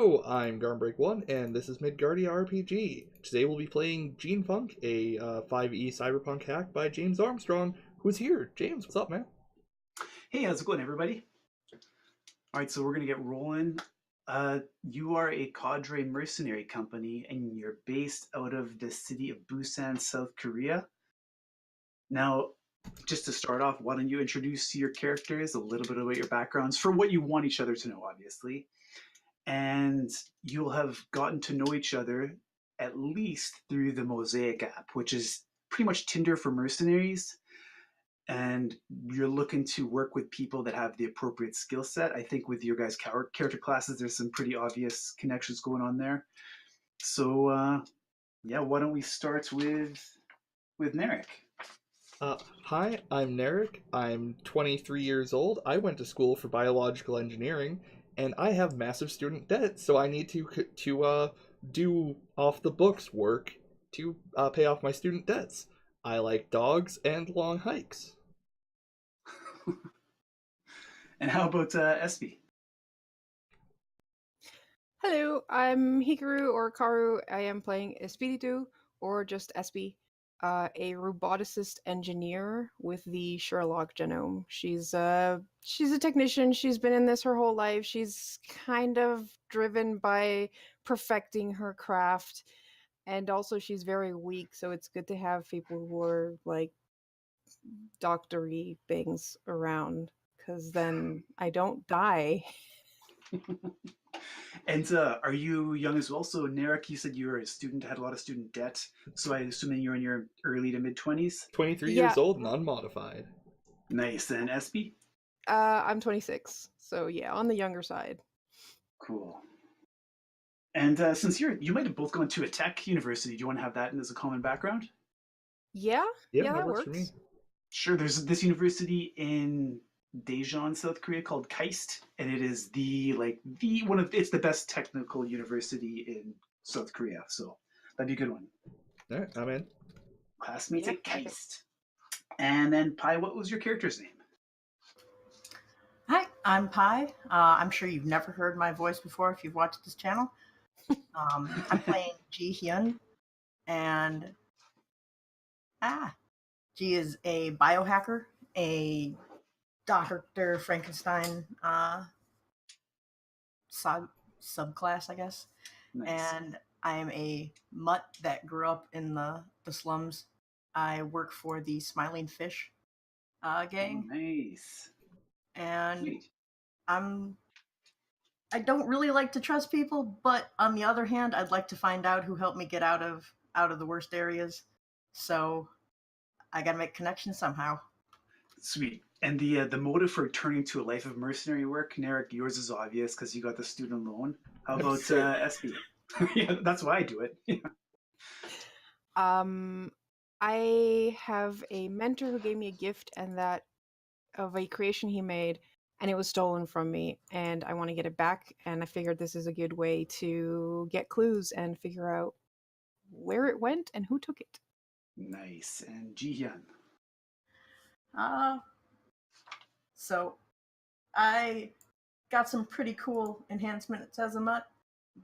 Hello, I'm Garm1, and this is Midgardia RPG. Today we'll be playing Genefunk, a 5e Cyberpunk hack by James Armstrong, who's here. James, what's up, man? Hey, how's it going, everybody? All right, so we're going to get rolling. You are a cadre mercenary company, and you're based out of the city of Busan, South Korea. Now, just to start off, why don't you introduce your characters, a little bit about your backgrounds, for what you want each other to know, obviously. And you'll have gotten to know each other at least through the Mosaic app, which is pretty much Tinder for mercenaries. And you're looking to work with people that have the appropriate skill set. I think with your guys' character classes, there's some pretty obvious connections going on there. So, yeah, why don't we start with Narek? Hi, I'm Narek. I'm 23 years old. I went to school for biological engineering, and I have massive student debt, so I need to do off-the-books work to pay off my student debts. I like dogs and long hikes. And how about Espy? Hello, I'm Hikaru or Karu. I am playing Espiritu, or just Espy, a roboticist engineer with the Sherlock genome. She's a technician. She's been in this her whole life. She's kind of driven by perfecting her craft, and also she's very weak. So it's good to have people who are like doctory things around, because then I don't die. And are you young as well? So, Narek, you said you were a student, had a lot of student debt. So, I assume that you're in your early to mid 20s? 23 Yeah. years old and unmodified. Nice. And Espy? I'm 26, so yeah, on the younger side. Cool. And since you might have both gone to a tech university, do you want to have that as a common background? Yeah, Yeah, that works for me. works. Sure. There's this university in Daejeon, South Korea called KAIST, and it is it's the best technical university in South Korea. So that'd be a good one. All right, I'm in. Classmates Yeah. at KAIST. And then Pi, what was your character's name? Hi, I'm Pi. I'm sure you've never heard my voice before if you've watched this channel. I'm playing Ji Hyun, and Ji is a biohacker, a Dr. Frankenstein subclass, I guess. Nice. And I'm a mutt that grew up in the slums. I work for the Smiling Fish gang. Oh, nice. And Sweet. I don't really like to trust people, but on the other hand, I'd like to find out who helped me get out of the worst areas. So I gotta make connections somehow. Sweet. And the motive for turning to a life of mercenary work, Narek, yours is obvious because you got the student loan. How about Espy? Yeah, that's why I do it. Yeah. I have a mentor who gave me a gift and that of a creation he made, and it was stolen from me, and I want to get it back, and I figured this is a good way to get clues and figure out where it went and who took it. Nice. And Jihyun. So I got some pretty cool enhancements as a mutt,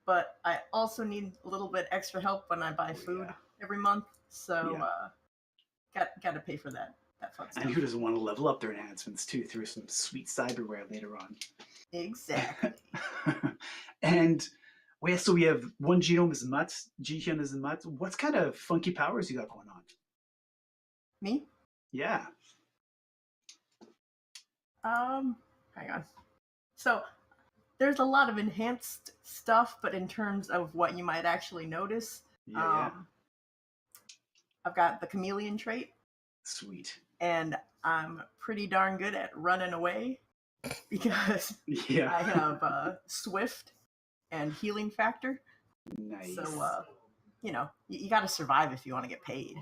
but I also need a little bit extra help when I buy food every month. So got to pay for that fun stuff. And who doesn't want to level up their enhancements too through some sweet cyberware later on? Exactly. And so we have one genome is mutt, Jihyun is a mutt. What kind of funky powers you got going on? Me? Yeah. Hang on. So there's a lot of enhanced stuff, but in terms of what you might actually notice, Yeah. I've got the chameleon trait. Sweet. And I'm pretty darn good at running away because Yeah. I have swift and healing factor. Nice. So, you got to survive if you want to get paid.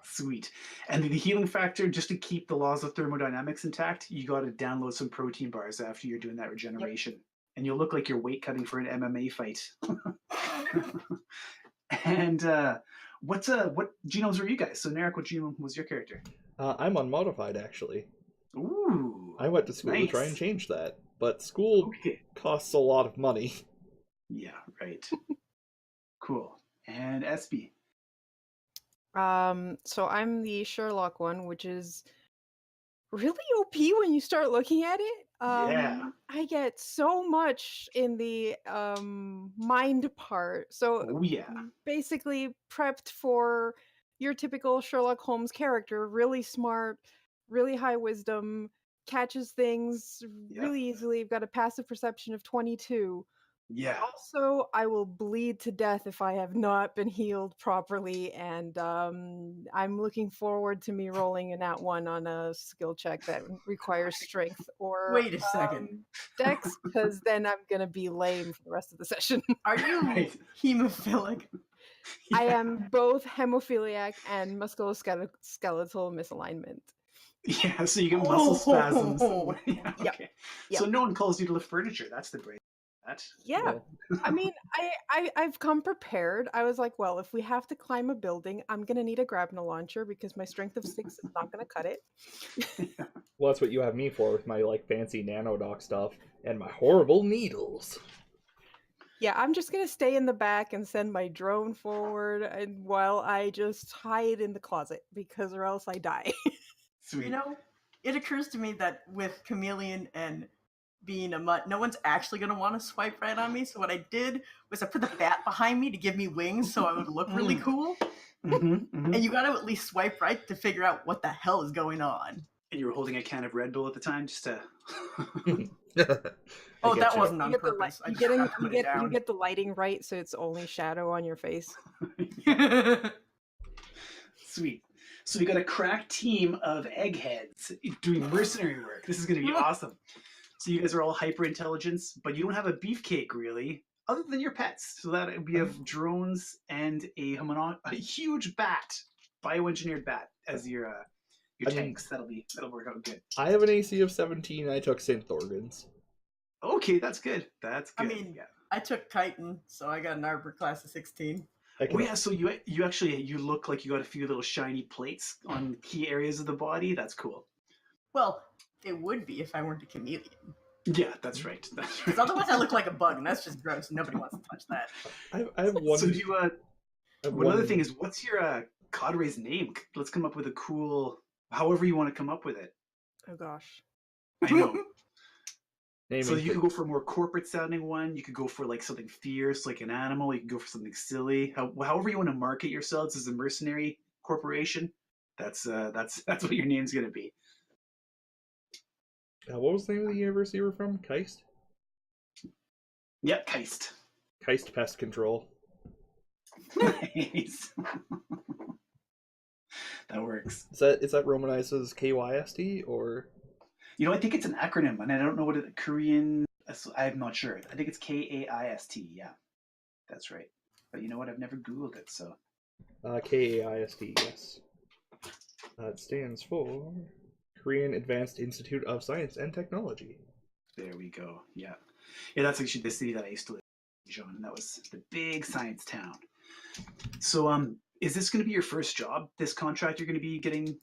Sweet. And the healing factor, just to keep the laws of thermodynamics intact, you got to download some protein bars after you're doing that regeneration. Yep. And you'll look like you're weight cutting for an MMA fight. And what genomes were you guys? So, Narek, what genome was your character? I'm unmodified, actually. Ooh. I went to school to try and change that, but school costs a lot of money. Yeah, right. Cool. And SB. So I'm the Sherlock one, which is really OP when you start looking at it. Yeah. I get so much in the mind part. So Oh yeah. basically prepped for your typical Sherlock Holmes character, really smart, really high wisdom, catches things Yep. really easily. You've got a passive perception of 22. Yeah. Also, I will bleed to death if I have not been healed properly, and I'm looking forward to me rolling an at one on a skill check that requires strength or Wait a second. dex, because then I'm gonna be lame for the rest of the session. Are you Right. hemophilic? I Yeah. am both hemophiliac and musculoskeletal misalignment. Yeah, so you get muscle spasms. Oh. Yeah, Yep. okay. Yep. So no one calls you to lift furniture. That's the great. That. Yeah. Well, I mean, I've come prepared. I was like, well, if we have to climb a building, I'm gonna need a grapnel launcher because my strength of 6 is not gonna cut it. well, that's what you have me for with my like fancy nanodoc stuff and my horrible needles. Yeah, I'm just gonna stay in the back and send my drone forward, and while I just hide in the closet because or else I die. Sweet. You know, it occurs to me that with Chameleon and being a mutt, no one's actually going to want to swipe right on me. So what I did was I put the bat behind me to give me wings so I would look really cool. Mm-hmm. And you got to at least swipe right to figure out what the hell is going on. And you were holding a can of Red Bull at the time, just to. Oh, get that you. wasn't on You get the purpose. I you just get, forgot to you put it get down. you get the lighting right, so it's only shadow on your face. Sweet. So we got a crack team of eggheads doing mercenary work. This is going to be awesome. So you guys are all hyper intelligence, but you don't have a beefcake really, other than your pets. So that we have drones and a huge bat, bioengineered bat as your I mean- tanks. That'll work out good. I have an AC of 17. I took synth organs. Okay, that's good. That's I good. mean, yeah. I took Chitin, so I got an Arbor class of 16. I Oh can, yeah, so you actually you look like you got a few little shiny plates on key areas of the body. That's cool. Well, it would be if I weren't a chameleon. Yeah, that's right. That's right. Because otherwise I look like a bug, and that's just gross. Nobody wants to touch that. I have one. So do you, I have one other one- thing is, what's your cadre's name? Let's come up with a cool, however you want to come up with it. Oh gosh. I know. naming So you thi- could go for a more corporate sounding one. You could go for like something fierce, like an animal. You could go for something silly. However you want to market yourselves as a mercenary corporation. That's what your name's gonna be. what was the name of the university you were from? Keist? Yep, Keist. Keist Pest Control. Nice. That works. Is that romanized as KYST or? You know, I think it's an acronym, and I don't know what it Korean. I'm not sure. I think it's KAIST. Yeah, that's right. But you know what? I've never Googled it, so. KAIST, yes. It stands for Korean Advanced Institute of Science and Technology. There we go. Yeah, yeah. That's actually the city that I used to live in, John, and that was the big science town. So, is this going to be your first job? This contract you're going to be getting,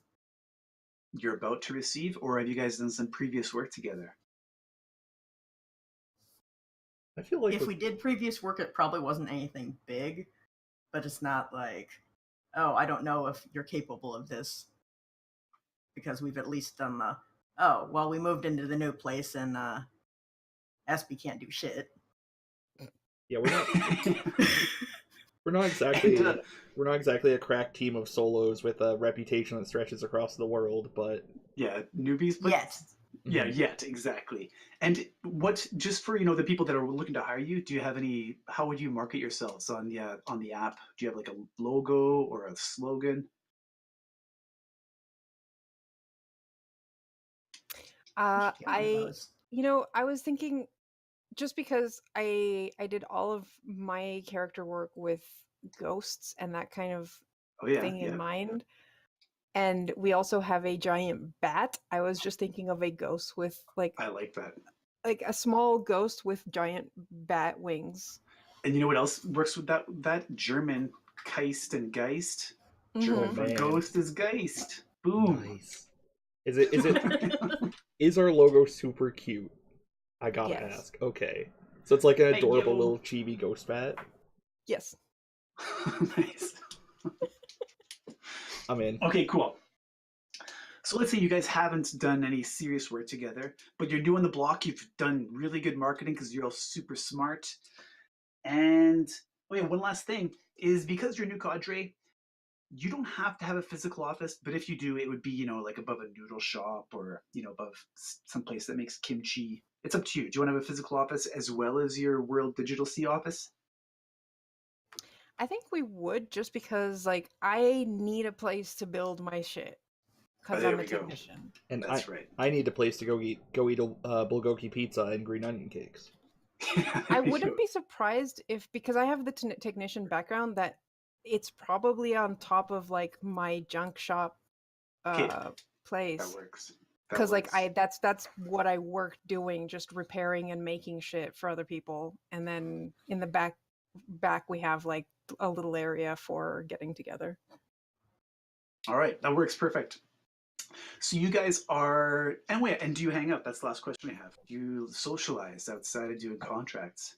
you're about to receive, or have you guys done some previous work together? I feel like If we did previous work, it probably wasn't anything big, but it's not like, oh, I don't know if you're capable of this, because we've at least done the, oh, well, we moved into the new place and SB can't do shit. yeah, we're not exactly And, we're not exactly a crack team of solos with a reputation that stretches across the world, but yeah, newbies. But Yet. yeah, yet exactly. And what, just for the people that are looking to hire you, do you have any? How would you market yourselves on the app? Do you have like a logo or a slogan? I was thinking, just because I did all of my character work with ghosts and that kind of Oh yeah, thing yeah. in mind, and we also have a giant bat. I was just thinking of a ghost with I like that. like a small ghost with giant bat wings. And you know what else works with that? That German Keist and Geist. German Mhm. for Man. ghost is Geist. Boom. nice. Is it is our logo super cute? I gotta Yes. ask. Okay. So it's like an Hey, adorable yo. little chibi ghost bat. Yes. Nice. I'm in. Okay, cool. So let's say you guys haven't done any serious work together, but you're doing the block. You've done really good marketing because you're all super smart. And oh yeah, one last thing is because you're a new cadre, you don't have to have a physical office, but if you do, it would be, like above a noodle shop or, above some place that makes kimchi. It's up to you. Do you want to have a physical office as well as your World Digital Sea office? I think we would, just because like I need a place to build my shit because there I'm a we go. technician. And That's right. I need a place to go eat bulgogi pizza and green onion cakes. I wouldn't be surprised if, because I have the technician background, that it's probably on top of like my junk shop Okay, place. that works. Because like that's what I work doing, just repairing and making shit for other people, and then in the back we have like a little area for getting together. All right, that works perfect. So you guys are, and wait, and do you hang out? That's the last question I have. Do you socialize outside of doing contracts?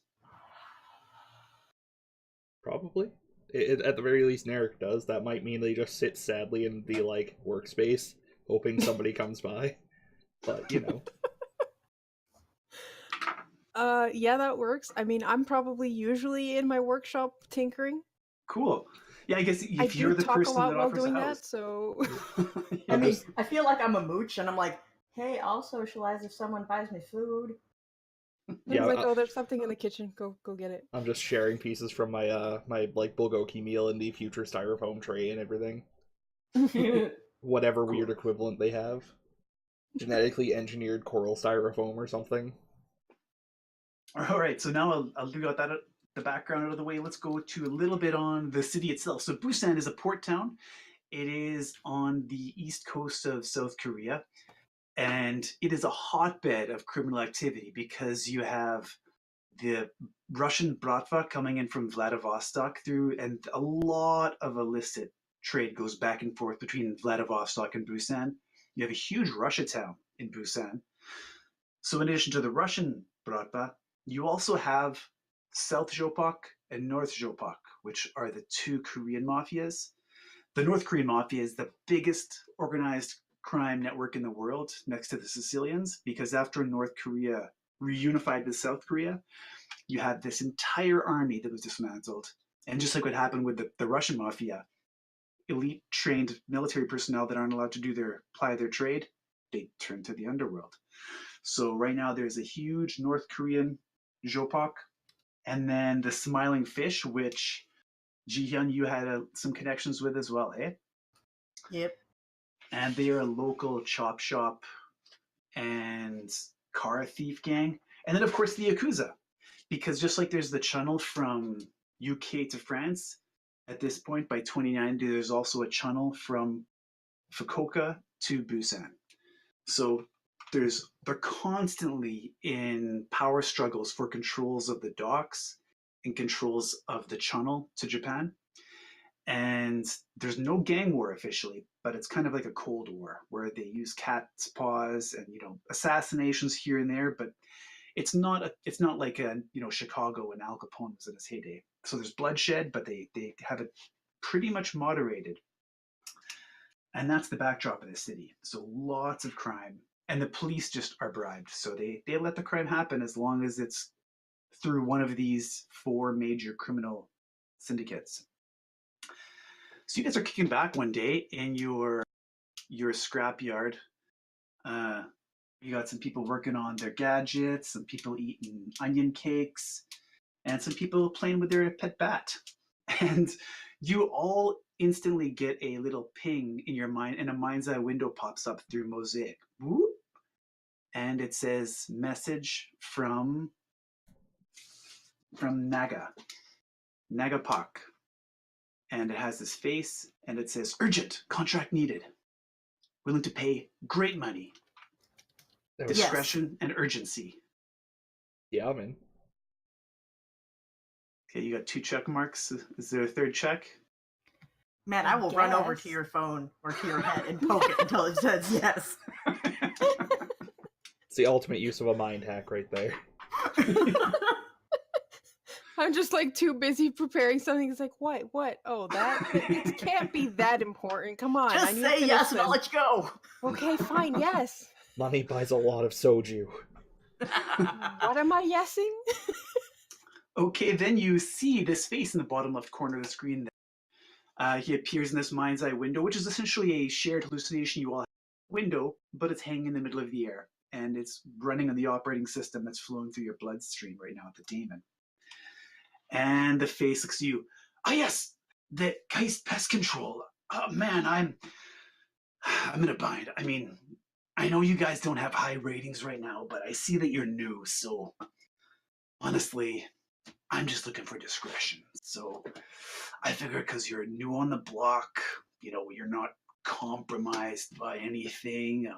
Probably. At the very least, Narek does. That might mean they just sit sadly in the like workspace, hoping somebody comes by. But Yeah, that works. I mean, I'm probably usually in my workshop tinkering. Cool. Yeah, I guess if I you're do the talk a person lot that while offers a doing house. that, so I I'm mean, just- I feel like I'm a mooch, and I'm like, hey, I'll socialize if someone buys me food. Yeah, it's like, oh, there's something in the kitchen. Go get it. I'm just sharing pieces from my my like bulgogi meal in the future styrofoam tray and everything. Whatever Cool. weird equivalent they have. Genetically engineered coral styrofoam or something. All right, so now I'll do that the background out of the way. Let's go to a little bit on the city itself. So Busan is a port town. It is on the east coast of South Korea, and it is a hotbed of criminal activity because you have the Russian bratva coming in from Vladivostok through, and a lot of illicit trade goes back and forth between Vladivostok and Busan. You have a huge Russia town in Busan. So in addition to the Russian bratva, you also have South Jopak and North Jopak, which are the two Korean mafias. The North Korean mafia is the biggest organized crime network in the world next to the Sicilians, because after North Korea reunified with South Korea, you had this entire army that was dismantled. And just like what happened with the Russian mafia, elite trained military personnel that aren't allowed to ply their trade, they turn to the underworld. So right now there's a huge North Korean Jopak, and then the Smiling Fish, which Jihyun, you had some connections with as well, eh? Yep. And they are a local chop shop and car thief gang. And then of course the Yakuza, because just like there's the channel from UK to France, at this point by 2090 there's also a channel from Fukuoka to Busan. So they're constantly in power struggles for controls of the docks and controls of the channel to Japan. And there's no gang war officially, but it's kind of like a Cold War where they use cat's paws and assassinations here and there, but it's not like a Chicago when Al Capone was in his heyday. So there's bloodshed, but they have it pretty much moderated. And that's the backdrop of the city. So lots of crime. And the police just are bribed. So they let the crime happen as long as it's through one of these four major criminal syndicates. So you guys are kicking back one day in your scrapyard. You got some people working on their gadgets, some people eating onion cakes, and some people playing with their pet bat. And you all instantly get a little ping in your mind, and a mind's eye window pops up through Mosaic. Whoop. And it says message from Nagapak. And it has this face, and it says urgent, contract needed, willing to pay great money, discretion and urgency. Yeah, I'm in. Okay, you got 2 check marks. Is there a third check? Man, I will run over to your phone or to your head and poke it until it says yes. It's the ultimate use of a mind hack right there. I'm just like too busy preparing something. It's like, what? Oh, that? It can't be that important. Come on. I Just need to say finish yes and I'll this. let you go. Okay, fine, yes. Money buys a lot of soju. What am I yesing? Okay, then you see this face in the bottom left corner of the screen. He appears in this mind's eye window, which is essentially a shared hallucination you all have. Window, but it's hanging in the middle of the air, and it's running on the operating system that's flowing through your bloodstream right now at the demon. And the face looks at you. Ah, yes, the heist pest control. Oh man, I'm in a bind. I mean, I know you guys don't have high ratings right now, but I see that you're new, so honestly, I'm just looking for discretion. So I figure because you're new on the block, you're not compromised by anything,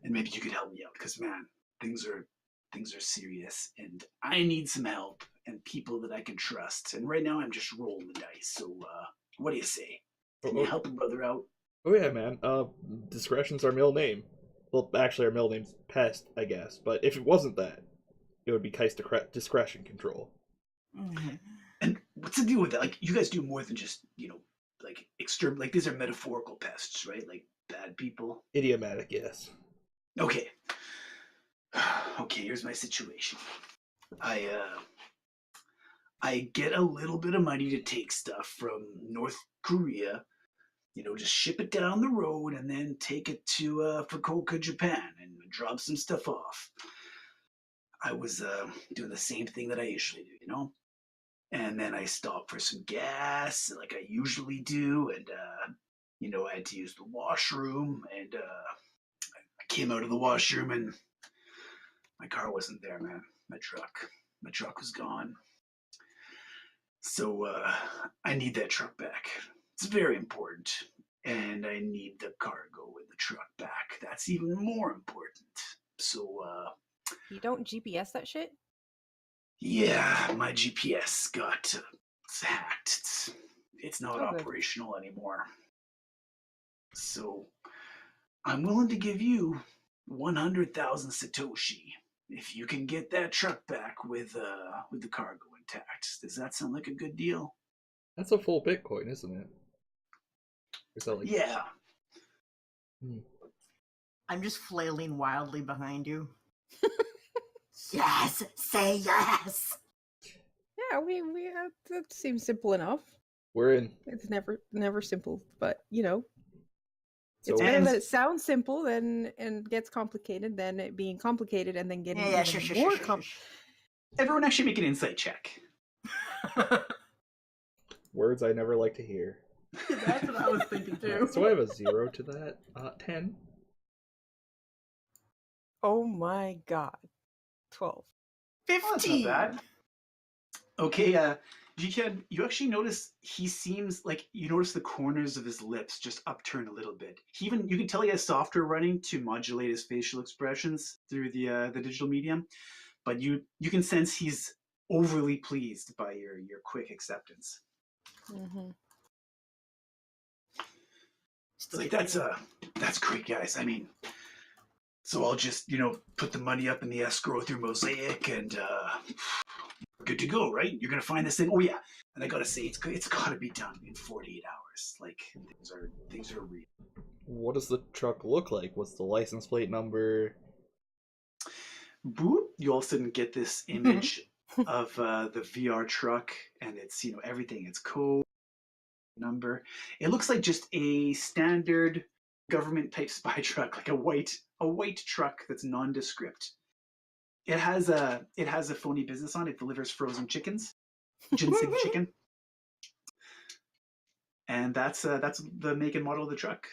and maybe you could help me out. Because man, things are serious, and I need some help and people that I can trust. And right now, I'm just rolling the dice. So what do you say? Can you help a brother out? Oh yeah, man. Discretion's our middle name. Well, actually, our middle name's Pest, I guess. But if it wasn't that, it would be Heist Discretion Control. Mm-hmm. And what's the deal with that? Like, you guys do more than just, like exterminate. Like, these are metaphorical pests, right? Like bad people. Idiomatic, yes. Okay. Okay, here's my situation. I get a little bit of money to take stuff from North Korea, just ship it down the road and then take it to Fukuoka, Japan, and drop some stuff off. I was doing the same thing that I usually do, and then I stopped for some gas, like I usually do, and I had to use the washroom, and I came out of the washroom, and my car wasn't there, man. My truck was gone. So I need that truck back. It's very important. And I need the cargo in the truck back. That's even more important. So, You don't GPS that shit? yeah, my GPS got hacked. It's not Oh, good. operational anymore. So, I'm willing to give you 100,000 Satoshi if you can get that truck back with the cargo intact. Does that sound like a good deal? That's a full Bitcoin, isn't it? Is that like... Yeah. I'm just flailing wildly behind you. Yes, say yes. Yeah, we that seems simple enough. We're in. It's never simple, but So, it's better that it sounds simple and gets complicated than it being complicated and then getting more complicated. Everyone actually make an insight check. words I never like to hear. That's what I was thinking too. So I have a 0 to that. 10. Oh my god. 12. 15. Oh, that's not bad. Okay, you actually notice he seems like you notice the corners of his lips just upturn a little bit. You can tell he has software running to modulate his facial expressions through the digital medium, but you can sense he's overly pleased by your quick acceptance. Mm-hmm. It's like that's great, guys. I mean, so I'll just put the money up in the escrow through Mosaic and we're good to go, right? You're gonna find this thing. Oh yeah, and I gotta say it's got to be done in 48 hours. Like things are real. What does the truck look like? What's the license plate number? Boop! You all of a sudden get this image of the VR truck, and it's everything. It's code number. It looks like just a standard government type spy truck, like a white truck that's nondescript. It has a phony business on it. It delivers frozen chickens, ginseng chicken, and that's the make and model of the truck.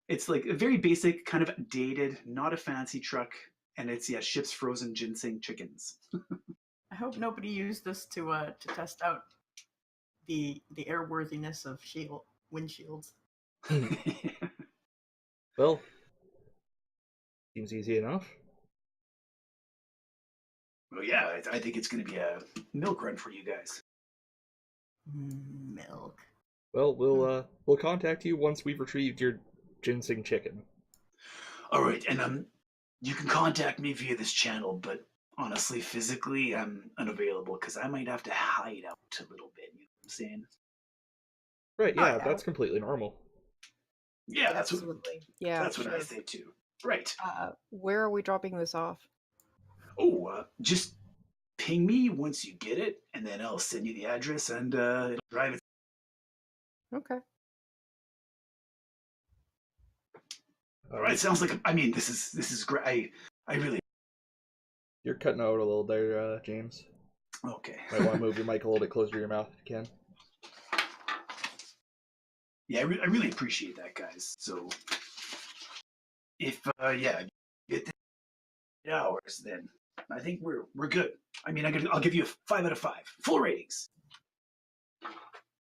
It's like a very basic, kind of dated, not a fancy truck, and it's ships frozen ginseng chickens. I hope nobody used this to test out the airworthiness of windshields. Well, seems easy enough. Well, yeah, I think it's going to be a milk run for you guys. Milk. Well, we'll contact you once we've retrieved your ginseng chicken. All right, and you can contact me via this channel, but honestly, physically, I'm unavailable because I might have to hide out a little bit. You know what I'm saying? Right, Oh, yeah, yeah. that's completely normal. Yeah, Absolutely. Yeah, that's what I sure. say too. Right. Where are we dropping this off? Oh, just ping me once you get it, and then I'll send you the address and it'll drive it. Okay. All right, sounds like I mean this is great. I really You're cutting out a little there, James. okay. Might want to move your mic a little bit closer to your mouth if you can. Yeah, I really appreciate that, guys. So if yeah, get the hours, then I think we're good. I mean, I'll give you a 5 out of 5, full ratings.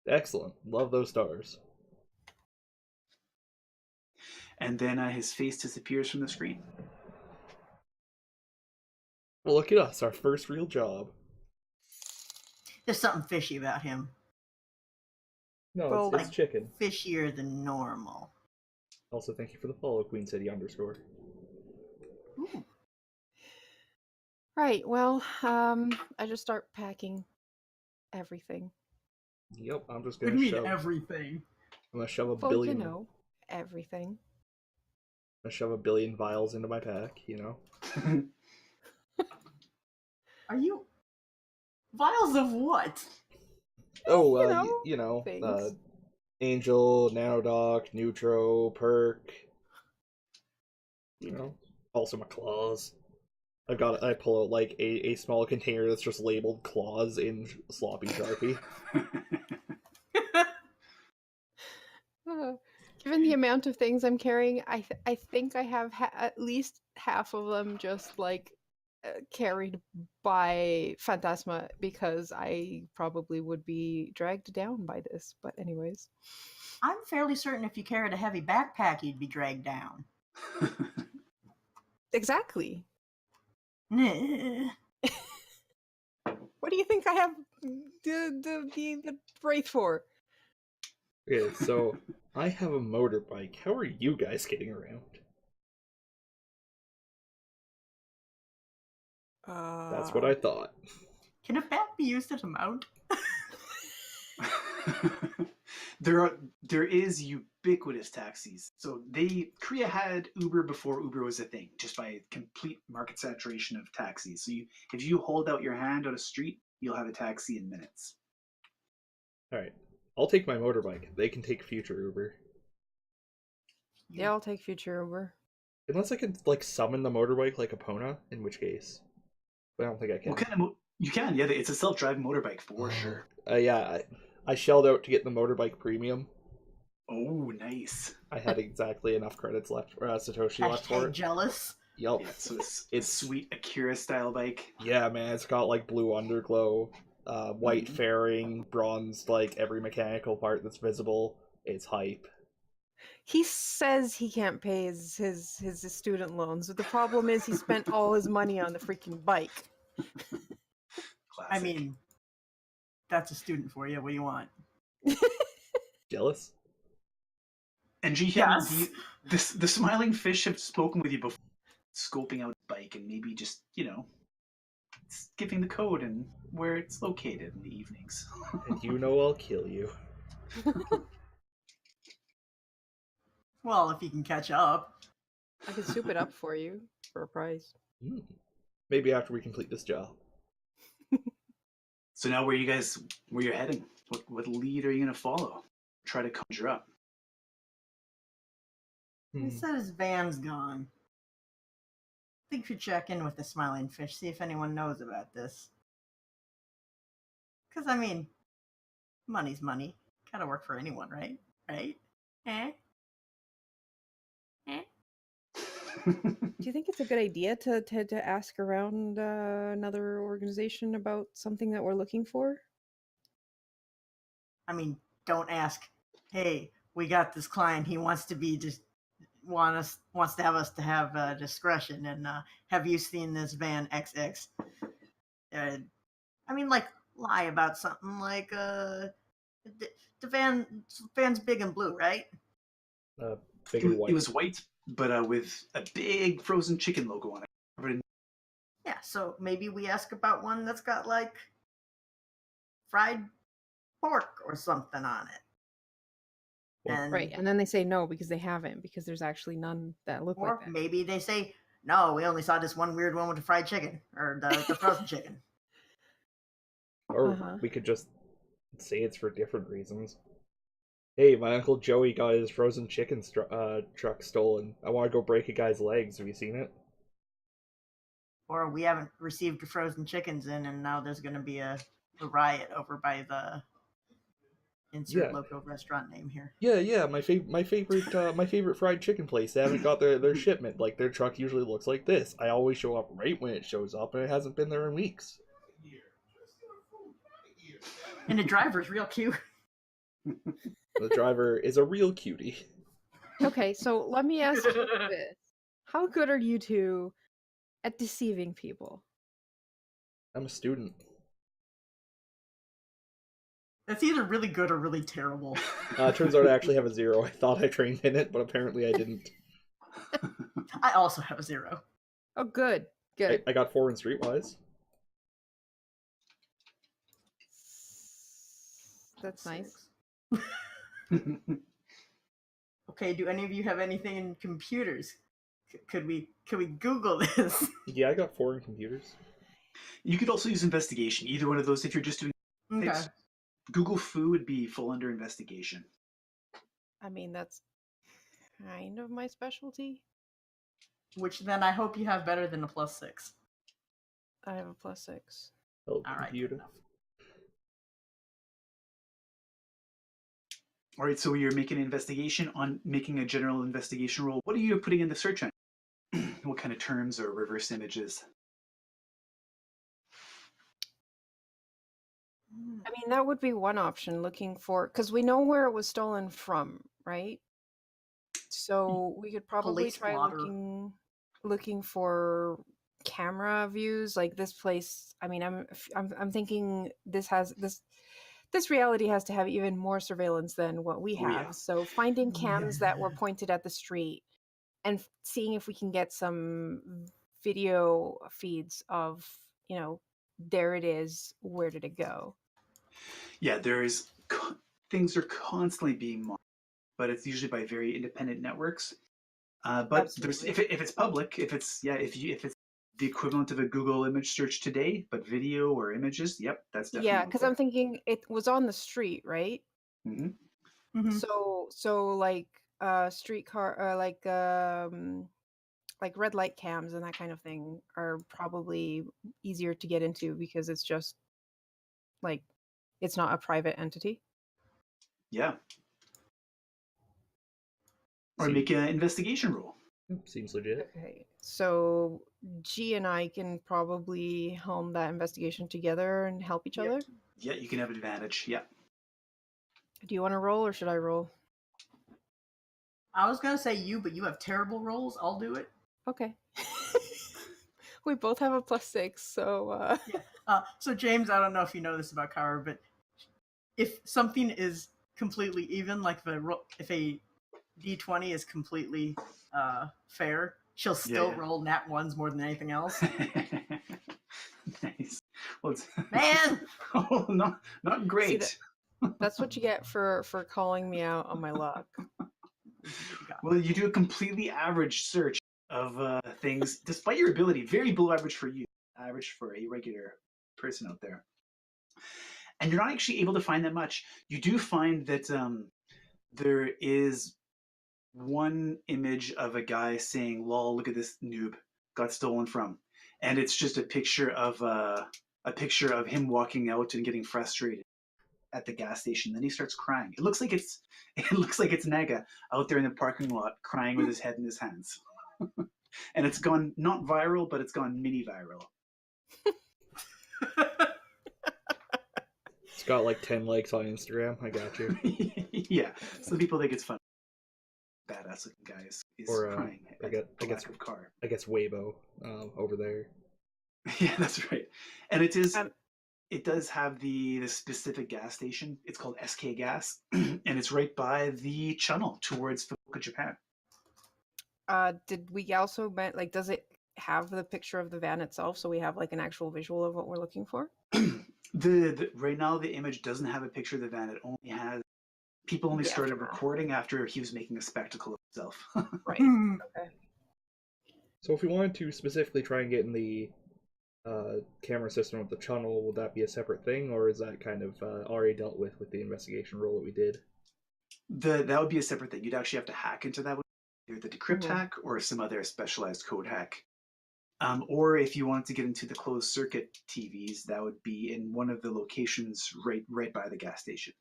Excellent. Love those stars. And then his face disappears from the screen. Well, look at us, our first real job. There's something fishy about him. No, Well, it's chicken. Fishier than normal. Also, thank you for the follow, Queen City _. Ooh. Right. Well, I just start packing everything. Yep, I'm just What gonna do you shove. mean everything? I'm gonna shove a Well, billion. you know, everything. I'm gonna shove a billion vials into my pack. You know. Are you vials of what? Oh, You know, things. Angel, Nanodoc, Neutro, Perk. You know, also my claws. I pull out like a small container that's just labeled claws in sloppy Sharpie. Given the amount of things I'm carrying, I think I have at least half of them just like carried by Phantasma because I probably would be dragged down by this. But anyways, I'm fairly certain if you carried a heavy backpack, you'd be dragged down. exactly. Nah. What do you think I have the wraith for? Okay, so I have a motorbike. How are you guys getting around? That's what I thought. Can a back be used as a mount? there is ubiquitous taxis. So Korea had Uber before Uber was a thing, just by complete market saturation of taxis. So if you hold out your hand on a street, you'll have a taxi in minutes. All right, I'll take my motorbike. They can take future Uber. Yeah, I'll take future Uber. Unless I can like summon the motorbike like Epona, in which case, but I don't think I can. What kind of you can? Yeah, it's a self-driving motorbike for sure. Yeah, I shelled out to get the motorbike premium. Oh, nice. I had exactly enough credits left, Satoshi left for Hashtag it. jealous. Yep. Yeah, so it's sweet Akira style bike. Yeah, man, it's got like blue underglow, white fairing, bronze, like every mechanical part that's visible. It's hype. He says he can't pay his student loans, but the problem is he spent all his money on the freaking bike. Classic. I mean, that's a student for you. What do you want? Jealous? And G, Yes. the smiling fish have spoken with you before, scoping out the bike and maybe just giving the code and where it's located in the evenings. And you know I'll kill you. Well, if you can catch up. I can soup it up for you for a price. Maybe after we complete this job. So now where you're heading? What lead are you gonna follow? Try to conjure up. He said his van's gone. I think we should check in with the smiling fish, see if anyone knows about this. Because, I mean, money's money. Gotta work for anyone, right? Right? Eh? Eh? Do you think it's a good idea to ask around another organization about something that we're looking for? I mean, don't ask, hey, we got this client, he wants to be just wants to have us to have discretion, and have you seen this van XX? I mean, like, lie about something like the van's big and blue, right? Big and white. It was white, but with a big frozen chicken logo on it. Yeah. Yeah, so maybe we ask about one that's got like fried pork or something on it. Well, And Right, and then they say no because they haven't, because there's actually none that look like or that. maybe they say, no, we only saw this one weird one with the fried chicken or the frozen chicken. or Uh-huh. we could just say it's for different reasons. Hey, my Uncle Joey got his frozen chicken truck stolen. I want to go break a guy's legs. Have you seen it? Or we haven't received the frozen chickens in, and now there's going to be a riot over by the insert Yeah. local restaurant name here. Yeah. My favorite fried chicken place. They haven't got their shipment. Like their truck usually looks like this. I always show up right when it shows up, and it hasn't been there in weeks. And the driver's real cute. The driver is a real cutie. Okay, so let me ask you this. How good are you two at deceiving people? I'm a student. That's either really good or really terrible. Turns out I actually have a 0. I thought I trained in it, but apparently I didn't. I also have a 0. Oh, good. Good. I got 4 in Streetwise. That's nice. Okay, do any of you have anything in computers? Could we Google this? Yeah, I got 4 in computers. You could also use investigation. Either one of those if you're just doing Okay. things. Google Foo would be full under investigation. I mean, that's kind of my specialty. Which then I hope you have better than a +6. I have a +6. Oh, All right, computer. good enough. All right, so you're making an investigation on making a general investigation roll. What are you putting in the search engine? What kind of terms or reverse images? I mean, that would be one option, looking for, because we know where it was stolen from, right? So we could probably Police try blotter. looking for camera views. Like this place, I mean, I'm thinking this reality has to have even more surveillance than what we Oh, have. yeah. So finding cams that were Yeah. pointed at the street and seeing if we can get some video feeds of, there it is, where did it go? Yeah, things are constantly being monitored, but it's usually by very independent networks. But there's Absolutely. if it's public, if it's the equivalent of a Google image search today, but video or images, yep, that's definitely Yeah, out because there. I'm thinking it was on the street, right? Mm-hmm. Mhm. So like streetcar like red light cams and that kind of thing are probably easier to get into because it's just like it's not a private entity. Yeah, or Seems, make an investigation roll. seems legit. Okay. So G and I can probably helm that investigation together and help each Yep. other. Yeah, you can have advantage. Yeah. Do you want to roll or should I roll? I was gonna say you, but you have terrible rolls. I'll do it. Okay. We both have a +6, so So James, I don't know if you know this about Karu, but if something is completely even, like if a D20 is completely fair, she'll still Yeah. roll nat ones more than anything else. Nice. Well, it's Man, oh, not great. that's what you get for calling me out on my luck. Well, you do a completely average search of things, despite your ability, very below average for you, average for a regular person out there. And you're not actually able to find that much. You do find that there is one image of a guy saying, "Lol, look at this noob, got stolen from," and it's just a picture of him walking out and getting frustrated at the gas station. Then he starts crying. It looks like it's Naga out there in the parking lot crying with his head in his hands. And it's gone not viral, but it's gone mini viral. It's got like 10 likes on Instagram. I got you. Yeah, some people think it's fun. Badass looking guy is Or, crying I at guess- the lack of car. I guess Weibo over there. Yeah, that's right. And it is. Um, It does have the specific gas station. It's called SK Gas, and it's right by the channel towards Fukuoka, Japan. Did we also does it have the picture of the van itself, so we have like an actual visual of what we're looking for? The right now the image doesn't have a picture of the van. It only has people only The started aftermath. recording after he was making a spectacle of himself. Right. Hmm. Okay. So if we wanted to specifically try and get in the camera system of the tunnel, would that be a separate thing, or is that kind of already dealt with the investigation role that we did? That would be a separate thing. You'd actually have to hack into that, either the decrypt Mhm. hack or some other specialized code hack. Or if you wanted to get into the closed circuit TVs, that would be in one of the locations right by the gas station,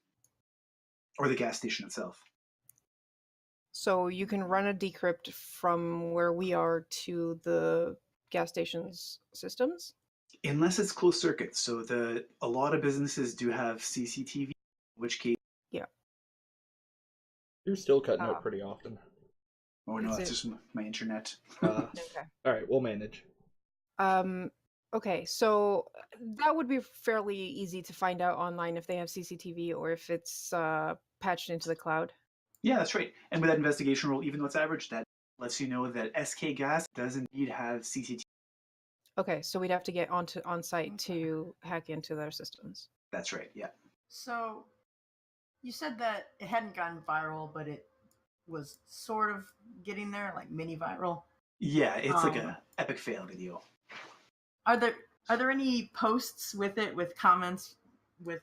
or the gas station itself. So you can run a decrypt from where we are to the gas station's systems? Unless it's closed circuit. So a lot of businesses do have CCTV, in which case, Yeah. You're still cutting out Ah. pretty often. oh no, Is that's it- just my internet. Okay. All right, we'll manage. Okay, so that would be fairly easy to find out online if they have CCTV or if it's patched into the cloud. Yeah, that's right. And with that investigation role, even though it's average, that lets you know that SK Gas does indeed have CCTV. Okay, so we'd have to get on site to hack into their systems. That's right. Yeah. So, you said that it hadn't gone viral, but it was sort of getting there, like mini viral. Yeah, it's like Um, a epic fail video. Are there any posts with it, with comments, with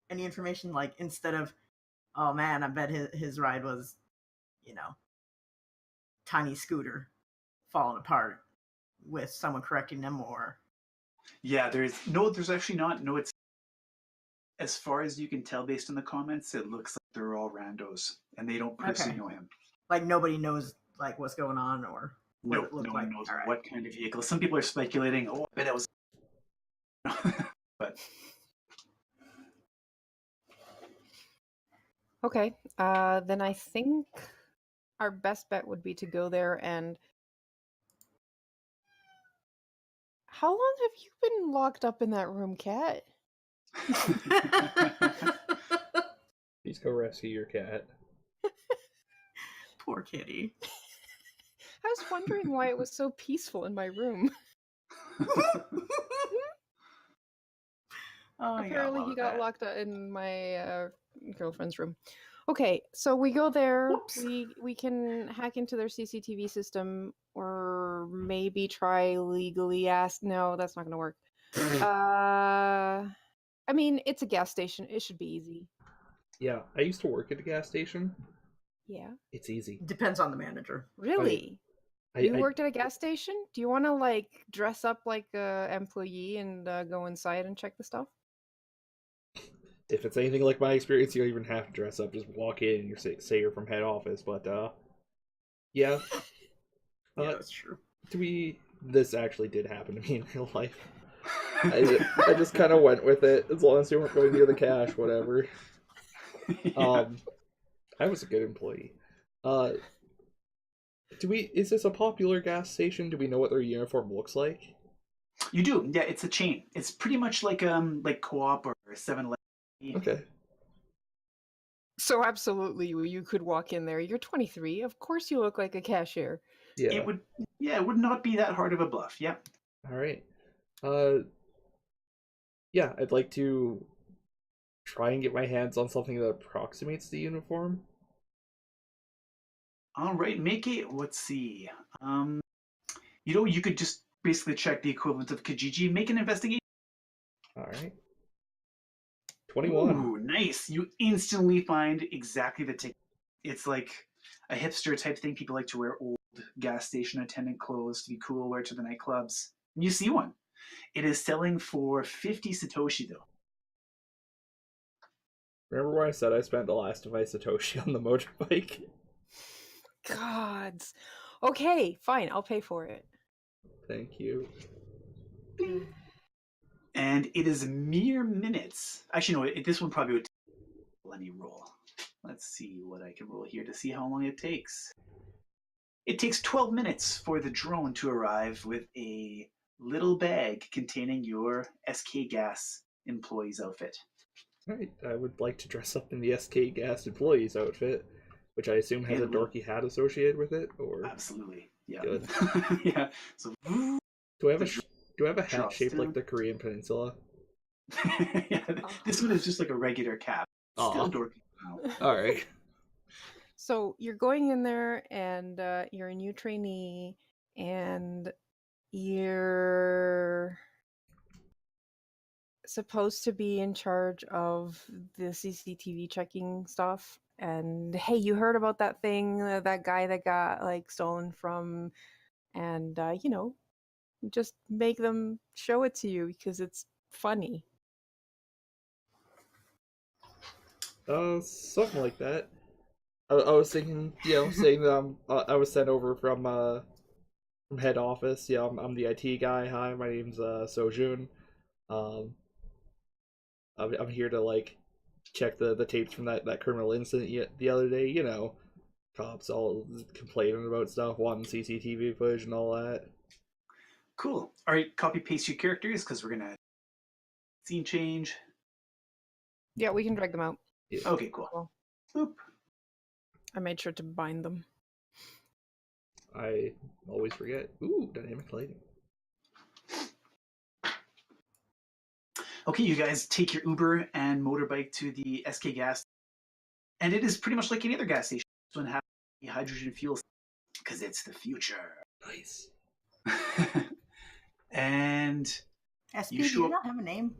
any information, like instead of, oh man, I bet his ride was, tiny scooter falling apart, with someone correcting them, or Yeah, there's actually not. No, it's as far as you can tell based on the comments, it looks like they're all randos and they don't personally Okay. know him. like nobody knows like what's going on or what No, it looked no like. one knows All right. what kind of vehicle. Some people are speculating, oh, I bet it was. But Okay, then I think our best bet would be to go there and... How long have you been locked up in that room, Cat? Please go rescue your cat. Poor kitty. I was wondering why it was so peaceful in my room. Oh, Apparently he got that. locked up in my girlfriend's room. Okay, so we go there. Whoops. We can hack into their CCTV system, or maybe try legally ask. No, that's not gonna work. I mean, it's a gas station. It should be easy. Yeah, I used to work at a gas station. Yeah. It's easy. Depends on the manager. Really? I You worked at a gas station? Do you want to like dress up like a employee and go inside and check the stuff? If it's anything like my experience, you don't even have to dress up. Just walk in and say you're from head office. But yeah. Yeah, that's true. This actually did happen to me in real life. I just kind of went with it. As long as you weren't going near the cash, whatever. Yeah. I was a good employee. Is this a popular gas station? Do we know what their uniform looks like? You do. Yeah, it's a chain. It's pretty much like Co-op or 7-Eleven. Okay. So absolutely, you could walk in there. You're 23. Of course you look like a cashier. Yeah. It would not be that hard of a bluff. Yeah. All right. Yeah, I'd like to try and get my hands on something that approximates the uniform. All right, make it. Let's see. You could just basically check the equivalent of Kijiji. Make an investigation. All right. 21. Ooh, nice. You instantly find exactly the ticket. It's like a hipster type thing. People like to wear old gas station attendant clothes to be cool, wear to the nightclubs. And you see one. It is selling for 50 Satoshi, though. Remember where I said I spent the last of my Satoshi on the motorbike? Gods. Okay, fine. I'll pay for it. Thank you. And it is mere minutes. Actually, no, this one probably would let me roll. Let's see what I can roll here to see how long it takes. It takes 12 minutes for the drone to arrive with a little bag containing your SK Gas employee's outfit. All right, I would like to dress up in the SK Gas employee's outfit, which I assume has a dorky hat associated with it, or... Absolutely. Yeah. Good. Yeah. So Do I have a The do I have a hat drops shaped like down. the Korean Peninsula? yeah, this one is just like a regular cap. Still Aw. dorky. All right. So you're going in there, and you're a new trainee, and you're supposed to be in charge of the CCTV checking stuff. And hey, you heard about that thing, that guy that got like stolen from, and just make them show it to you because it's funny. Something like that. I was thinking, saying that I was sent over from head office. Yeah, I'm the IT guy. Hi, my name's Sojun. Um, I'm here to like check the tapes from that criminal incident the other day. Cops all complaining about stuff, wanting CCTV footage and all that. Cool. All right, copy paste your characters because we're gonna scene change. Yeah, we can drag them out. Yeah. Okay, cool. Well, Boop. I made sure to bind them. I always forget. Ooh, dynamic lighting. Okay, you guys take your Uber and motorbike to the SK gas, and it is pretty much like any other gas station. This one has hydrogen fuel because it's the future. Nice. And SP, You do show you up- not have a name?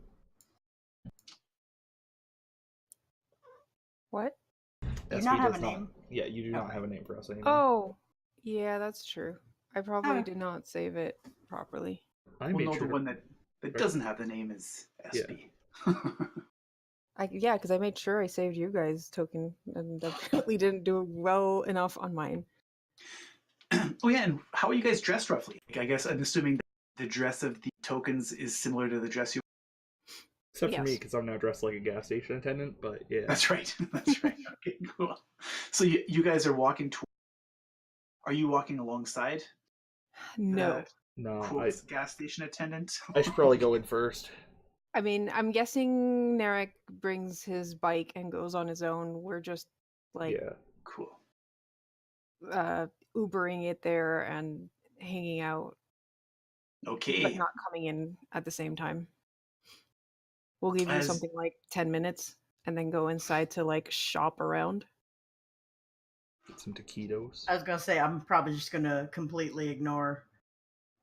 What? Do you SV not have does a name? Yeah, you do not Okay. have a name for us anymore. Oh, yeah, that's true. I probably Oh. did not save it properly. I well, made no, sure the to- one that doesn't have the name is SB. Yeah, because I made sure I saved you guys' token, and apparently didn't do well enough on mine. Oh yeah, and how are you guys dressed roughly? Like, I guess I'm assuming the dress of the tokens is similar to the dress you. Except for me, Yes. because I'm now dressed like a gas station attendant. But yeah, That's right. That's right. Okay, cool. So you guys are walking toward. Are you walking alongside No. no, quotes gas station attendant? I should probably go in first. I mean, I'm guessing Narek brings his bike and goes on his own. We're just like Yeah, Cool. Ubering it there and hanging out, Okay. but not coming in at the same time. We'll give you As- something like 10 minutes and then go inside to like shop around. get some taquitos. I was gonna say I'm probably just gonna completely ignore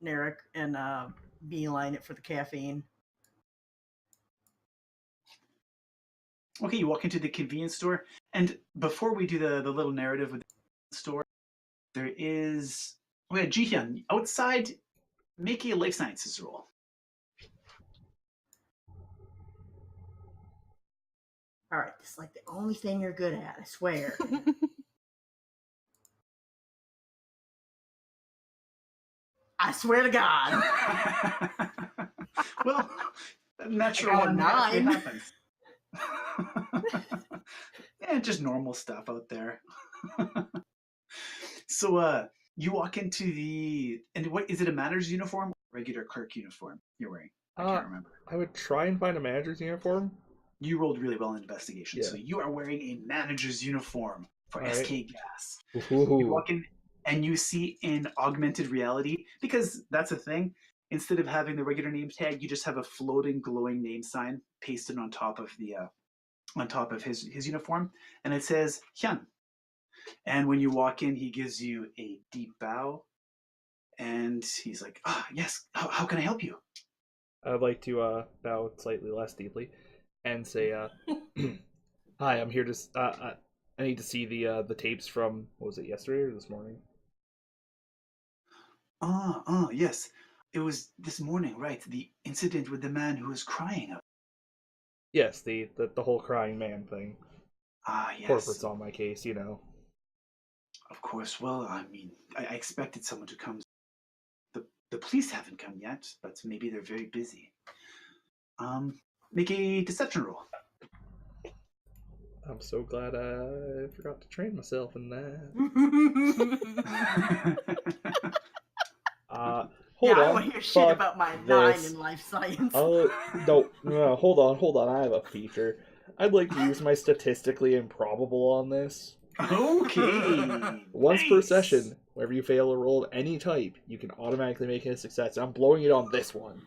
Narek and beeline it for the caffeine. Okay, you walk into the convenience store, and before we do the little narrative with the store, there is. Oh yeah, Jihyun, outside, make a life sciences roll. All right, this is like the only thing you're good at, I swear. I swear to God. Well, natural I got a one naturally 9. happens. Yeah, just normal stuff out there. So you walk into and what is it, a manager's uniform or regular clerk uniform you're wearing? I can't remember. I would try and find a manager's uniform. You rolled really well in investigation, Yeah. so you are wearing a manager's uniform for All right. SK Gas. Ooh. You walk in and you see in augmented reality, because that's a thing. Instead of having the regular name tag, you just have a floating, glowing name sign pasted on top of his uniform, and it says Hyun. And when you walk in, he gives you a deep bow, and he's like, yes, how can I help you? I'd like to bow slightly less deeply and say, "Hi, I'm here to. I need to see the tapes from, what was it, yesterday or this morning?" Yes. It was this morning, right? The incident with the man who was crying out. Yes, the whole crying man thing. Yes. Corporate's on my case, Of course. Well, I mean, I expected someone to come. The police haven't come yet, but maybe they're very busy. Make a deception roll. I'm so glad I forgot to train myself in that. Hold I on. want to hear shit Fuck about my this. 9 in life science. No, hold on. I have a feature. I'd like to use my statistically improbable on this. Okay. Once per Nice. session, Whenever you fail a roll of any type, you can automatically make it a success. I'm blowing it on this one.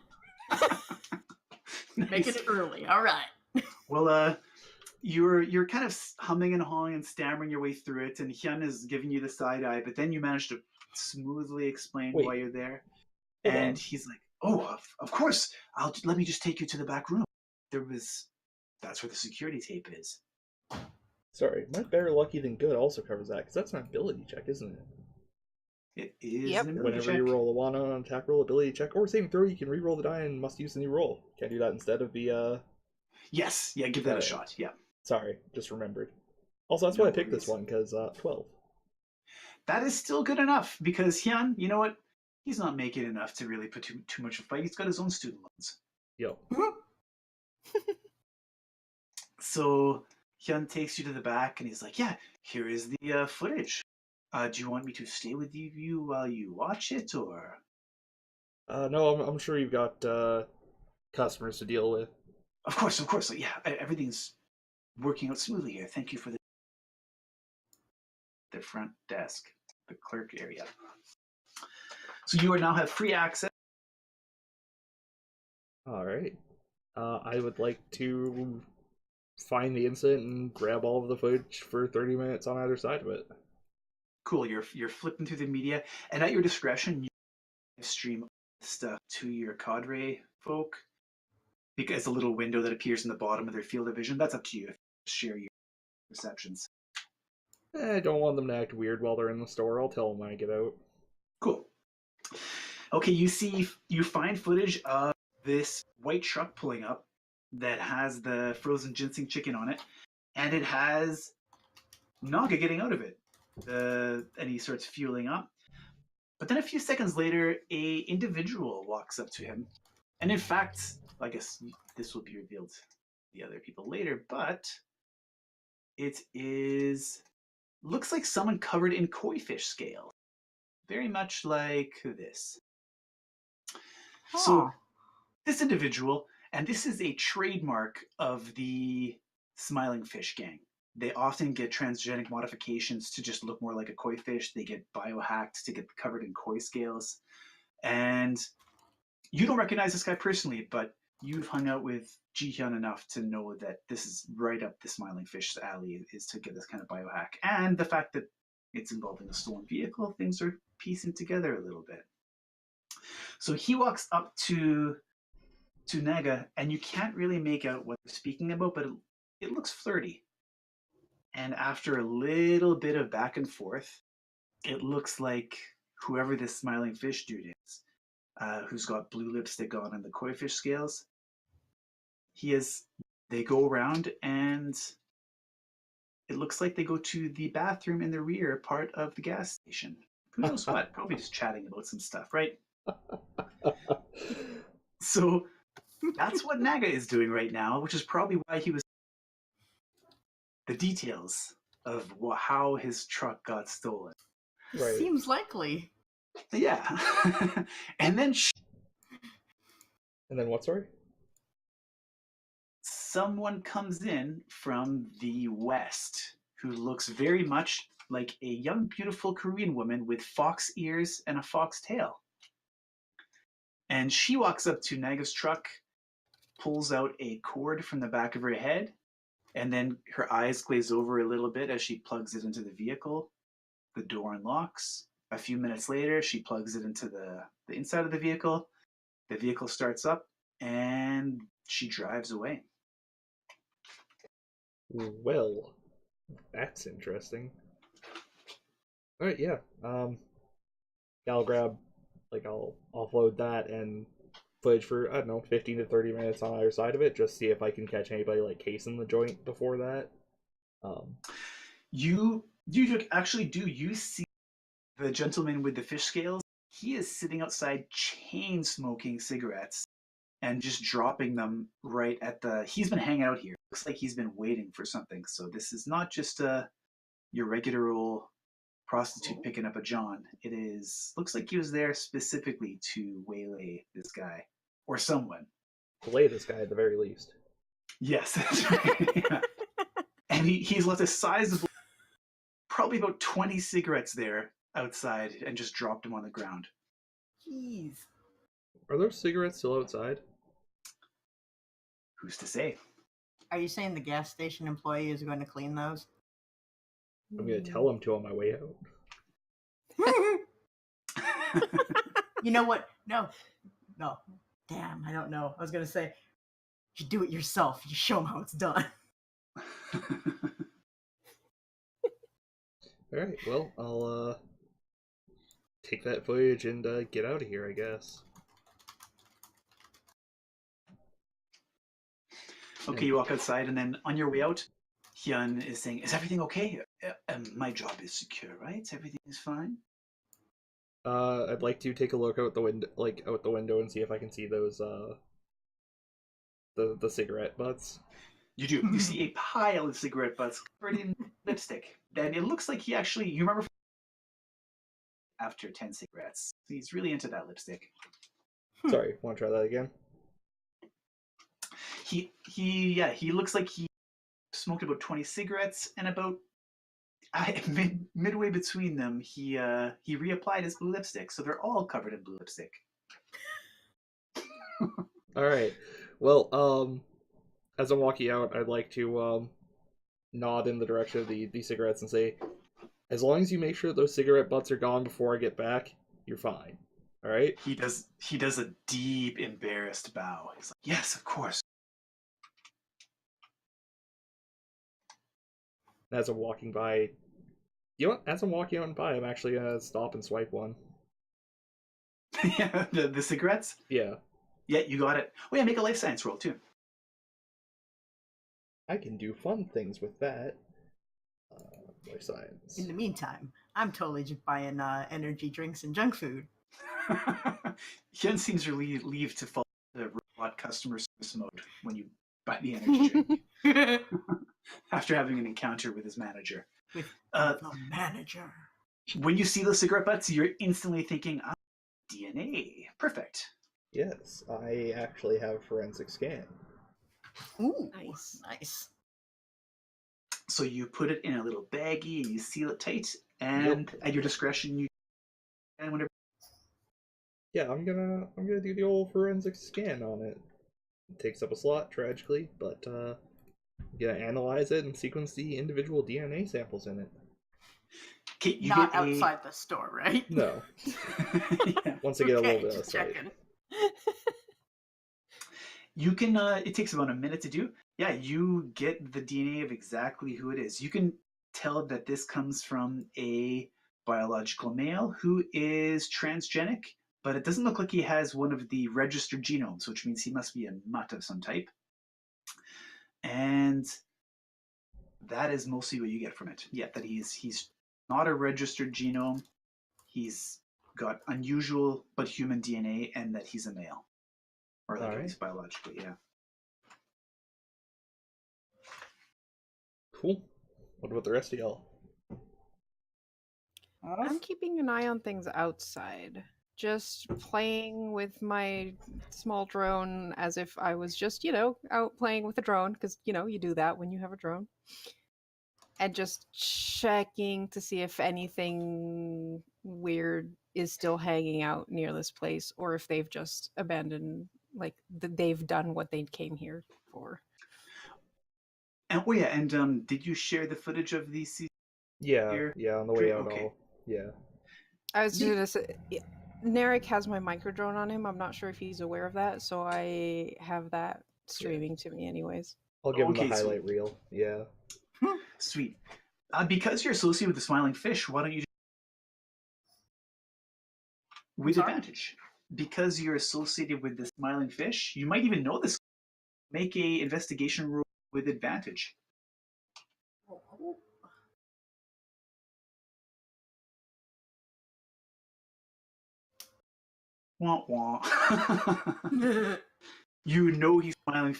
Making it early. All right. Well, you're kind of humming and hawing and stammering your way through it, and Hyun is giving you the side eye, but then you manage to smoothly explain Wait. why you're there. Hold And on. he's like, "Oh, of course. Let me just take you to the back room. That's where the security tape is." Sorry, my better lucky than good also covers that, because that's an ability check, isn't it? It is Yep. an ability Whenever check. you roll a 1 on an attack roll, ability check, or saving throw, you can re-roll the die and must use the new roll. Can I do that instead of the, Yes, yeah, give that a Alright. shot. Yeah, Sorry, just remembered. Also, that's No why I picked this worries. one, because 12. that is still good enough because Hyun, you know what? He's not making enough to really put too much of a fight. He's got his own student loans. Yo. So Hyun takes you to the back and he's like, "Yeah, here is the footage. Do you want me to stay with you while you watch it, or?" No, I'm sure you've got customers to deal with. Of course. Like, yeah, everything's working out smoothly here. Thank you for the front desk, the clerk area. So you now have free access. Alright. I would like to find the incident and grab all of the footage for 30 minutes on either side of it. Cool. You're flipping through the media, and at your discretion, you stream stuff to your cadre folk because a little window that appears in the bottom of their field of vision. That's up to you. Share your perceptions. I don't want them to act weird while they're in the store. I'll tell them when I get out. Cool. Okay, you find footage of this white truck pulling up that has the frozen ginseng chicken on it, and it has Naga getting out of it. And he starts fueling up. But then a few seconds later, a individual walks up to him. And in fact, I guess this will be revealed to the other people later, but it looks like someone covered in koi fish scale. Very much like this. So Huh. this individual, and this is a trademark of the Smiling Fish gang. They often get transgenic modifications to just look more like a koi fish. They get biohacked to get covered in koi scales. And you don't recognize this guy personally, but you've hung out with Ji-hyun enough to know that this is right up the Smiling Fish's alley, is to get this kind of biohack. And the fact that it's involving a stolen vehicle, things are piecing together a little bit. So he walks up to Naga, and you can't really make out what they're speaking about, but it looks flirty. And after a little bit of back and forth, it looks like whoever this smiling fish dude is, who's got blue lipstick on and the koi fish scales, they go around and it looks like they go to the bathroom in the rear part of the gas station. Who knows what? Probably just chatting about some stuff, right? So that's what Naga is doing right now, which is probably why he was the details of how his truck got stolen. Right. Seems likely. Yeah. And then And then what, sorry? someone comes in from the west who looks very much like a young, beautiful Korean woman with fox ears and a fox tail. And she walks up to Naga's truck, pulls out a cord from the back of her head, and then her eyes glaze over a little bit as she plugs it into the vehicle. The door unlocks. A few minutes later, she plugs it into the inside of the vehicle. The vehicle starts up, and she drives away. Well, that's interesting. Alright, yeah. I'll grab, I'll offload that and footage for, I don't know, 15 to 30 minutes on either side of it, just see if I can catch anybody, casing the joint before that. You actually do. You see the gentleman with the fish scales. He is sitting outside chain smoking cigarettes and just dropping them right at he's been hanging out here. Looks like he's been waiting for something. So this is not just your regular old prostitute picking up a John. Looks like he was there specifically to waylay this guy or someone. Delay this guy at the very least. Yes, that's right. Yeah. And he's left a sizable, probably about 20 cigarettes there outside and just dropped them on the ground. Jeez. Are those cigarettes still outside? Who's to say? Are you saying the gas station employee is going to clean those? I'm gonna tell him to on my way out. You know what? No. Damn, I don't know. I was going to say, you do it yourself. You show them how it's done. Alright, well, I'll take that footage and get out of here, I guess. Okay, you walk outside, and then on your way out, Hyun is saying, "Is everything okay? My job is secure, right? Everything is fine." I'd like to take a look out the window, and see if I can see those the cigarette butts. You do. You see a pile of cigarette butts covered in lipstick. Then it looks like you remember after 10 cigarettes. He's really into that lipstick. Sorry, want to try that again? He looks like he smoked about 20 cigarettes, and about midway between them, he reapplied his blue lipstick, so they're all covered in blue lipstick. All right. Well, as I'm walking out, I'd like to nod in the direction of the cigarettes and say, as long as you make sure those cigarette butts are gone before I get back, you're fine. All right? He does a deep, embarrassed bow. He's like, "Yes, of course." As I'm walking by, you know what? As I'm walking out and by, I'm actually gonna stop and swipe one. Yeah, the cigarettes? Yeah. Yeah, you got it. Oh yeah, make a life science roll too. I can do fun things with that. Life science. In the meantime, I'm totally just buying energy drinks and junk food. Hyun seems to leave to fall into robot customer service mode when you buy the energy drink after having an encounter with his manager. With the manager. When you see those cigarette butts, you're instantly thinking, DNA. Perfect. Yes, I actually have forensic scan. Ooh, Nice. So you put it in a little baggie and you seal it tight, and at your discretion, you and whenever. Yeah, I'm gonna do the old forensic scan on it. It takes up a slot, tragically, but I'm gonna analyze it and sequence the individual DNA samples in it. Okay, you Not get outside the store, right? No. Yeah. Once I get a little Okay, bit of just sight. checking. You can. It takes about a minute to do. Yeah, you get the DNA of exactly who it is. You can tell that this comes from a biological male who is transgenic, but it doesn't look like he has one of the registered genomes, which means he must be a mutt of some type. And that is mostly what you get from it. Yeah, that he's not a registered genome. He's got unusual but human DNA, and that he's a male, or like at least biologically. Yeah. Cool. What about the rest of y'all? I'm keeping an eye on things outside. Just playing with my small drone as if I was just, out playing with a drone, because, you do that when you have a drone. And just checking to see if anything weird is still hanging out near this place, or if they've just abandoned, they've done what they came here for. And oh yeah, and did you share the footage of the Yeah, here? on the way out. Okay. Yeah. I was going to say, Narek has my micro drone on him. I'm not sure if he's aware of that, so I have that streaming to me anyways. I'll give him Okay, the highlight reel. Yeah. Sweet. Because you're associated with the smiling fish, why don't you with Sorry? advantage? Because you're associated with the smiling fish, you might even know this. Make a investigation roll with advantage. Wah wah. You know he's smiling,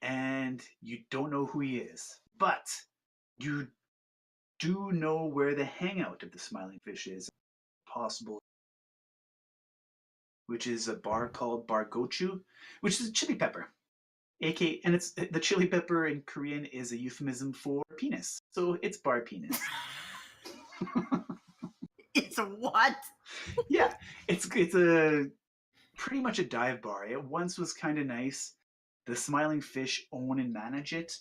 and you don't know who he is, but you do know where the hangout of the smiling fish is. Possible, which is a bar called Bar Gochu, which is a chili pepper. And it's the chili pepper in Korean is a euphemism for penis, so it's bar penis. It's It's a what? Yeah, it's a pretty much a dive bar. It once was kind of nice. The Smiling Fish own and manage it,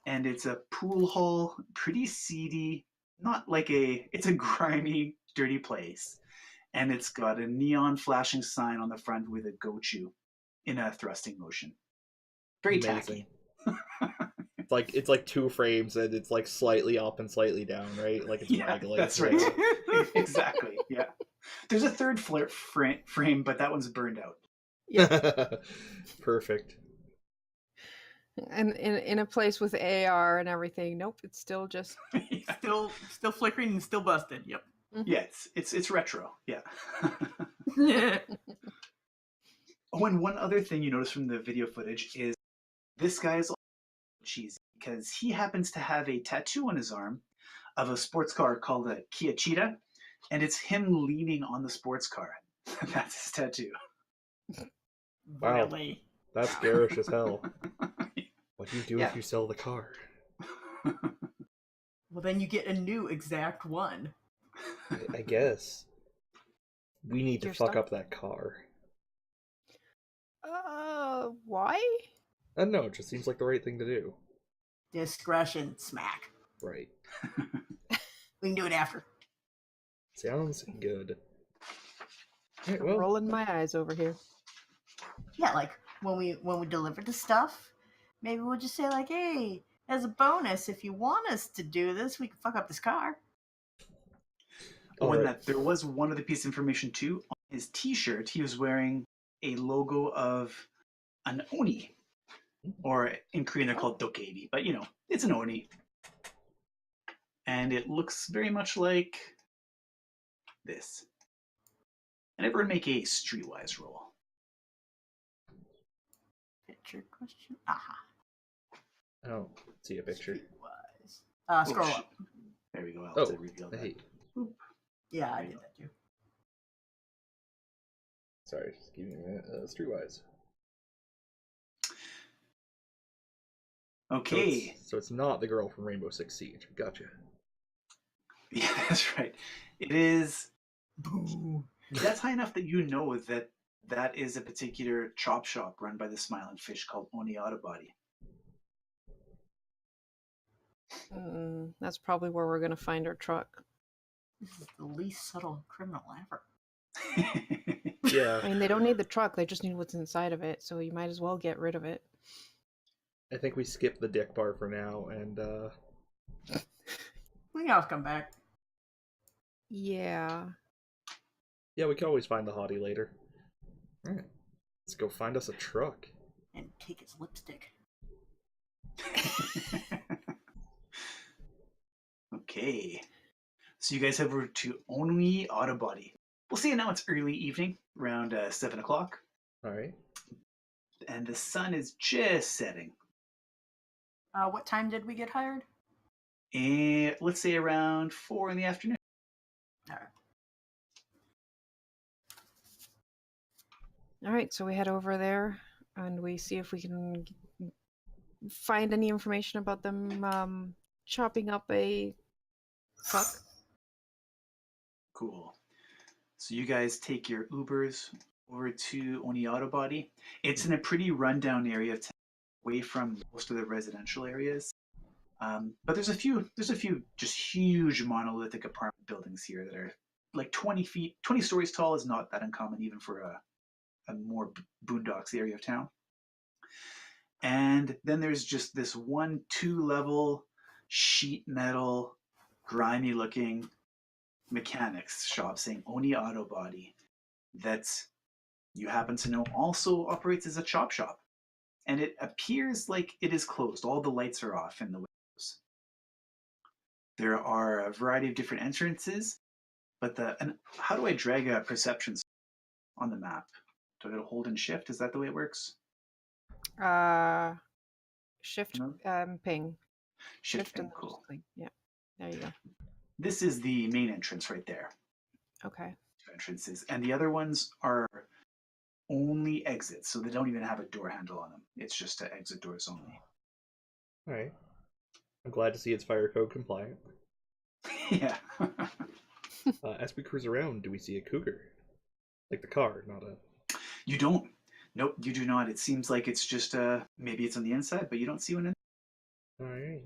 and it's a pool hall, pretty seedy. Not like it's a grimy, dirty place, and it's got a neon flashing sign on the front with a gochu in a thrusting motion. Very Amazing. tacky. It's like two frames and it's like slightly up and slightly down, right? Like it's Yeah, raglan. that's right. Exactly. Yeah. There's a third frame, but that one's burned out. Perfect. And in a place with AR and everything, nope, it's still just Yeah. Still flickering and still busted. Yep. Yeah, it's retro. Yeah. Yeah. Oh, and one other thing you notice from the video footage is this guy is cheesy because he happens to have a tattoo on his arm of a sports car called a Kia Cheetah, and it's him leaning on the sports car. That's his tattoo. Wow. Really? That's garish as hell. What do you do Yeah. if you sell the car? Well, then you get a new exact one. I guess. We need to You're fuck stuck. up that car. Why? I don't know, it just seems like the right thing to do. Discretion, smack. Right. We can do it after. Sounds good. Alright, I'm well, rolling my eyes over here. Yeah, like when we deliver the stuff, maybe we'll just say like, hey, as a bonus, if you want us to do this, we can fuck up this car. Oh, and alright. that there was one other piece of information too. On his T-shirt, he was wearing a logo of an oni, or in Korean they're called dokkaebi, but it's an oni, and it looks very much like this. And everyone make a streetwise roll. Picture question. Aha. I don't see a picture. Streetwise. Scroll Oh, up. There we go. I'll have to Oh, reveal that. hey. Yeah, I did that too. Sorry, just give me a minute. Streetwise. Okay. So it's not the girl from Rainbow Six Siege. Gotcha. Yeah, that's right. It is. Boo. That's high enough that you know that is a particular chop shop run by the Smiling Fish called Oni Autobody. That's probably where we're gonna find our truck. This is the least subtle criminal ever. Yeah, I mean, they don't need the truck; they just need what's inside of it. So you might as well get rid of it. I think we skip the dick bar for now, and We can always come back. Yeah. yeah, we can always find the hottie later. Alright, let's go find us a truck. And take his lipstick. Okay. So you guys head over to Oni Autobody. We'll see you now. It's early evening, around 7 o'clock, Alright. and the sun is just setting. What time did we get hired? And let's say around 4 in the afternoon. All right. All right, so we head over there and we see if we can find any information about them chopping up a truck. Cool. So you guys take your Ubers over to Oni Autobody. It's in a pretty rundown area of town, away from most of the residential areas. But there's a few just huge monolithic apartment buildings here that are like 20 stories tall is not that uncommon even for a more boondocks area of town. And then there's just this 2-level sheet metal, grimy looking mechanics shop saying Oni Autobody that you happen to know also operates as a chop shop. And it appears like it is closed. All the lights are off in the windows. There are a variety of different entrances, but and how do I drag a perception on the map? Do I go to hold and shift? Is that the way it works? Shift, No? ping. Shift and and cool. thing. Yeah, there you go. This is the main entrance right there. Okay. 2 entrances. And the other ones are only exits, so they don't even have a door handle on them. It's just exit doors only. Alright. I'm glad to see it's fire code compliant. Yeah. As we cruise around, do we see a cougar? Like the car, not a... You don't. Nope, you do not. It seems like it's just maybe it's on the inside, but you don't see one in. Alright.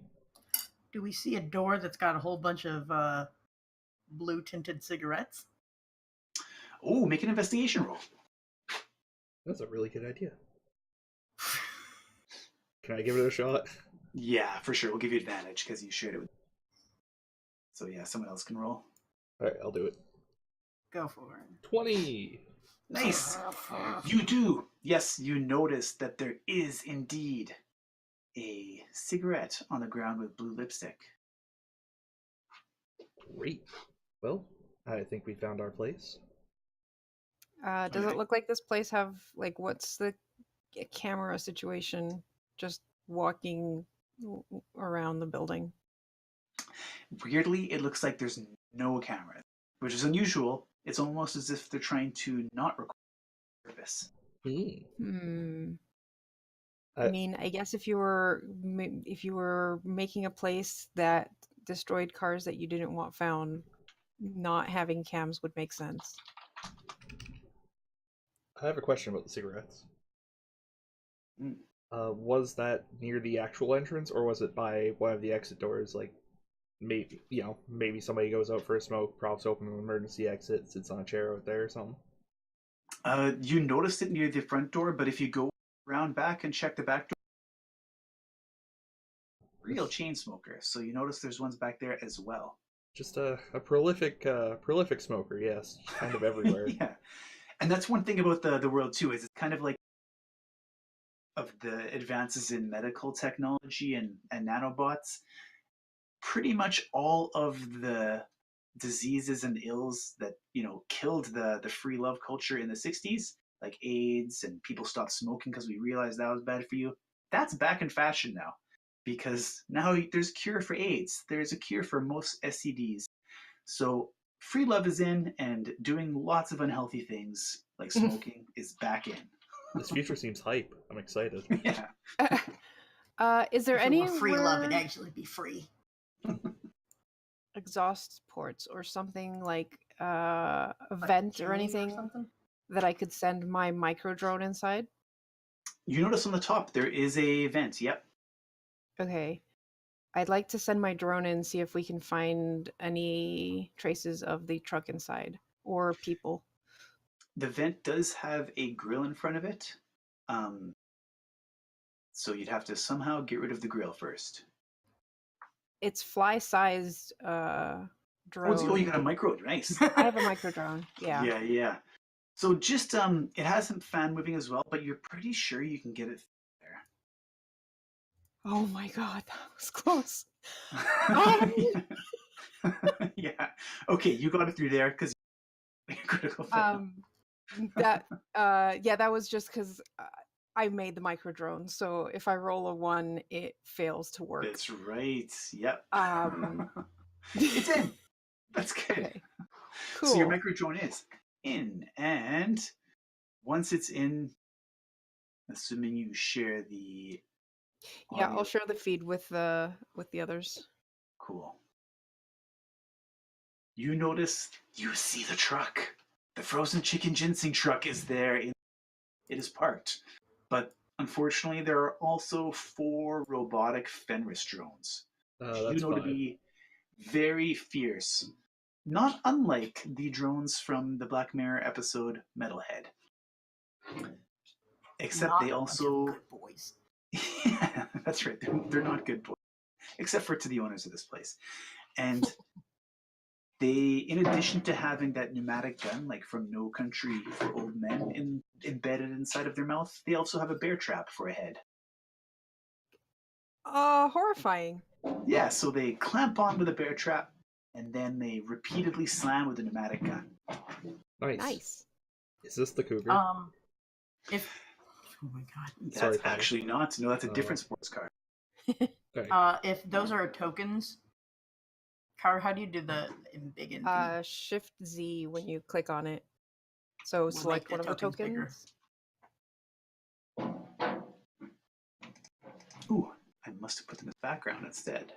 Do we see a door that's got a whole bunch of blue tinted cigarettes? Oh, make an investigation roll. That's a really good idea. Can I give it a shot? Yeah, for sure. We'll give you advantage because you shared it with. So yeah, someone else can roll. Alright, I'll do it. Go for it. 20! Nice. You do. Yes, you notice that there is indeed a cigarette on the ground with blue lipstick. Great. Well, I think we found our place. Does Okay. it look like this place have, like, what's the camera situation? Just walking around the building. Weirdly, it looks like there's no camera, which is unusual. It's almost as if they're trying to not record service. I mean, I guess if you were making a place that destroyed cars that you didn't want found, not having cams would make sense. I have a question about the cigarettes. Mm. Was that near the actual entrance, or was it by one of the exit doors? Like, maybe somebody goes out for a smoke, props open an emergency exit, sits on a chair out there or something. You noticed it near the front door, but if you go around back and check the back door, real chain smoker. So you notice there's ones back there as well. Just a prolific smoker, yes, kind of everywhere. Yeah, and that's one thing about the world too, is it's kind of like of the advances in medical technology and nanobots. Pretty much all of the diseases and ills that killed the free love culture in the 60s, like AIDS, and people stopped smoking because we realized that was bad for you. That's back in fashion now, because now there's a cure for AIDS. There's a cure for most STDs. So free love is in, and doing lots of unhealthy things like smoking is back in. This future seems hype. I'm excited. Yeah. Is there If it any were free love, it'd actually be free. exhaust ports or something like a vent or anything something? that I could send my micro drone inside? You notice on the top there is a vent. Yep. Okay. I'd like to send my drone in, see if we can find any traces of the truck inside or people. The vent does have a grill in front of it. So you'd have to somehow get rid of the grill first. It's fly-sized drone. Oh, you got a micro. Nice. I have a micro drone. Yeah. Yeah. So just it has some fan moving as well, but you're pretty sure you can get it there. Oh my god, that was close. Yeah. Okay, you got it through there because critical fail. That was just because I made the micro drone. So if I roll a 1, it fails to work. That's right. Yep. It's in. That's good. Okay. Cool. So your micro drone is in, and once it's in, assuming you share the Yeah, audio. I'll share the feed with the others. Cool. You notice, you see the truck. The frozen chicken ginseng truck is there. It is parked. But unfortunately, there are also 4 robotic Fenris drones. That's to be very fierce. Not unlike the drones from the Black Mirror episode Metalhead. Except Not they a bunch of also... good boys. Yeah, that's right. They're not good boys. Except for to the owners of this place. And they, in addition to having that pneumatic gun, like from No Country for Old Men, embedded inside of their mouth, they also have a bear trap for a head. Horrifying. Yeah, so they clamp on with a bear trap, and then they repeatedly slam with a pneumatic gun. Nice. Is this the cougar? If oh my god, That's Sorry, actually not. No, that's a different sports car. Okay. if those are tokens, Karu, how do you do the big and Shift Z when you click on it. So select one of the tokens. Ooh, I must have put them in the background instead.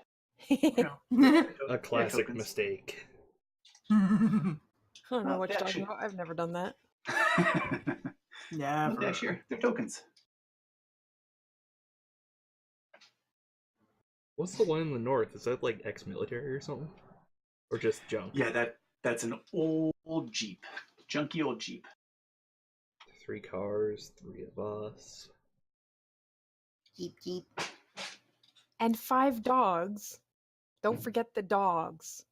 A classic mistake. I don't know Well, what they you're talking actually- about. I've never done that. Yeah, Yeah, sure. They're tokens. What's the one in the north? Is that like ex-military or something? Or just junk? Yeah, that's an old Jeep. Junky old Jeep. 3 cars, 3 of us. Jeep. And 5 dogs. Don't forget the dogs.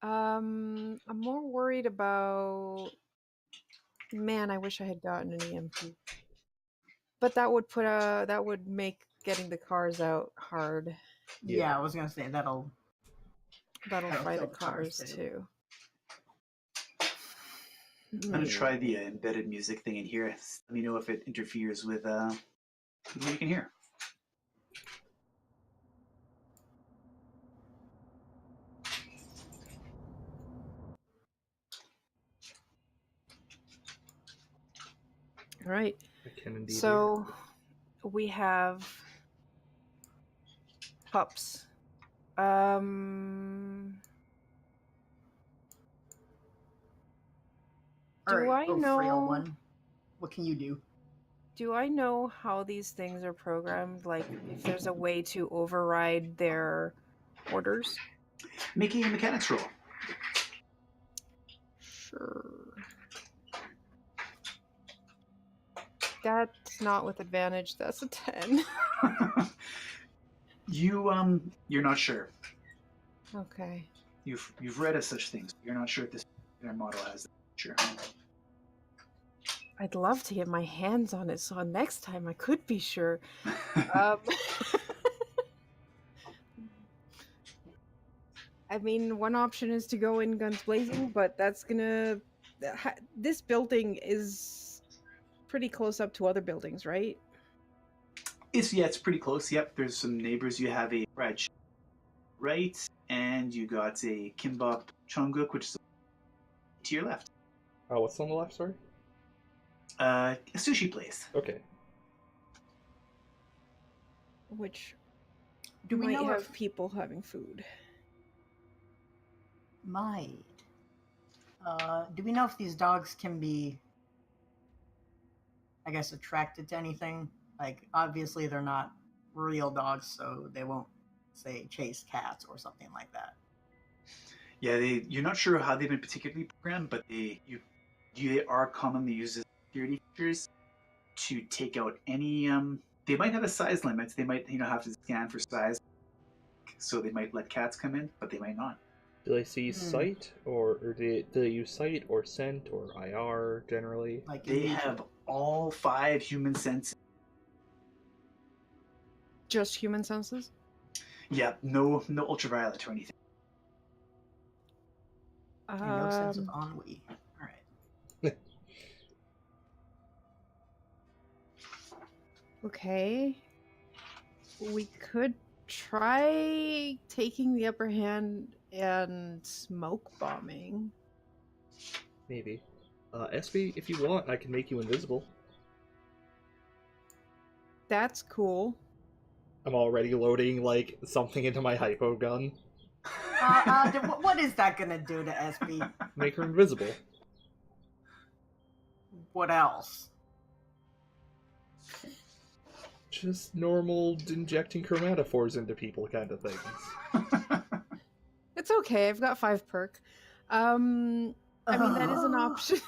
I'm more worried about. Man, I wish I had gotten an EMP. But that would make getting the cars out hard. Yeah, I was gonna say that'll That'll That'll fry the kill the cars, cars too. too. I'm gonna try the embedded music thing in here. Let me know if it interferes with what you can hear. All right. I can indeed So we have pups. Do Alright, I frail know? one. What can you do? Do I know how these things are programmed? Like, if there's a way to override their orders? Making a mechanics roll. Sure. That's not with advantage. That's a 10. You're not sure. Okay. You've read of such things. You're not sure if this particular model has that feature. I'd love to get my hands on it, so next time I could be sure. Um, I mean, one option is to go in guns blazing, but that's gonna. This building is pretty close up to other buildings, right? It's pretty close. Yep, there's some neighbors. You have a fried right, and you got a kimbap chongguk, which is to your left. Oh, what's on the left, sorry? A sushi place. Okay. Which Do we might know have if people having food. might? Do we know if these dogs can be, I guess, attracted to anything? Like, obviously they're not real dogs, so they won't, say, chase cats or something like that. Yeah, you're not sure how they've been particularly programmed, but they are commonly used as security features to take out any. They might have a size limit. They might have to scan for size, so they might let cats come in, but they might not. Do they see sight, or do they use sight or scent or IR generally? Like They in- have all 5 human senses. Just human senses? Yeah, no ultraviolet or anything. and no sense of Um, ennui. All right. Okay. We could try taking the upper hand and smoke bombing. Maybe. SB, if you want, I can make you invisible. That's cool. I'm already loading, like, something into my hypo gun. What is that gonna do to SB? Make her invisible. What else? Just normal injecting chromatophores into people kind of things. It's okay. I've got 5 perk. I mean, that is an option.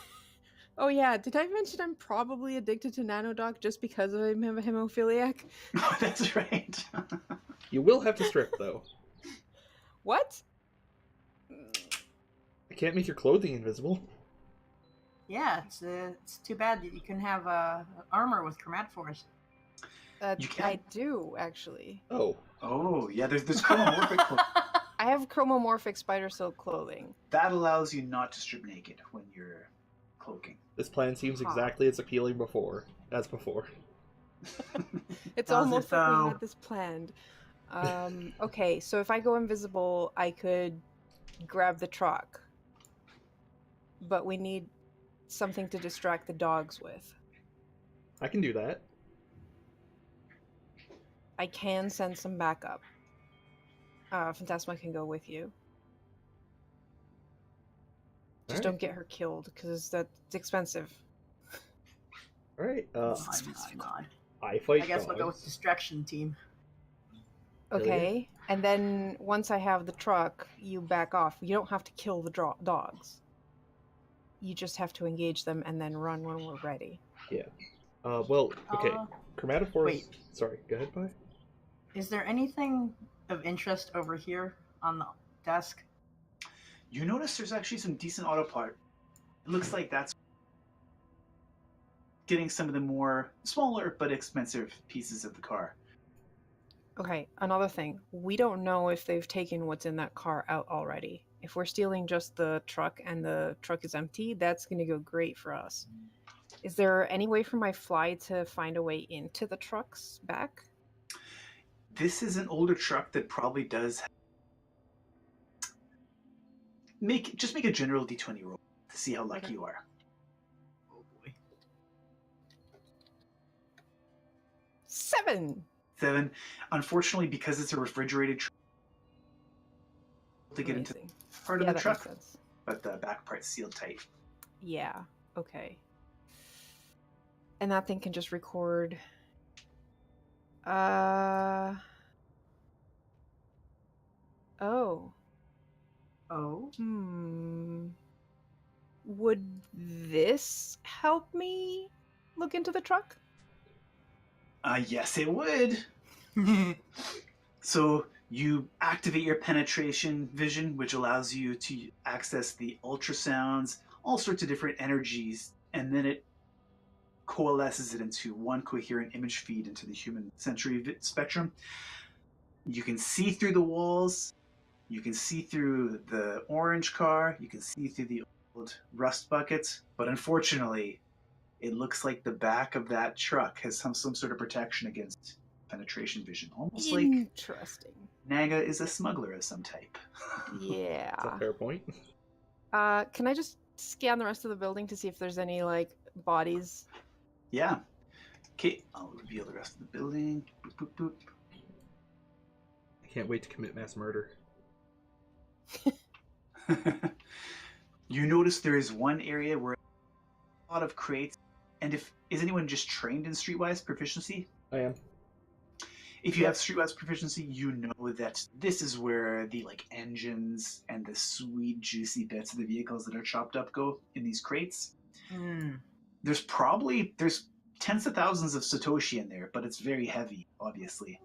Oh yeah, did I mention I'm probably addicted to Nanodoc just because I'm a hemophiliac? Oh, that's right. You will have to strip, though. What? I can't make your clothing invisible. Yeah, it's too bad that you can have armor with chromatophores. You can. I do, actually. Oh. Oh, yeah, there's chromomorphic clothing. I have chromomorphic spider silk clothing. That allows you not to strip naked when you're cloaking. This plan seems Huh. exactly as appealing as before. It's Does almost it, like we though? had this planned. Okay, so if I go invisible, I could grab the truck. But we need something to distract the dogs with. I can do that. I can send some backup. Phantasma can go with you. Just Alright. don't get her killed, because that's expensive. All right. Nod. I fight I guess we'll go with dogs. distraction team. Hell yeah. Okay, and then once I have the truck, you back off. You don't have to kill the dogs. You just have to engage them and then run when we're ready. Yeah. Well, okay. Chromatophores. Wait. Sorry. Go ahead, Pi. Is there anything of interest over here on the desk? You notice there's actually some decent auto part. It looks like that's getting some of the more smaller but expensive pieces of the car. Okay, another thing. We don't know if they've taken what's in that car out already. If we're stealing just the truck and the truck is empty, that's going to go great for us. Is there any way for my fly to find a way into the truck's back? This is an older truck that probably does make a general D20 roll to see how lucky Okay. you are. Oh boy. 7! 7. Unfortunately, because it's a refrigerated truck, to get into Amazing. part Yeah, of the that makes truck, sense. but the back part's sealed tight. Yeah, okay. And that thing can just record. Oh. Oh. Would this help me look into the truck? Yes, it would. So you activate your penetration vision, which allows you to access the ultrasounds, all sorts of different energies, and then it coalesces it into one coherent image feed into the human sensory spectrum. You can see through the walls, you can see through the orange car, you can see through the old rust buckets, but unfortunately, it looks like the back of that truck has some sort of protection against penetration vision. Almost like Interesting. Naga is a smuggler of some type. That's a Yeah. fair point. Can I just scan the rest of the building to see if there's any, like, bodies? Yeah. Okay, I'll reveal the rest of the building. Boop, boop, boop. I can't wait to commit mass murder. You notice there is one area where a lot of crates, and is anyone just trained in Streetwise proficiency? I am. If you have Streetwise proficiency, you know that this is where the engines and the sweet juicy bits of the vehicles that are chopped up go in these crates. There's tens of thousands of Satoshi in there, but it's very heavy, obviously.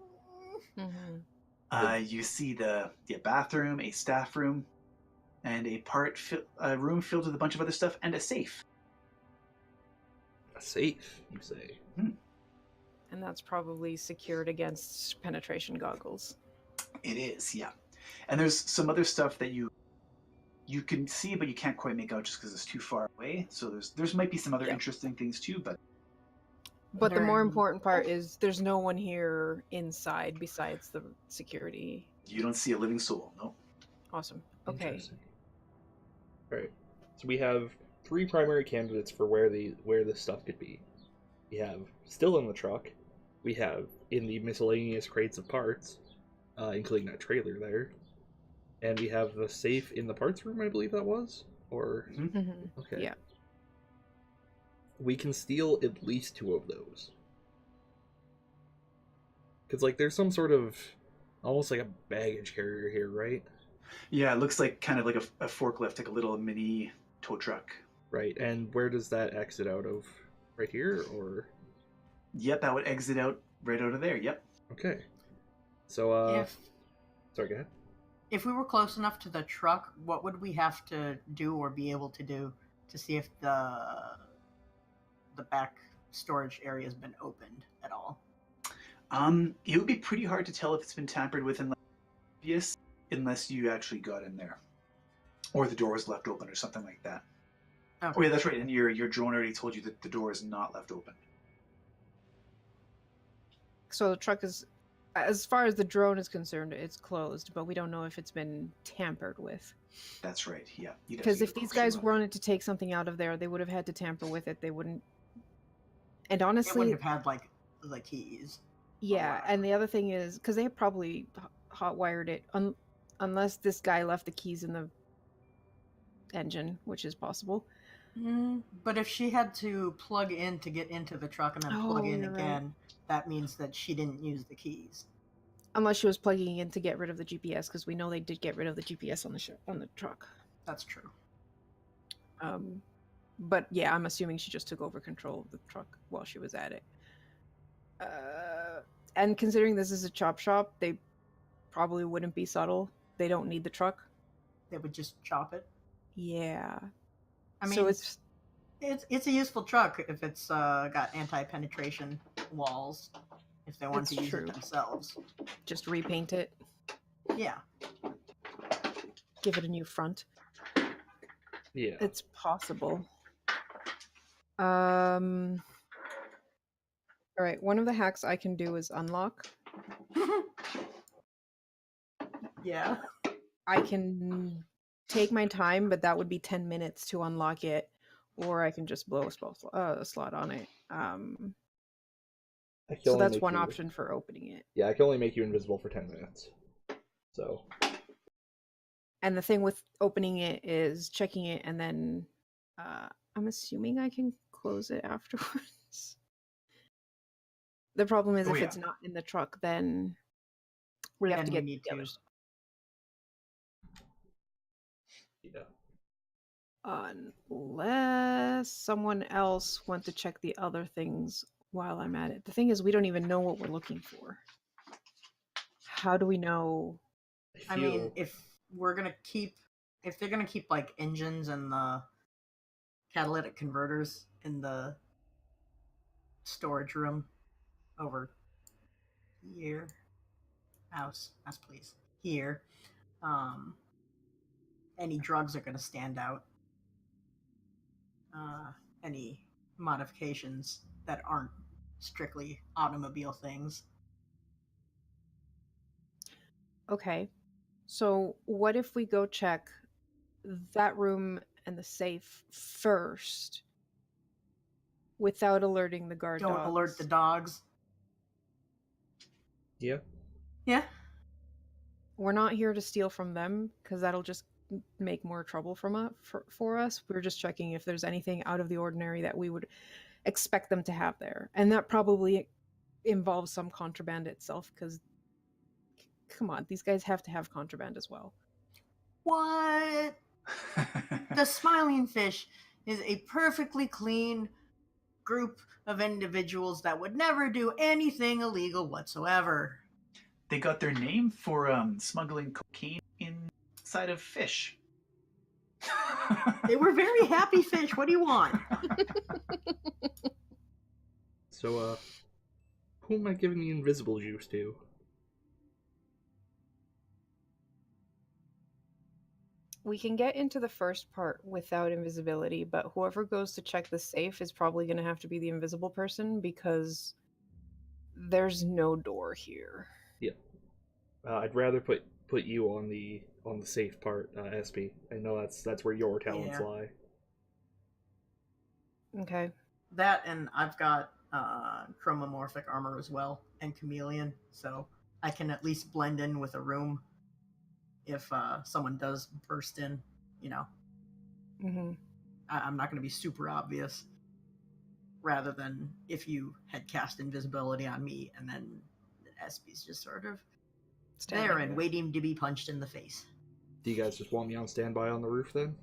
Mm-hmm. You see the bathroom, a staff room, and a room filled with a bunch of other stuff, and a safe. A safe, you say? And that's probably secured against penetration goggles. It is, yeah. And there's some other stuff that you can see, but you can't quite make out just because it's too far away. So there's might be some other interesting things too, but the more important part is there's no one here inside besides the security. You don't see a living soul, no. Awesome. Okay. Alright. So we have 3 primary candidates for where this stuff could be. We have still in the truck. We have in the miscellaneous crates of parts, including that trailer there. And we have the safe in the parts room, I believe that was? Or Mm-hmm. okay. Yeah. We can steal at least 2 of those. Because, there's some sort of, almost like a baggage carrier here, right? Yeah, it looks like kind of like a forklift, like a little mini tow truck. Right, and where does that exit out of? Right here, or? Yep, that would exit out right out of there, yep. Okay. So, If sorry, go ahead. if we were close enough to the truck, what would we have to do or be able to do to see if the back storage area has been opened at all? It would be pretty hard to tell if it's been tampered with unless you actually got in there, or the door was left open, or something like that. Okay. Oh yeah, that's right. And your drone already told you that the door is not left open. So the truck is, as far as the drone is concerned, it's closed, but we don't know if it's been tampered with. That's right. Yeah. Because if these guys wanted to take something out of there, they would have had to tamper with it. They wouldn't. And They honestly, wouldn't have had the keys. yeah. And the other thing is because they probably hot wired it, unless this guy left the keys in engine, which is possible. But if she had to plug in to get into the truck and then plug in you're again, that means that she didn't use the keys. Unless she was plugging in to get rid of the GPS, because we know they did get rid of the GPS on the truck. That's true. But yeah, I'm assuming she just took over control of the truck while she was at it. And considering this is a chop shop, they probably wouldn't be subtle. They don't need the truck. They would just chop it. Yeah. I mean, so it's a useful truck if it's got anti-penetration walls. If they want It's to use true. it themselves, just repaint it, yeah. give it a new front. Yeah. It's possible. All right, one of the hacks I can do is unlock. Yeah. I can take my time, but that would be 10 minutes to unlock it, or I can just blow a slot on it. So that's one option for opening it. Yeah, I can only make you invisible for 10 minutes. So. And the thing with opening it is checking it, and then I'm assuming I can close it afterwards. The problem is if it's not in the truck, then we have to get the other stuff. Yeah. Unless someone else went to check the other things while I'm at it. The thing is, we don't even know what we're looking for. How do we know? I mean, if they're gonna keep like engines and the catalytic converters in the storage room over here, mouse please, here, any drugs are gonna stand out. Any modifications that aren't strictly automobile things. Okay, so what if we go check that room and the safe first without alerting the guard dogs? Don't alert the dogs. Yeah. Yeah. We're not here to steal from them, because that'll just make more trouble for us. We're just checking if there's anything out of the ordinary that we would expect them to have there. And that probably involves some contraband itself, because come on, these guys have to have contraband as well. What? The Smiling Fish is a perfectly clean group of individuals that would never do anything illegal whatsoever. They got their name for smuggling cocaine inside of fish. They were very happy fish. What do you want? So, who am I giving the invisible juice to? We can get into the first part without invisibility, but whoever goes to check the safe is probably going to have to be the invisible person, because there's no door here. Yeah. I'd rather put you on the safe part, SB. I know that's where your talents lie. Okay. That, and I've got chromomorphic armor as well, and chameleon, so I can at least blend in with a room if someone does burst in, you know. Mm-hmm. I'm not going to be super obvious, rather than if you had cast invisibility on me and then the SB's just sort of there and waiting to be punched in the face. Do you guys just want me on standby on the roof then?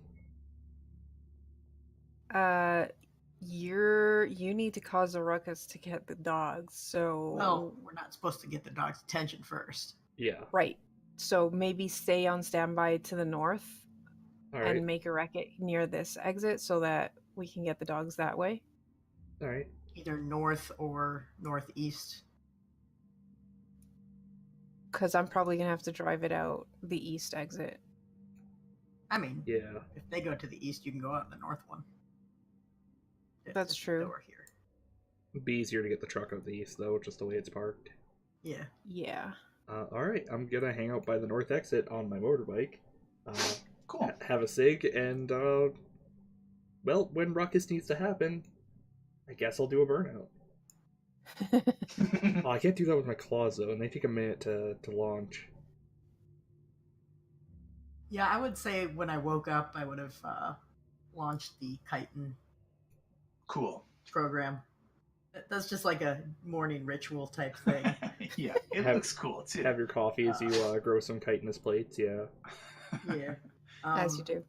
You need to cause a ruckus to get the dogs, so... Well, we're not supposed to get the dog's attention first. Yeah. Right. So maybe stay on standby to the north and make a racket near this exit so that we can get the dogs that way. All right. Either north or northeast. Because I'm probably going to have to drive it out the east exit. I mean, yeah. If they go to the east, you can go out the north one. That's true. Here. It'd be easier to get the truck out the east, though, just the way it's parked. Yeah. Yeah. Alright, I'm gonna hang out by the north exit on my motorbike. Cool. Have a cig, and, well, when ruckus needs to happen, I guess I'll do a burnout. Oh, I can't do that with my claws, though, and they take a minute to launch. Yeah, I would say when I woke up, I would have launched the chitin Cool. program. That's just like a morning ritual type thing. Yeah, it Have- looks cool too. Have your coffee as you grow some chitinous plates, yeah. Yeah. As you do.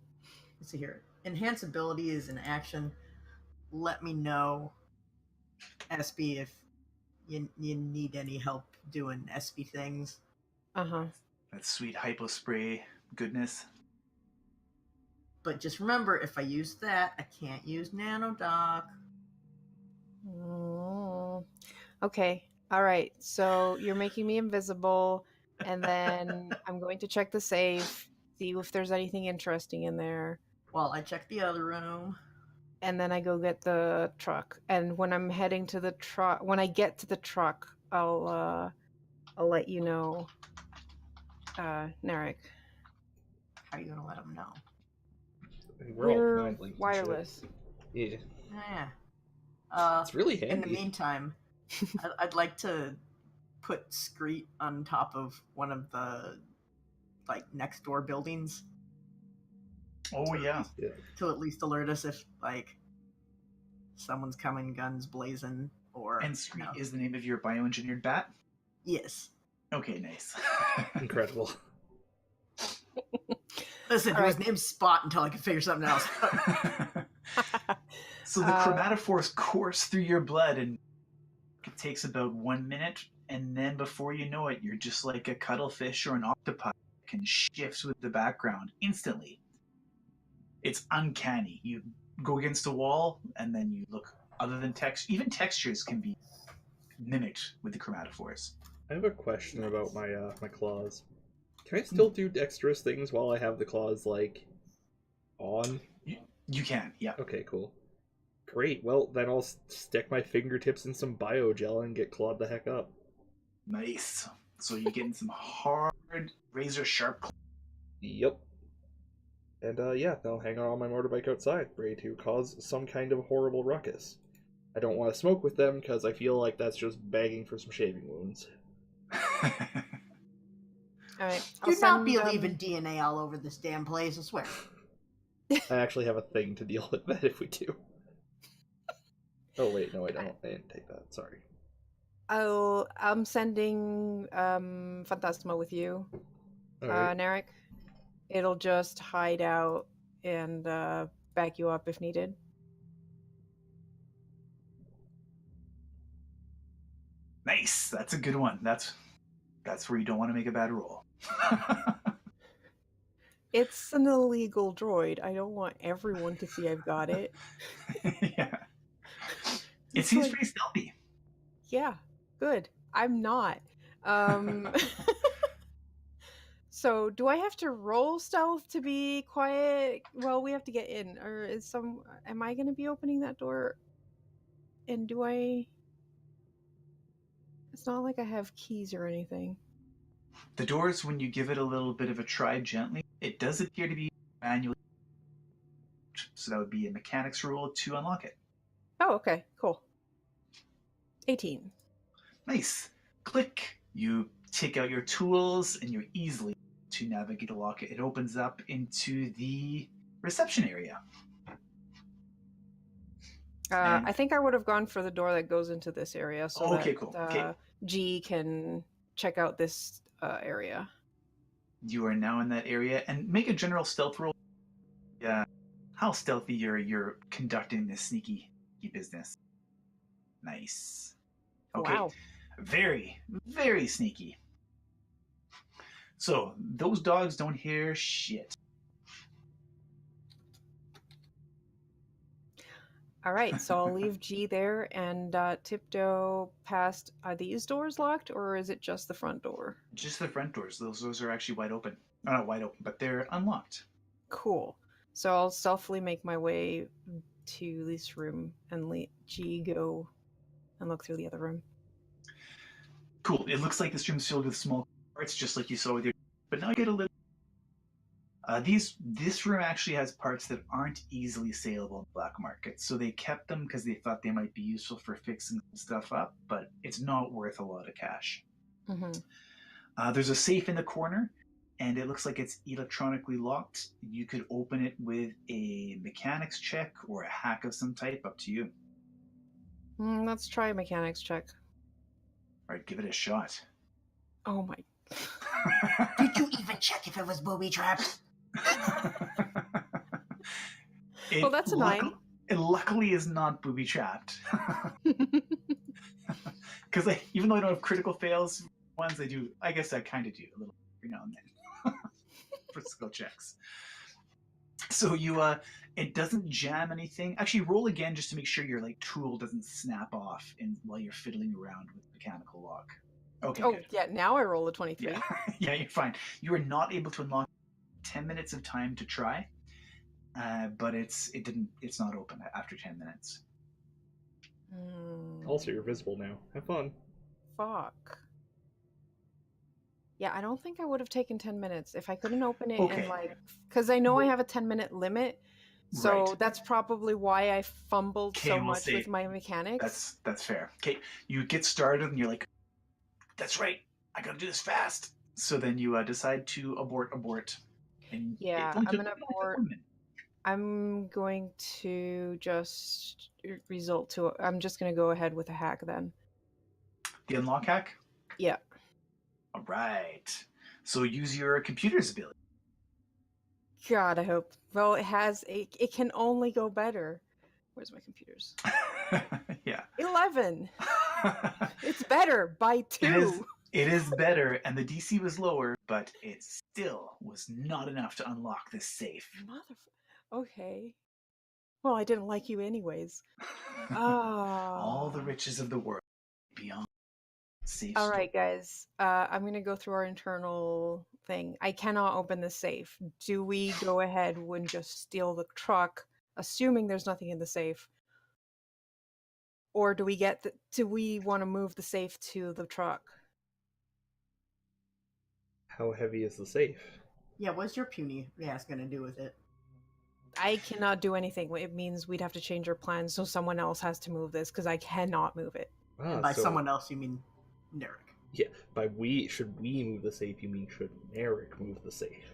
Let's see here. Enhance ability is an action. Let me know, SB, if you need any help doing SB things. Uh-huh. That sweet hypo spray goodness. But just remember, if I use that, I can't use Nanodoc. Mm. Okay. All right. So you're making me invisible, and then I'm going to check the safe, see if there's anything interesting in there, Well, I checked the other room. and then I go get the truck. And when I'm heading to the truck, when I get to the truck, I'll let you know, Narek. How are you gonna let them know? We're all We're mind linked and wireless. shit. Yeah. Yeah. It's really In the handy. meantime, I'd like to put Screet on top of one of the next door buildings Oh yeah. Yeah. to at least alert us if someone's coming, guns blazing, or And Screet is the name of your bioengineered bat? Yes. Okay, nice. Incredible. Listen, All it was named Spot until I could figure something else out. So the chromatophores course through your blood, and it takes about 1 minute, and then before you know it, you're just like a cuttlefish or an octopus that can shift with the background instantly. It's uncanny. You go against a wall, and then you look. Other than text, even textures can be mimicked with the chromatophores. I have a question about my my claws. Can I still do dexterous things while I have the claws like on? You can, yeah. Okay, cool. Great. Well, then I'll stick my fingertips in some biogel and get clawed the heck up. Nice. So you're getting some hard, razor sharp. Yep. And yeah, they'll hang on my motorbike outside, ready to cause some kind of horrible ruckus. I don't want to smoke with them because I feel like that's just begging for some shaving wounds. All right. Do not be leaving DNA all over this damn place, I swear. I actually have a thing to deal with that if we do. Oh wait, no, I don't. I didn't take that. Sorry. I'm sending Phantasma with you, Alright. Narek. It'll just hide out and back you up if needed. Nice. That's a good one. That's where you don't want to make a bad roll. It's an illegal droid. I don't want everyone to see I've got it. Yeah. It It's seems like- pretty stealthy. Yeah, good. I'm not. So do I have to roll stealth to be quiet? Well, we have to get in. Or am I gonna be opening that door? And it's not like I have keys or anything. The doors, when you give it a little bit of a try gently, it does appear to be manually. So that would be a mechanics rule to unlock it. Oh, okay, cool. 18. Nice. Click. You take out your tools and you're easily to navigate a lock. It opens up into the reception area. I think I would have gone for the door that goes into this area so Okay, that cool. Okay. G can check out this area. You are now in that area, and make a general stealth roll. Yeah, how stealthy you're conducting this sneaky business. Nice. Okay. Wow. Very, very sneaky. So those dogs don't hear shit. All right, so I'll leave G there and tiptoe past. Are these doors locked, or is it just the front door? Just the front doors. Those are actually wide open. Not wide open, but they're unlocked. Cool. So I'll stealthily make my way to this room and let G go and look through the other room. Cool. It looks like this room's filled with small parts, just like you saw with your. But now you get a little. This room actually has parts that aren't easily saleable in the black market, so they kept them because they thought they might be useful for fixing stuff up, but it's not worth a lot of cash. Mm-hmm. There's a safe in the corner. and it looks like it's electronically locked. You could open it with a mechanics check or a hack of some type, up to you. Let's try a mechanics check. All right, give it a shot. Oh my. Did you even check if it was booby trapped? Well, that's a 9. It luckily is not booby trapped. Because even though I don't have critical fails ones, I do. I guess I kind of do a little every now and then for skill checks. So it doesn't jam anything. Actually, roll again just to make sure your tool doesn't snap off while you're fiddling around with the mechanical lock. Okay. Oh, good. yeah, now I roll a 23. Yeah. Yeah, you're fine. You are not able to unlock 10 minutes of time to try, but it's not open after 10 minutes. Also, you're visible now. Have fun. Fuck. Yeah, I don't think I would have taken 10 minutes if I couldn't open it Okay. and because I know I have a 10-minute limit. So Right. that's probably why I fumbled so we'll much see. with my mechanics. That's fair. Okay, you get started and you're like, that's right, I gotta do this fast. So then you decide to abort. And Yeah, it only I'm took gonna like abort. 1 minute. I'm going to just I'm just going to go ahead with a hack then. The unlock hack? Yeah. All right. So use your computer's ability. God, I hope. Well, it can only go better. Where's my computers? Yeah. 11. It's better by 2. It is better, and the DC was lower, but it still was not enough to unlock this safe. Okay. Well, I didn't like you anyways. All the riches of the world beyond safe. All right, guys. I'm going to go through our internal thing. I cannot open the safe. Do we go ahead and just steal the truck, assuming there's nothing in the safe? Or do we want to move the safe to the truck? How heavy is the safe? Yeah, what's your puny ass gonna do with it? I cannot do anything. It means we'd have to change our plans, so someone else has to move this because I cannot move it. And by someone else, you mean Narek. Yeah, should we move the safe, you mean should Narek move the safe?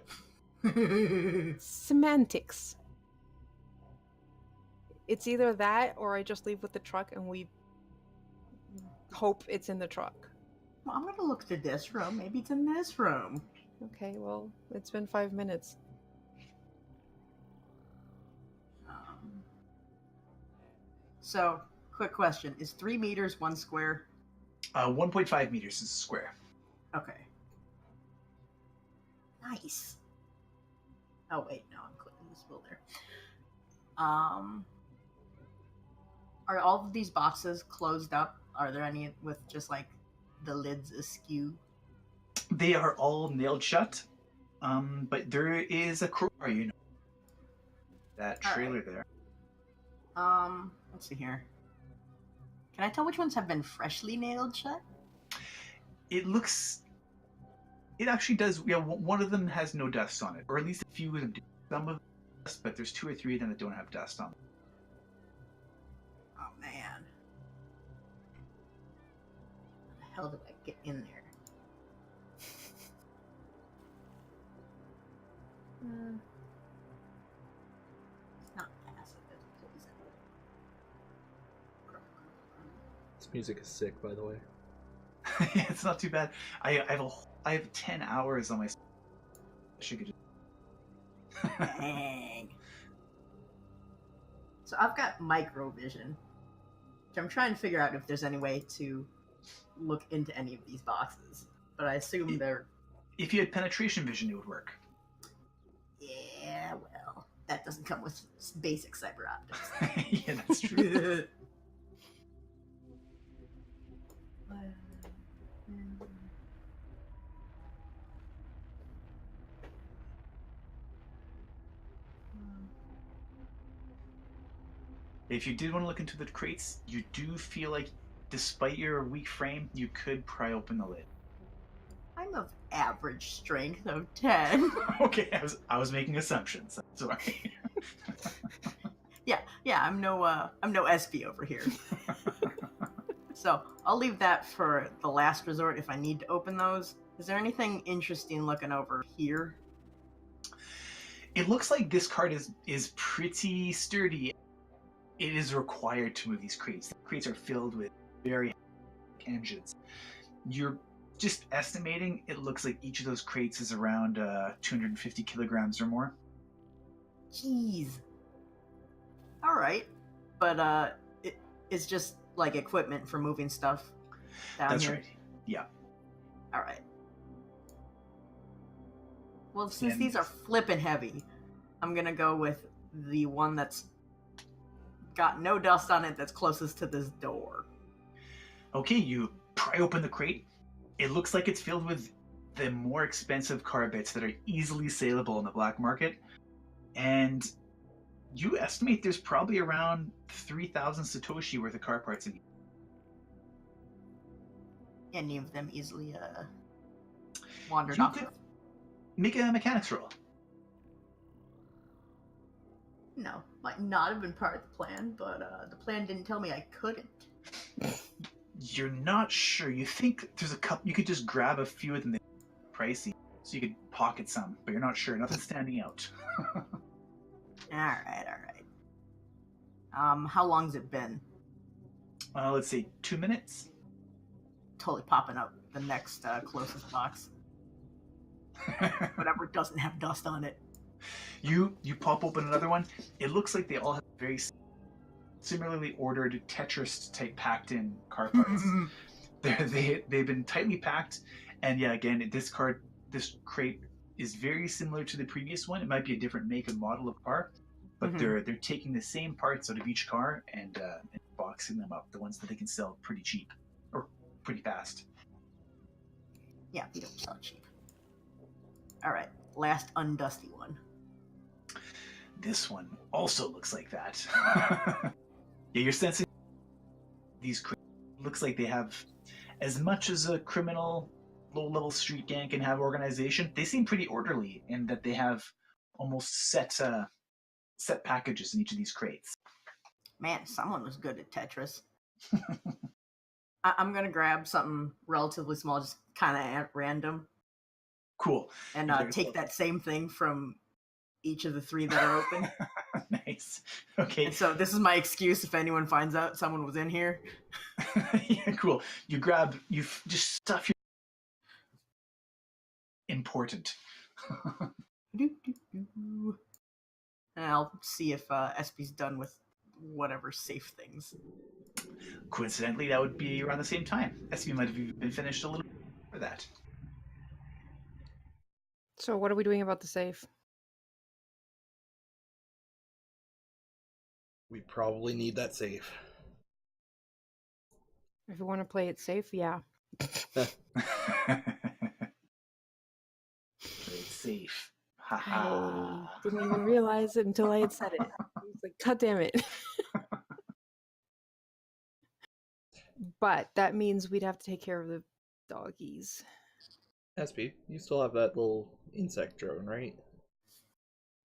Semantics. It's either that or I just leave with the truck and we hope it's in the truck. Well, I'm gonna look through this room. Maybe it's in this room. Okay, well, it's been 5 minutes. So, quick question. Is 3 meters 1 square? 1.5 meters is a square. Okay. Nice. Oh, wait. No, I'm clicking this wheel there. Are all of these boxes closed up? Are there any with just, the lids askew? They are all nailed shut, but there is a crowbar, that trailer there. Let's see here. Can I tell which ones have been freshly nailed shut? It actually does. Yeah, one of them has no dust on it, or at least a few of them do. Some of them dust, but there's 2 or 3 of them that don't have dust on them. Oh man. How the hell did I get in there? It's not passive, it's poison. This music is sick, by the way. Yeah, it's not too bad. I have 10 hours on my. I should just. Dang. So I've got microvision, which I'm trying to figure out if there's any way to look into any of these boxes. But I assume they're. If you had penetration vision, it would work. Yeah, well, that doesn't come with basic cyber optics. Yeah, that's true. If you did want to look into the crates, you do feel like, despite your weak frame, you could pry open the lid. I'm of average strength of 10. Okay, I was making assumptions. Sorry. Yeah, I'm no SB over here. So I'll leave that for the last resort if I need to open those. Is there anything interesting looking over here? It looks like this cart is pretty sturdy. It is required to move these crates. The crates are filled with very heavy engines. You're just estimating, it looks like each of those crates is around 250 kilograms or more. Jeez. All right, but it's just like equipment for moving stuff down That's here. right. Yeah. All right. Well, since And- these are flippin' heavy, I'm gonna go with the one that's got no dust on it that's closest to this door. Okay, you pry open the crate. It looks like it's filled with the more expensive car bits that are easily saleable in the black market. And you estimate there's probably around 3,000 Satoshi worth of car parts in here. Any of them easily wandered You off. could make a mechanics roll. No, might not have been part of the plan, but the plan didn't tell me I couldn't. You're not sure. You think there's a couple. You could just grab a few of them. They're pricey, so you could pocket some, but you're not sure. Nothing's standing out. All right. How long's it been? Let's say 2 minutes. Totally popping up the next closest box. Whatever doesn't have dust on it. You pop open another one. It looks like they all have very similarly ordered Tetris type packed in car parts. They've been tightly packed, and yeah, again, this crate is very similar to the previous one. It might be a different make and model of car, but they're taking the same parts out of each car and boxing them up, the ones that they can sell pretty cheap or pretty fast. Yeah, we don't sell cheap. All right, last undusty one. This one also looks like that. Yeah, you're sensing these crates. Looks like they have as much as a criminal low-level street gang can have organization. They seem pretty orderly in that they have almost set packages in each of these crates. Man, someone was good at Tetris. I'm gonna grab something relatively small, just kind of at random, Cool. and take that same thing from each of the three that are open. Nice. Okay. And so this is my excuse if anyone finds out someone was in here. Yeah, cool. You just stuff your important. And I'll see if SP's done with whatever safe things. Coincidentally, that would be around the same time. SB might have been finished a little for that. So what are we doing about the safe? We probably need that safe. If we want to play it safe, yeah. Play it safe. I Haha. didn't even realize it until I had said it. I was like, God damn it. But that means we'd have to take care of the doggies. SP, you still have that little insect drone, right?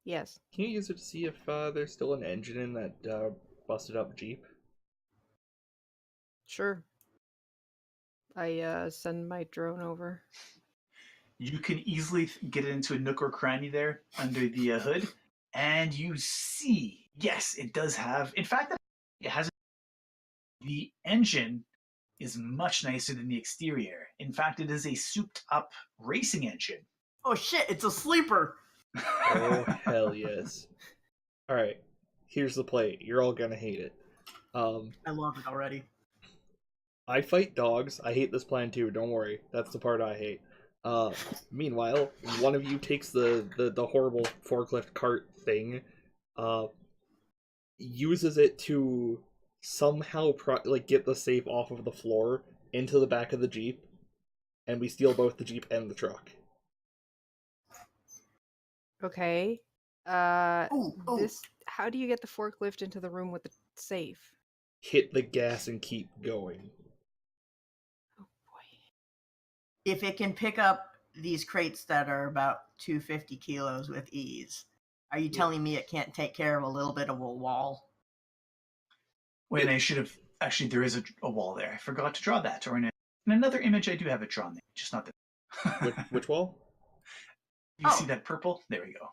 Yes. Can you use it to see if there's still an engine in that busted up Jeep? Sure. I send my drone over. You can easily get it into a nook or cranny there under the hood, and you see, yes, it does have. In fact, it has. The engine is much nicer than the exterior. In fact, it is a souped-up racing engine. Oh shit, it's a sleeper! Oh, hell yes. Alright, here's the play. You're all gonna hate it. I love it already. I fight dogs. I hate this plan too, don't worry. That's the part I hate. Meanwhile, one of you takes the horrible forklift cart thing, uses it to somehow get the safe off of the floor into the back of the Jeep, and we steal both the Jeep and the truck. Okay. Ooh. How do you get the forklift into the room with the safe? Hit the gas and keep going. Oh boy. If it can pick up these crates that are about 250 kilos with ease, are you telling me it can't take care of a little bit of a wall? Wait, I should have. Actually, there is a wall there. I forgot to draw that. Or in another image, I do have it drawn there, just not there. Which wall? You see Oh. that purple? There we go.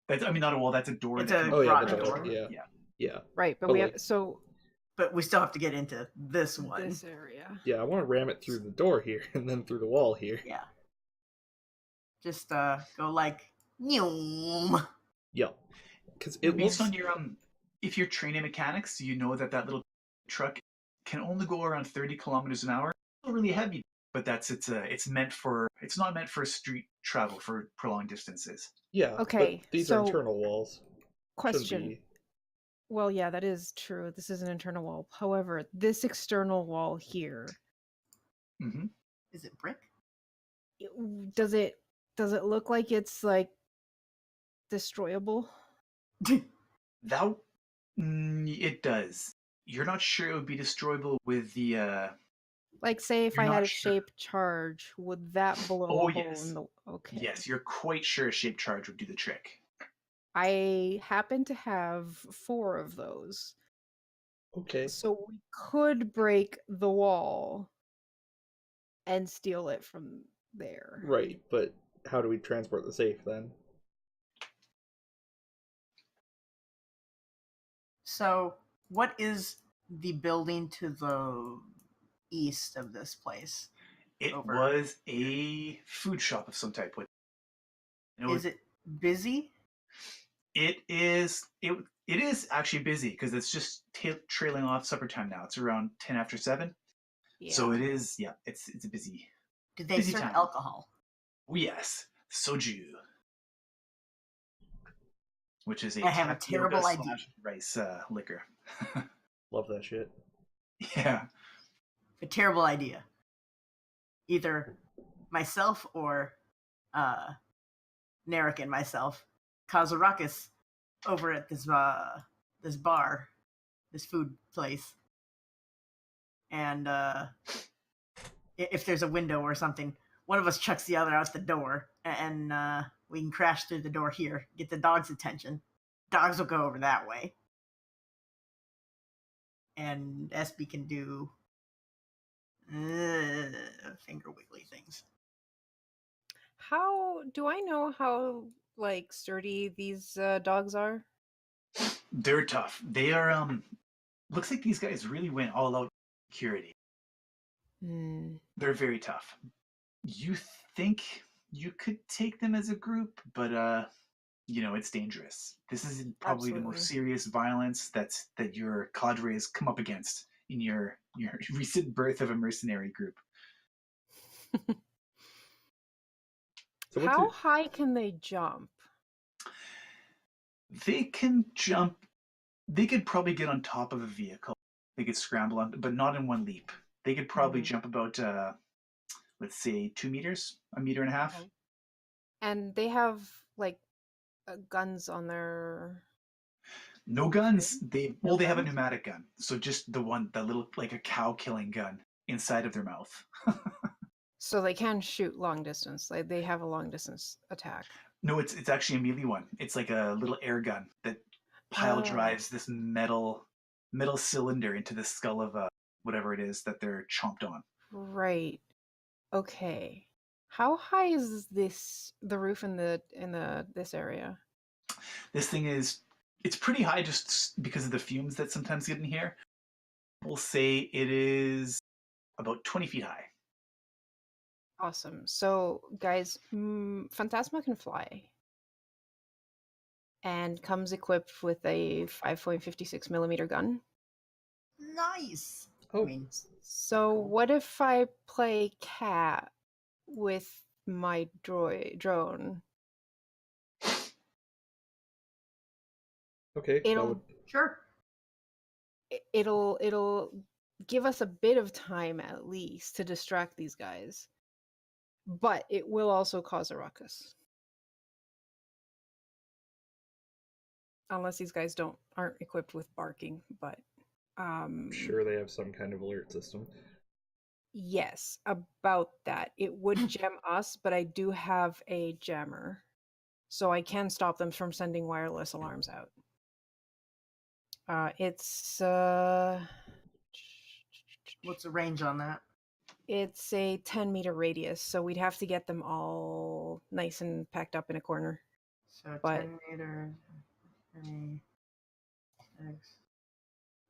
That's, I mean, not a wall. That's a door. It's that a can Oh yeah, open the garage door. door. Yeah, Yeah. yeah, Right, but Oh, we have wait. so But we still have to get into this one. this area. yeah. I want to ram it through the door here and then through the wall here. Yeah. Just go like Noom. Yeah, because it Based looks. on your if you're training mechanics, you know that little truck can only go around 30 kilometers an hour. It's not really heavy, but it's not meant for street travel for prolonged distances. Yeah, Okay, but these are so internal walls. Shouldn't question. be. Well, yeah, that is true. This is an internal wall. However, this external wall here, Hmm. Is it brick? does it look like it's like destroyable? That it does. You're not sure it would be destroyable with the. Like, say if You're I not had a sure. shape charge, would that blow Oh a hole yes, in the? Okay. yes. You're quite sure a shape charge would do the trick. I happen to have 4 of those, Okay. so we could break the wall and steal it from there. Right, but how do we transport the safe then? So, what is the building to the east of this place? It Over. was a food shop of some type. Is it busy? It is. It is actually busy because it's just trailing off supper time now. It's around 10 after 7. Yeah. So it is. Yeah, it's a busy. Did they Busy serve time. alcohol? Oh yes, soju, which is a I have a tapioca terrible idea. slash rice liquor. Love that shit. Yeah. A terrible idea. Either myself or Narek and myself cause a ruckus over at this bar, this food place, and if there's a window or something, one of us chucks the other out the door, and we can crash through the door here, get the dog's attention. Dogs will go over that way, and SB can do finger wiggly things. How do I know how like sturdy these dogs are? They're tough. They are. Looks like these guys really went all out security. Hmm. They're very tough. You think you could take them as a group, but it's dangerous. This is probably the most Absolutely. serious violence that your cadre has come up against in your recent birth of a mercenary group. So How high can they jump? They can jump. They could probably get on top of a vehicle. They could scramble on, but not in one leap. They could probably jump about, let's say, 2 meters, 1.5 meters. Okay. And they have like guns on their. No guns. They have a guns? pneumatic gun. So just the little like a cow killing gun inside of their mouth. So they can shoot long distance. Like they have a long distance attack. No, it's actually a melee one. It's like a little air gun that pile drives this metal cylinder into the skull of whatever it is that they're chomped on. Right. Okay. How high is the roof in this area? This thing it's pretty high just because of the fumes that sometimes get in here. We'll say it is about 20 feet high. Awesome. So, guys, Phantasma can fly and comes equipped with a 5.56 millimeter gun. Nice. Oh. I mean, So, what if I play cat with my drone? Okay. sure. It'll give us a bit of time at least to distract these guys, but it will also cause a ruckus. Unless these guys aren't equipped with barking, but I'm sure they have some kind of alert system. yes, about that. It would gem us, but I do have a jammer, so I can stop them from sending wireless alarms out. It's What's the range on that? It's a 10-meter radius, so we'd have to get them all nice and packed up in a corner. So But- 10 meters, 3,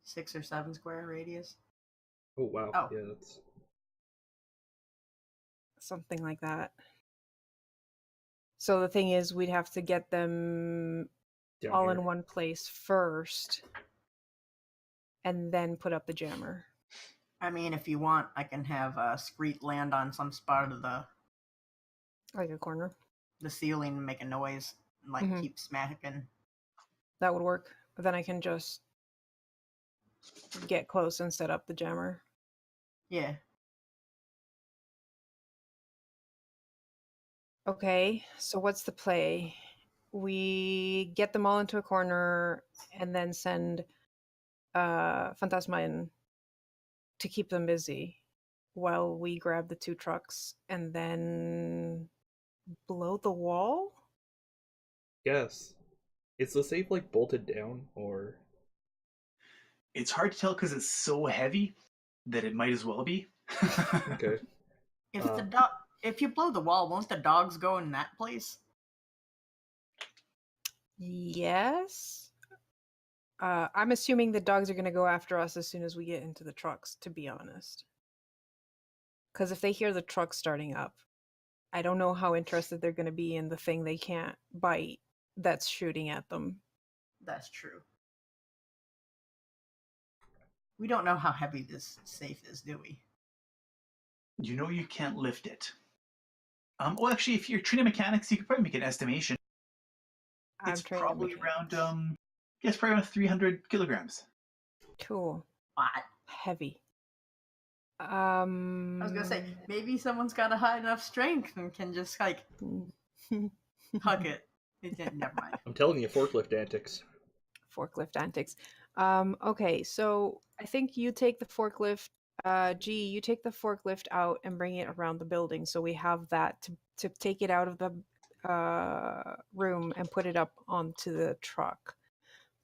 6 or 7 square radius. Oh wow. Oh. Yeah, that's Something like that. So the thing is, we'd have to get them down all here. in one place first, and then put up the jammer. I mean, if you want, I can have Screet land on some spot of Like a corner. the ceiling and make a noise and like Mhm. keep smacking. That would work. But then I can just get close and set up the jammer. Yeah. Okay, so what's the play? We get them all into a corner and then send Phantasma in to keep them busy while we grab the 2 trucks and then blow the wall? Yes. Is the safe like bolted down or? It's hard to tell because it's so heavy that it might as well be. Okay. If you blow the wall, won't the dogs go in that place? Yes. I'm assuming the dogs are going to go after us as soon as we get into the trucks, to be honest. Because if they hear the truck starting up, I don't know how interested they're going to be in the thing they can't bite that's shooting at them. That's true. We don't know how heavy this safe is, do we? You know you can't lift it. Well, actually, if you're training mechanics, you could probably make an estimation. It's trained in probably mechanics. around, yes, probably around 300 kilograms. Cool. What? Heavy. I was gonna say, maybe someone's got a high enough strength and can just like hug it. Never mind. I'm telling you, forklift antics. Forklift antics. Okay, so I think you take the forklift. G, you take the forklift out and bring it around the building, so we have that to take it out of the room and put it up onto the truck.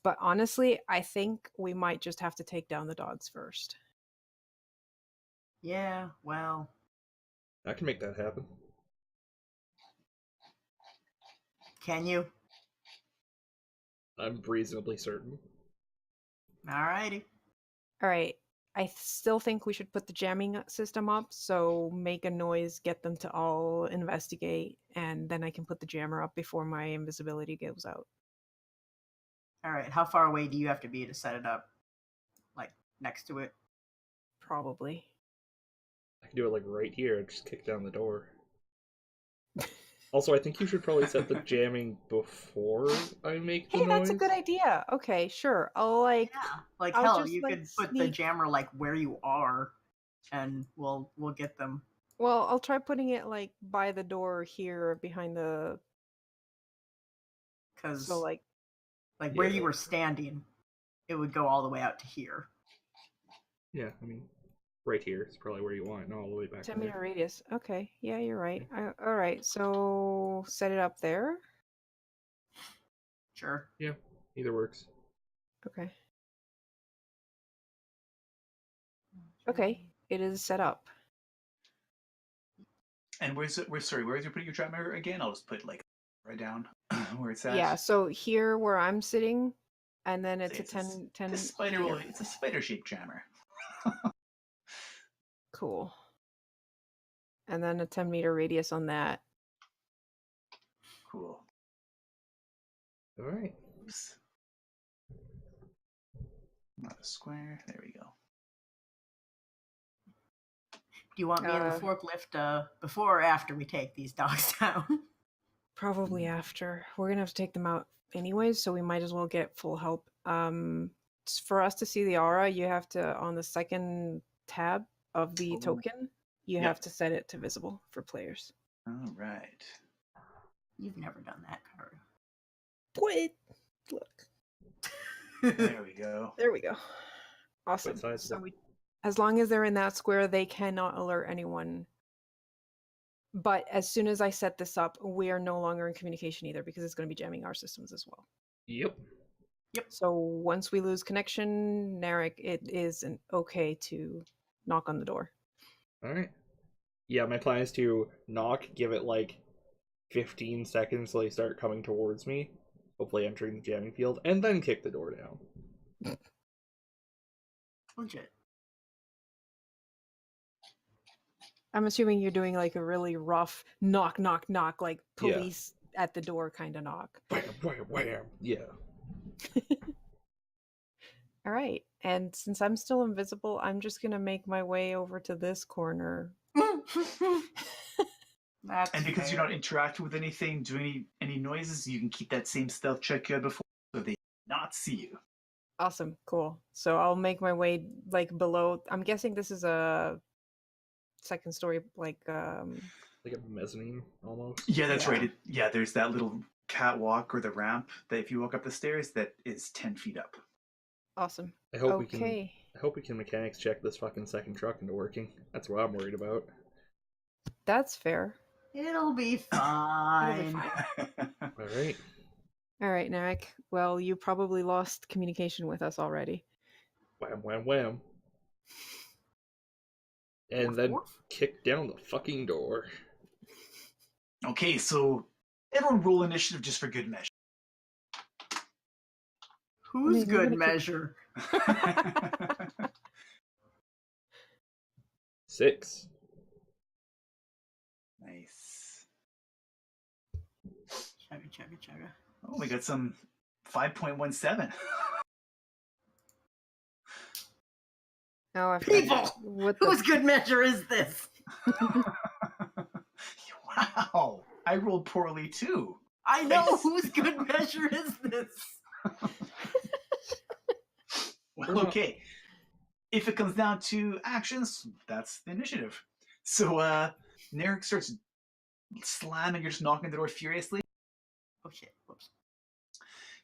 But honestly, I think we might just have to take down the dogs first. Yeah, well, I can make that happen. can you? I'm reasonably certain. Alrighty. All right. I still think we should put the jamming system up, so make a noise, get them to all investigate, and then I can put the jammer up before my invisibility goes out. Alright, how far away do you have to be to set it up? Like, next to it? Probably. I can do it like right here and just kick down the door. Also, I think you should probably set the jamming before I make the Hey, noise. that's a good idea. Okay, sure. I'll Yeah. Like, I'll hell, just, you like, could put the sneak- jammer, like, where you are, and we'll get them. Well, I'll try putting it like by the door here behind the Because, so like where Yeah. you were standing, it would go all the way out to here. Yeah, I mean, right here is probably where you want it, not all the way back 10-meter there. radius. Okay. Yeah, you're right. All right. So set it up there. Sure. Yeah, either works. Okay. Okay. It is set up. And where's you putting your jammer again? I'll just put like right down where it's at. Yeah, so here where I'm sitting, and then it's Say a 10 It's a spider. here. It's a spider-shaped jammer. Cool. And then a 10-meter radius on that. Cool. All right. Oops. Not a square. There we go. Do you want me in the forklift before or after we take these dogs down? Probably after. We're gonna have to take them out anyways, so we might as well get full help. For us to see the aura, you have to, on the second tab of the Oh. token, you Yep. have to set it to visible for players. All right. You've never done that, Karu. What? Look. There we go. There we go. Awesome. What size is So it? we, as long as they're in that square, they cannot alert anyone. But as soon as I set this up, we are no longer in communication either because it's going to be jamming our systems as well. Yep. So once we lose connection, Narek, it is okay to knock on the door. All right. Yeah, my plan is to knock, give it like 15 seconds till they start coming towards me, hopefully entering the jamming field, and then kick the door down. Legit. I'm assuming you're doing like a really rough knock, knock, knock, like Yeah. police at the door kind of knock. Wham, wham, wham. Yeah. All right. And since I'm still invisible, I'm just going to make my way over to this corner. That's And because you fair. don't interact with anything, do any noises, you can keep that same stealth check you had before, so they not see you. Awesome. Cool. So I'll make my way like below. I'm guessing this is a second story, like Like a mezzanine, almost. Yeah, that's Yeah. right. There's that little catwalk or the ramp that if you walk up the stairs, that is 10 feet up. awesome. I hope Okay. we can mechanics check this fucking second truck into working. That's what I'm worried about. That's fair. It'll be fine. All right. All right, Narek. Well, you probably lost communication with us already. Wham, wham, wham. And Woof, then woof. kick down the fucking door. Okay, so everyone roll initiative just for good measure. Who's mean, we're good gonna keep- measure? 6. Nice. Chugga, chugga, chugga. Oh, we got some 5.17. Oh, I People! What Whose good measure is this? Wow, I rolled poorly too. I know Nice. whose good measure is this. Well, okay. If it comes down to actions, that's the initiative. So, Narek starts slamming, you're just knocking the door furiously. Oh shit, whoops.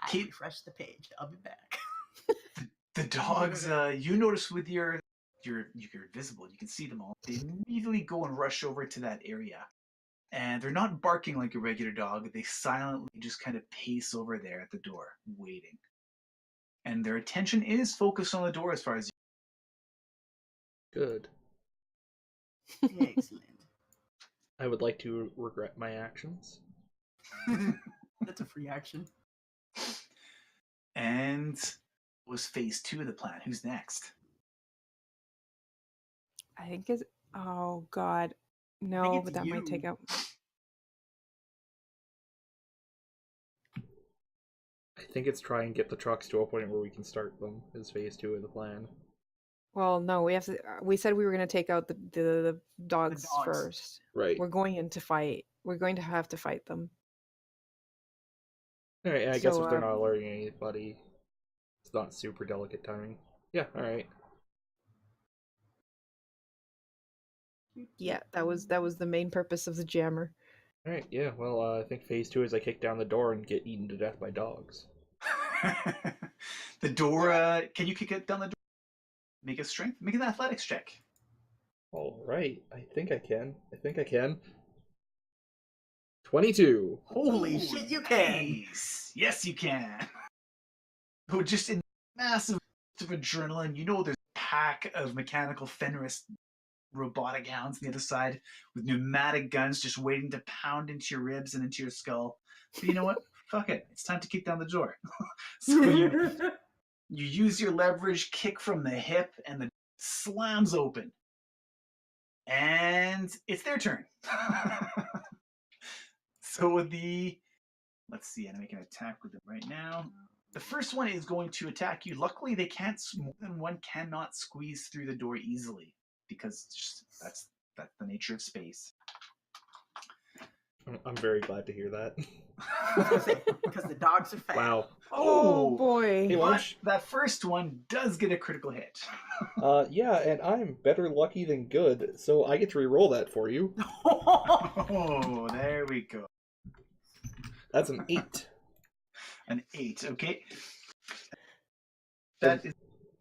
I Keep- refreshed the page. I'll be back. The dogs, you notice with you're visible, you can see them all. They immediately go and rush over to that area. And they're not barking like a regular dog. They silently just kind of pace over there at the door, waiting. And their attention is focused on the door as far as Good. Excellent. I would like to regret my actions. That's a free action. And was phase 2 of the plan. Who's next? I think it's. Oh God, no! it's But that might take you. out. I think it's try and get the trucks to a point where we can start them, is phase 2 of the plan. Well, no, we have to. We said we were going to take out the dogs dogs. first. Right. We're going in to fight. We're going to have to fight them. Alright, I guess So, if they're not alerting anybody, it's not super delicate timing. Yeah, alright. Yeah, that was the main purpose of the jammer. Alright, yeah, well, I think phase 2 is I kick down the door and get eaten to death by dogs. The door, can you kick it down the door? Make a strength? Make an athletics check. Alright, I think I can. 22! Holy shit, you can! Nice. Yes, you can. So just in massive of adrenaline, you know there's a pack of mechanical Fenris robotic hounds on the other side with pneumatic guns just waiting to pound into your ribs and into your skull. But you know what? Fuck it. It's time to kick down the door. So you use your leverage, kick from the hip, and the slams open. And it's their turn. So let's see, I'm making an attack with them right now. The first one is going to attack you. Luckily, they can't. More than one cannot squeeze through the door easily because that's the nature of space. I'm very glad to hear that. Because the dogs are fat. Wow. Oh boy! Hey, why But don't you- that first one does get a critical hit. Yeah, and I'm better lucky than good, so I get to re-roll that for you. Oh, there we go. That's an 8. An 8, okay. That is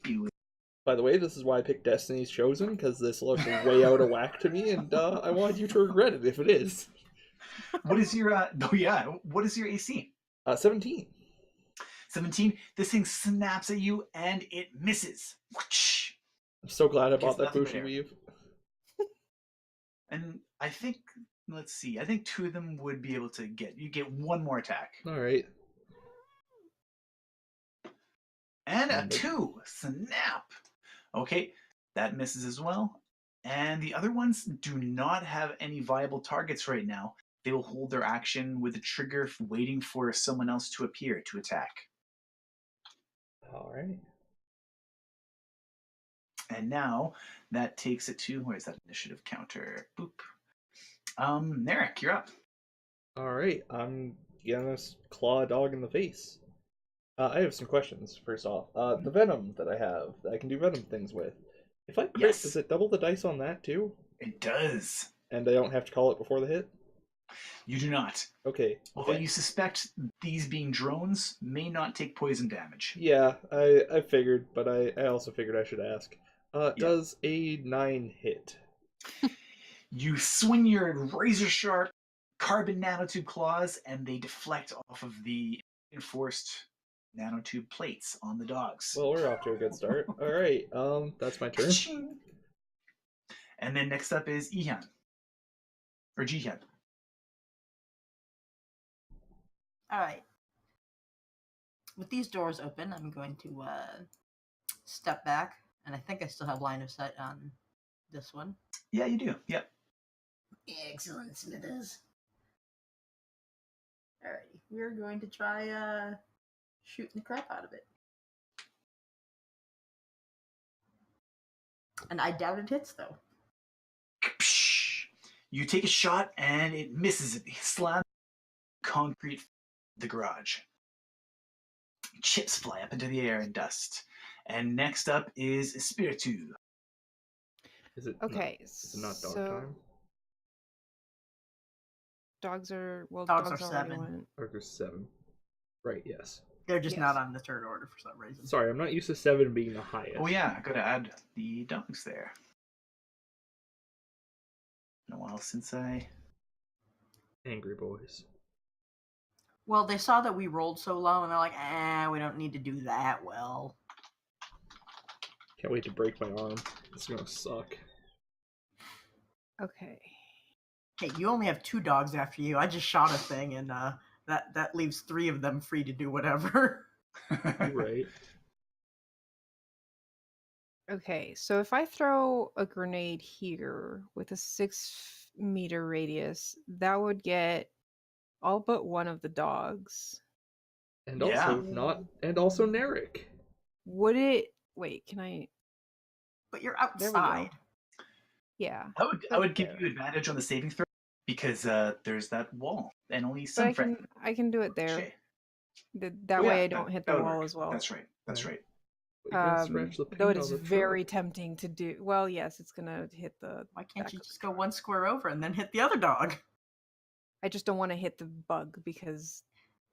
you. By the way, this is why I picked Destiny's Chosen, because this looked way out of whack to me, and I want you to regret it if it is. What is your what is your AC? 17. 17. This thing snaps at you and it misses. Whoosh. I'm so glad I Gets bought that nothing but Bushi air. weave. And I think, let's see, I think 2 of them would be able to get 1 more attack. All right. And a Nope. 2. Snap. Okay, that misses as well. And the other ones do not have any viable targets right now. They will hold their action with a trigger waiting for someone else to appear to attack. All right. And now that takes it to, where's that initiative counter? Boop. Narek, you're up. All right. I'm gonna claw a dog in the face. I have some questions. First off, the venom that I have, that I can do venom things with. If I crit, Yes. does it double the dice on that too? It does. And I don't have to call it before the hit? You do not. Okay. Although you suspect these being drones may not take poison damage. Yeah, I figured, but I also figured I should ask. Yeah. Does a 9 hit? You swing your razor sharp carbon nanotube claws and they deflect off of the enforced nanotube plates on the dogs. Well, we're off to a good start. All right, that's my turn. And then next up is Ihan. Or Jihan. All right. With these doors open, I'm going to step back, and I think I still have line of sight on this one. Yeah, you do. Yep. Excellent, Smithers. Alrighty, we're going to try shooting the crap out of it. And I doubt it hits, though. You take a shot and it misses. It slams concrete the garage. Chips fly up into the air and dust. And next up is Spiritu. Is it Okay, is it not dog so time? dogs are Dogs dogs are already 7. went. Or there's 7. Right, yes. They're just Yes. not on the third order for some reason. Sorry, I'm not used to 7 being the highest. Oh yeah, gotta add the dogs there. Been a while since I... Angry boys. Well, they saw that we rolled so low, and they're like, we don't need to do that well. Can't wait to break my arm. It's gonna suck. Okay. Hey, you only have 2 dogs after you. I just shot a thing, and that leaves 3 of them free to do whatever. You're right. Okay, so if I throw a grenade here with a 6-meter radius, that would get all but one of the dogs. And Yeah. also Narek. Would it? Wait, can I? But you're There we go. outside. Yeah, I would give there. you advantage on the saving throw because there's that wall and only But some I can do it there. Okay. That Oh, way yeah, I don't hit that the would wall work. as well. That's right. That's right. But you're gonna scratch the Though paint it is on the very truck. tempting to do. Well, yes, it's gonna hit the. Why can't back you of just the go truck. 1 square over and then hit the other dog? I just don't want to hit the bug because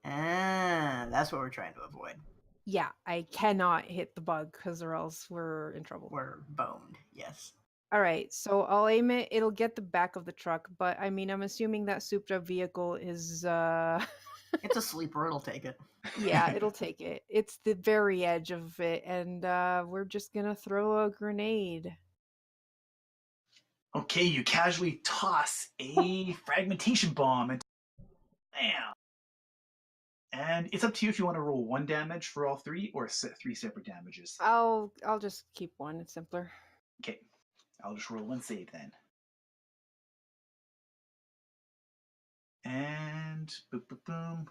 That's what we're trying to avoid. yeah, I cannot hit the bug because or else we're in trouble. We're boned, yes. All right, so I'll aim it. It'll get the back of the truck, but I mean, I'm assuming that souped-up vehicle is It's a sleeper, it'll take it. yeah, it'll take it. It's the very edge of it, and we're just gonna throw a grenade. Okay, you casually toss a fragmentation bomb and bam. And it's up to you if you want to roll 1 damage for all 3 or 3 separate damages. I'll just keep one. It's simpler. Okay, I'll just roll 1 save then. And boom, boom, boom.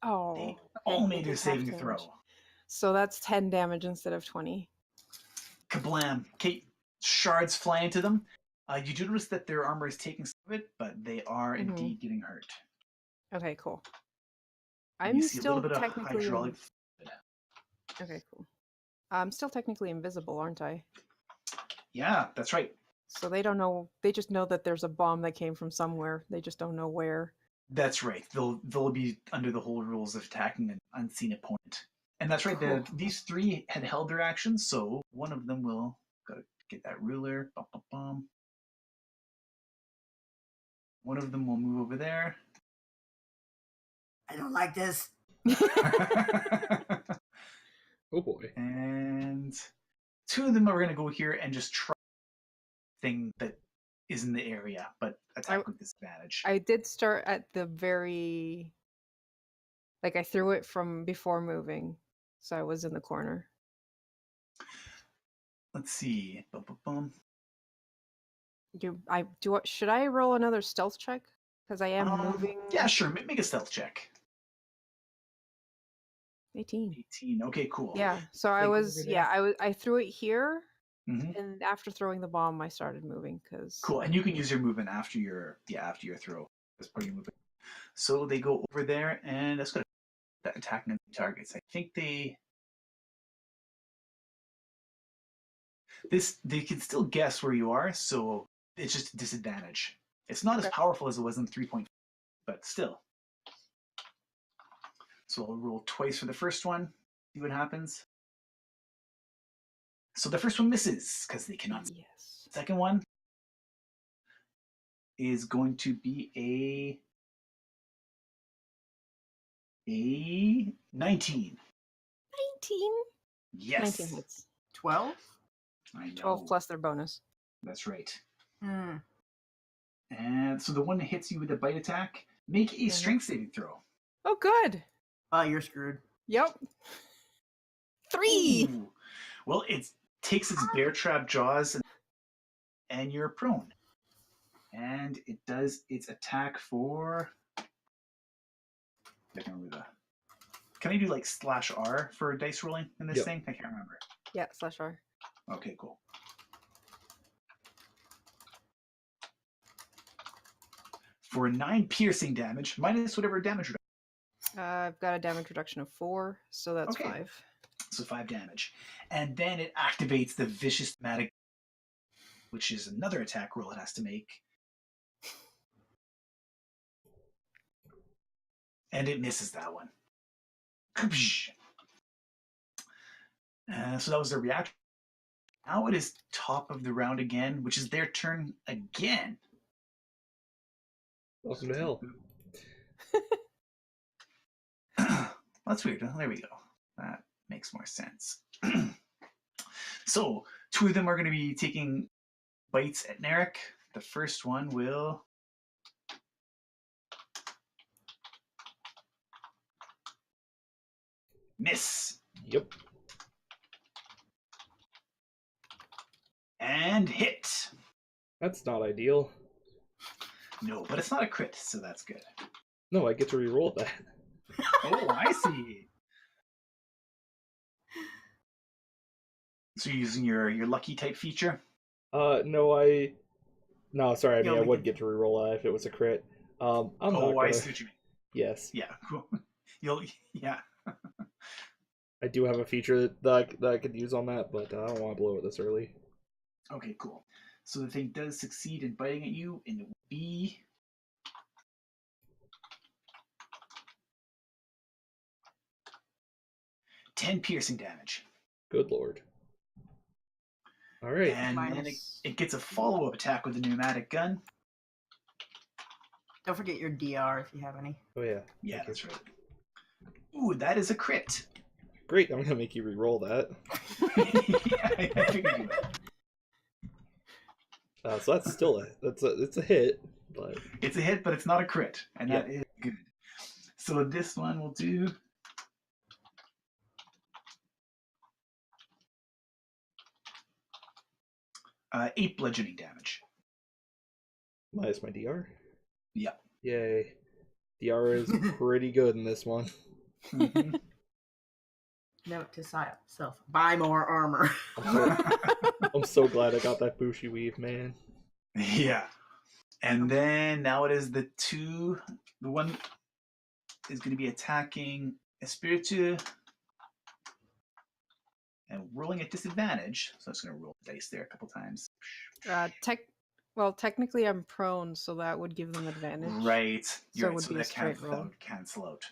Oh, They okay, all it made did a half saving damage. throw. So that's 10 damage instead of 20. Kablam. Okay, shards fly into them. You do notice that their armor is taking some of it, but they are Mhm. indeed getting hurt. Okay, cool. And you I'm see a still little bit of technically hydraulic. okay, cool. I'm still technically invisible, aren't I? Yeah, that's right. So they don't know. They just know that there's a bomb that came from somewhere. They just don't know where. That's right. They'll be under the whole rules of attacking an unseen opponent. And that's right. Cool. These 3 had held their actions, so one of them will gotta get that ruler. Bum, bum, bum. One of them will move over there. I don't like this. Oh boy. And 2 of them are gonna go here and just try thing that is in the area, but attack with disadvantage. I did start at the very... Like, I threw it from before moving, so I was in the corner. Let's see. Bum, bum, bum. Should I roll another stealth check? Because I am moving. Yeah, sure. Make a stealth check. 18. 18. Okay, cool. Yeah. So I was. Yeah. I threw it here, Mhm. and after throwing the bomb, I started moving because. Cool. And you can use your movement after your throw. That's part of your movement. So they go over there, and that's gonna attack enemy targets. I think they can still guess where you are, so it's just a disadvantage. It's not as powerful as it was in 3.5, but still. So I'll roll twice for the first one, see what happens. So the first one misses because they cannot. Yes. The second one is going to be a 19. 19. Yes. 19 hits. 12? I know. 12 plus their bonus. That's right. Hmm. And so the one that hits you with a bite attack, make a strength saving throw. Oh, good. You're screwed. Yep. 3. Ooh. Well, it takes its bear trap jaws and you're prone. And it does its attack for... I can't remember Can I do like /R for dice rolling in this thing? I can't remember. Yeah, /R. Okay, cool. For 9 piercing damage, minus whatever damage reduction. I've got a damage reduction of 4, so that's 5. So 5 damage. And then it activates the vicious thematic, which is another attack roll it has to make. And it misses that one. So that was their reaction. Now it is top of the round again, which is their turn again. Welcome to hell. That's weird. There we go. That makes more sense. So 2 of them are going to be taking bites at Narek. The first one will... miss. Yep. And hit. That's not ideal. No, but it's not a crit, so that's good. No, I get to reroll that. Oh, I see. So you're using your lucky type feature? No, sorry, I mean I would get to reroll that if it was a crit. I'm not gonna... I see what you mean. Yes. Yeah, cool. Yeah. I do have a feature that I could use on that, but I don't want to blow it this early. Okay, cool. So the thing does succeed in biting at you, and it will be... $10 piercing damage. Good lord. All right. And then it gets a follow-up attack with the pneumatic gun. Don't forget your DR if you have any. Oh yeah. Yeah, that's right. Ooh, that is a crit. Great, I'm gonna make you re-roll that. Yeah, I figured you would. So that's still it's a hit, but it's a hit, but it's not a crit, and that is good. So this one will do 8 bludgeoning damage. minus my DR. Yeah. Yay. DR is pretty good in this one. Mm-hmm. Note to self: buy more armor. I'm so glad I got that Bushi weave, man. Yeah. And then now it is the one is going to be attacking Espiritu and rolling at disadvantage. So it's going to roll the dice there a couple times. Technically I'm prone, so that would give them advantage. Right. So it would be a that straight roll. would cancel out.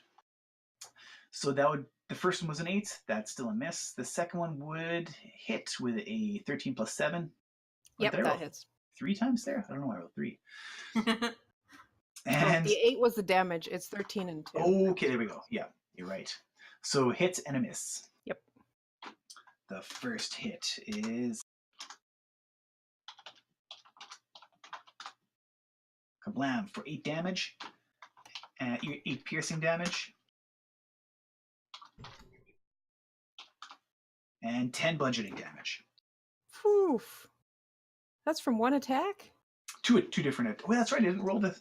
So the first one was an 8. That's still a miss. The second one would hit with a 13 plus 7. Yep, that hits. 3 times there? I don't know why I rolled 3. And the 8 was the damage. It's 13 and 2. Okay, there we go. Yeah, you're right. So hit and a miss. Yep. The first hit is Kablam for 8 damage. 8 piercing damage. And 10 bludgeoning damage. Poof. That's from one attack? Two different. Well, that's right. I didn't roll the.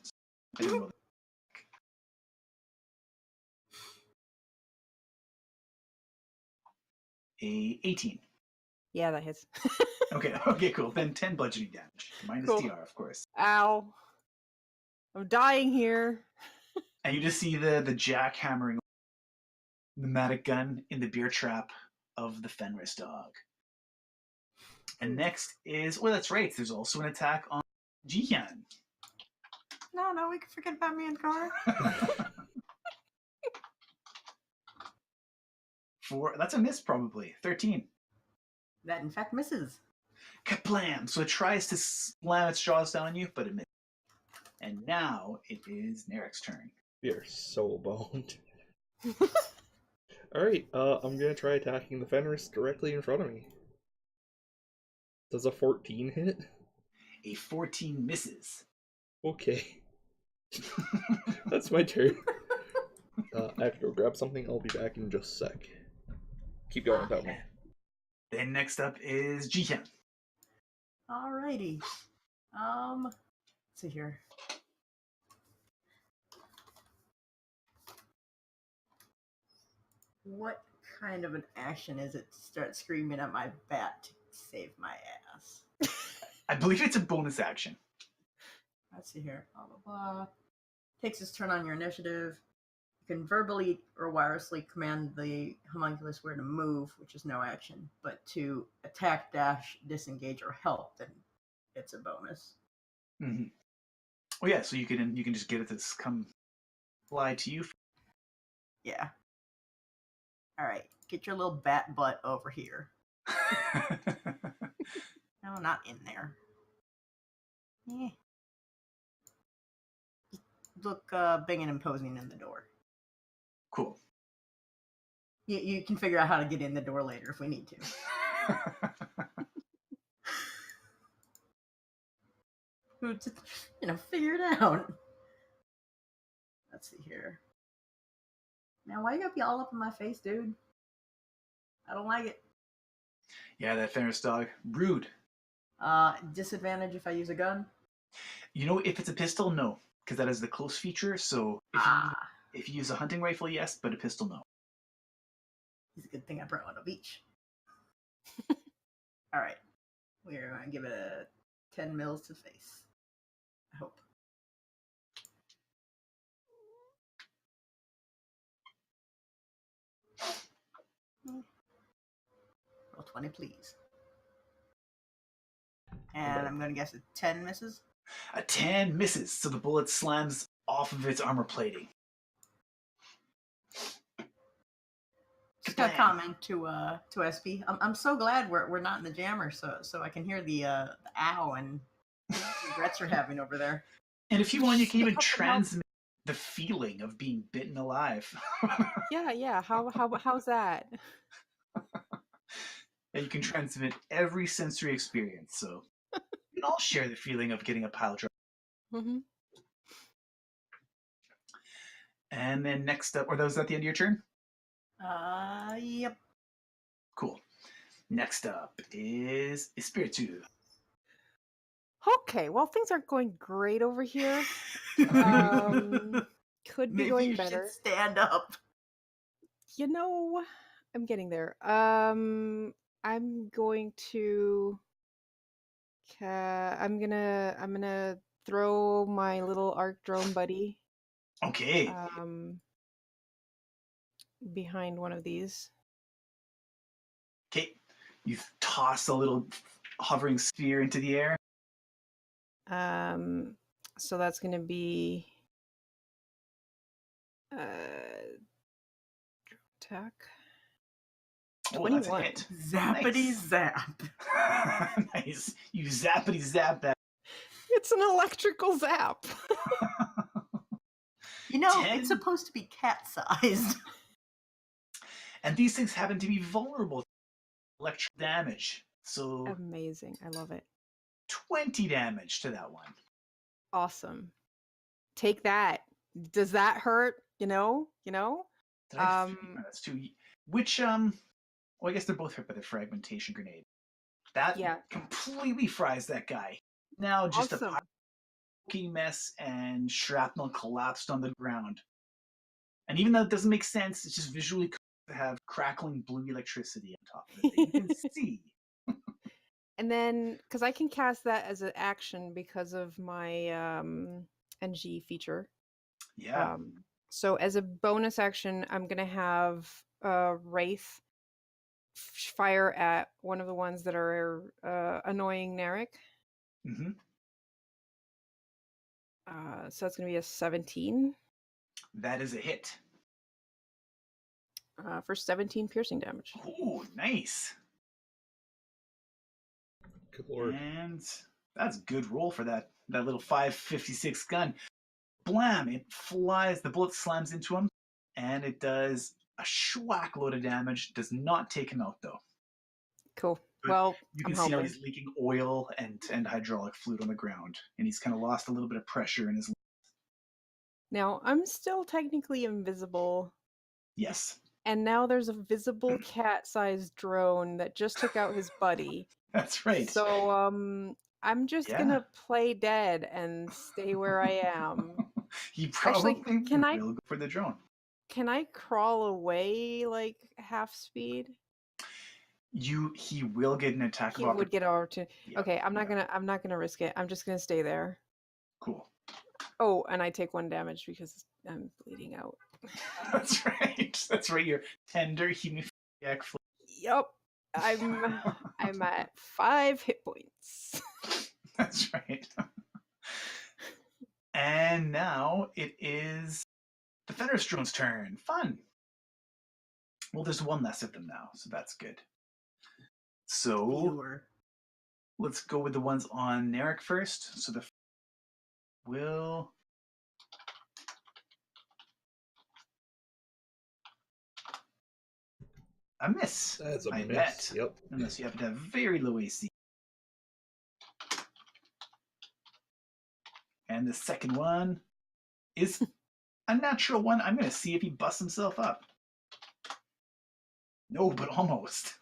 A 18. Yeah, that hits. Okay, cool. Then 10 bludgeoning damage. Minus Cool. DR, of course. Ow. I'm dying here. And you just see the jackhammering pneumatic gun in the beer trap of the Fenris dog. And next is, well, that's right. There's also an attack on Jihyun. No, we can forget about me and Karu. That's a miss, probably. 13. That in fact misses. Kaplam! So it tries to slam its jaws down on you, but it misses. And now it is Nerek's turn. You're so boned. Alright, I'm gonna try attacking the Fenris directly in front of me. Does a 14 hit? A 14 misses. Okay. That's my turn. I have to go grab something. I'll be back in just a sec. Keep going without me. Then next up is Jihyun. Alrighty. Let's see here. What kind of an action is it to start screaming at my bat to save my ass? I believe it's a bonus action. Let's see here. Blah, blah, blah. Takes its turn on your initiative. You can verbally or wirelessly command the homunculus where to move, which is no action, but to attack, dash, disengage, or help, then it's a bonus. Mm-hmm. Oh yeah, so you can just get it to come fly to you. Yeah. All right, get your little bat butt over here. No, not in there. Yeah. Look big and imposing in the door. Cool. You can figure out how to get in the door later if we need to. Figure it out. Let's see here. Now, why you gotta be all up in my face, dude? I don't like it. Yeah, that Fenris dog. Rude. Disadvantage if I use a gun? You know, if it's a pistol, no. Because that is the close feature, so if you use a hunting rifle, yes, but a pistol, no. It's a good thing I brought one of each. Alright. We're going to give it a 10 mils to face. I hope. Roll 20, please. And I'm going to guess a 10 misses. A 10 misses, so the bullet slams off of its armor plating. Just got a comment to SP. I'm so glad we're not in the jammer, so I can hear the ow and regrets you're having over there. And if you want, you can even transmit the feeling of being bitten alive. Yeah. How's that? And you can transmit every sensory experience, so we can all share the feeling of getting a pile driver. Mm-hmm. And then next up, or was that the end of your turn? Yep. Cool. Next up is Espiritu. Okay, well, things aren't going great over here. Could be Maybe going you better. should stand up. I'm getting there. I'm going to. I'm gonna throw my little arc drone buddy. Okay. Behind one of these. Okay. You toss a little hovering sphere into the air. So that's gonna be attack. Oh, that's a 21. hit. Zappity Nice. zap. Nice. You zappity zap that. It's an electrical zap. It's supposed to be cat-sized. And these things happen to be vulnerable to electric damage. So Amazing. I love it. 20 damage to that one. Awesome. take that. Does that hurt? Did I Um, that's two. Which well, I guess they're both hurt by the fragmentation grenade. That yeah, completely fries that guy. Now just a awesome. poking mess, and shrapnel collapsed on the ground. And even though it doesn't make sense, it's just visually cool to have crackling blue electricity on top of it that you can see. And then, because I can cast that as an action because of my NG feature. Yeah. So as a bonus action, I'm gonna have Wraith fire at one of the ones that are annoying Narek. Mm-hmm. So that's gonna be a 17 That is a hit. for 17 piercing damage. Ooh, nice. Good lord. And that's a good roll for that little 5.56 gun. Blam! It flies. The bullet slams into him, and it does a schwack load of damage. Does not take him out though. Cool. But Well, you I'm can see now hoping. he's leaking oil and hydraulic fluid on the ground, and he's kind of lost a little bit of pressure in his. Now I'm still technically invisible, Yes, and now there's a visible cat-sized drone that just took out his buddy. that's right. So I'm just Yeah. gonna play dead and stay where I am. He Actually, probably will go for the drone. Can I crawl away like half speed? He will get an attack He of would get over to. Yeah, Okay, I'm not gonna risk it. I'm just gonna stay there. Cool. Oh, and I take 1 damage because I'm bleeding out. That's right. That's right. You're tender hemophiliac. Yep. I'm at 5 hit points. That's right. And now it is the Fenris drone's turn. Fun. Well, there's one less of them now, so that's good. So let's go with the ones on Narek first. So the will. A miss. That's a I miss. bet. Yep. Unless you happen to have very low AC. And the second one is a natural one. I'm going to see if he busts himself up. No, but almost.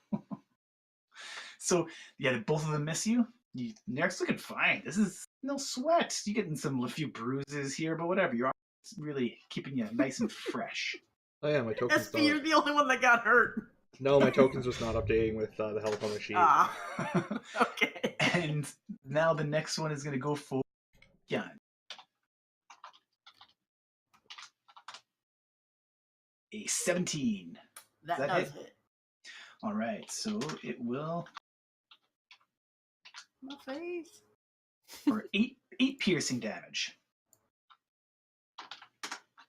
So, yeah, both of them miss you. Nerek's looking fine. This is no sweat. You're getting a few bruises here, but whatever. You're really keeping you nice and fresh. Oh yeah, my tokens. SP, you're the only one that got hurt. No, my tokens was not updating with the health on the sheet. Okay. And now the next one is going to go for Jan. A 17. That Does that does hit? hit. All right, so it will My face. for eight piercing damage,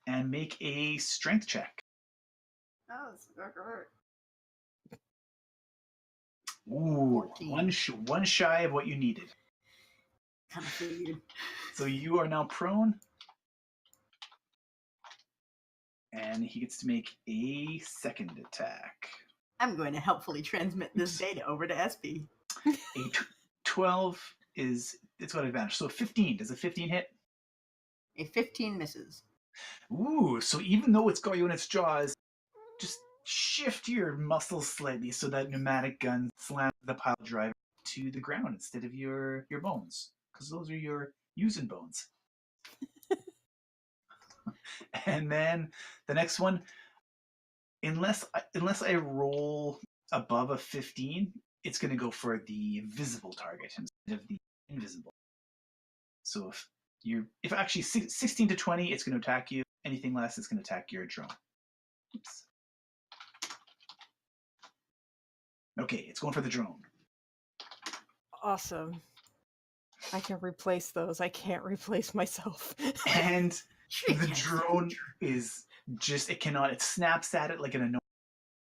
and make a strength check. Oh, it's gonna hurt. Ooh, 14. one shy of what you needed. Kind of figured. So you are now prone, and he gets to make a second attack. I'm going to helpfully transmit this data over to SP. A 12 it's got advantage. So 15. Does a 15 hit? A 15 misses. Ooh, so even though it's got you in its jaws, just shift your muscles slightly so that pneumatic gun slams the pile driver to the ground instead of your bones, because those are your using bones. And then the next one, unless I roll above a 15, it's going to go for the visible target instead of the invisible. So if actually 16 to 20, it's going to attack you. Anything less, it's going to attack your drone. Oops. Okay, it's going for the drone. Awesome. I can replace those. I can't replace myself. And the drone is just, it snaps at it like an annoying.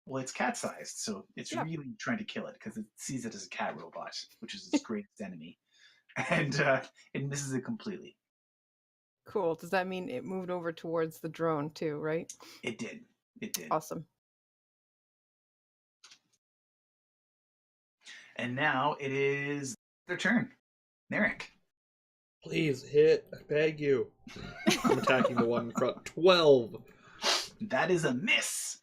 Well, it's cat-sized, so it's really trying to kill it because it sees it as a cat robot, which is its greatest enemy. And it misses it completely. Cool. Does that mean it moved over towards the drone too, right? It did. Awesome. And now it is their turn. Narek. Please hit. I beg you. I'm attacking the one in front. 12. That is a miss.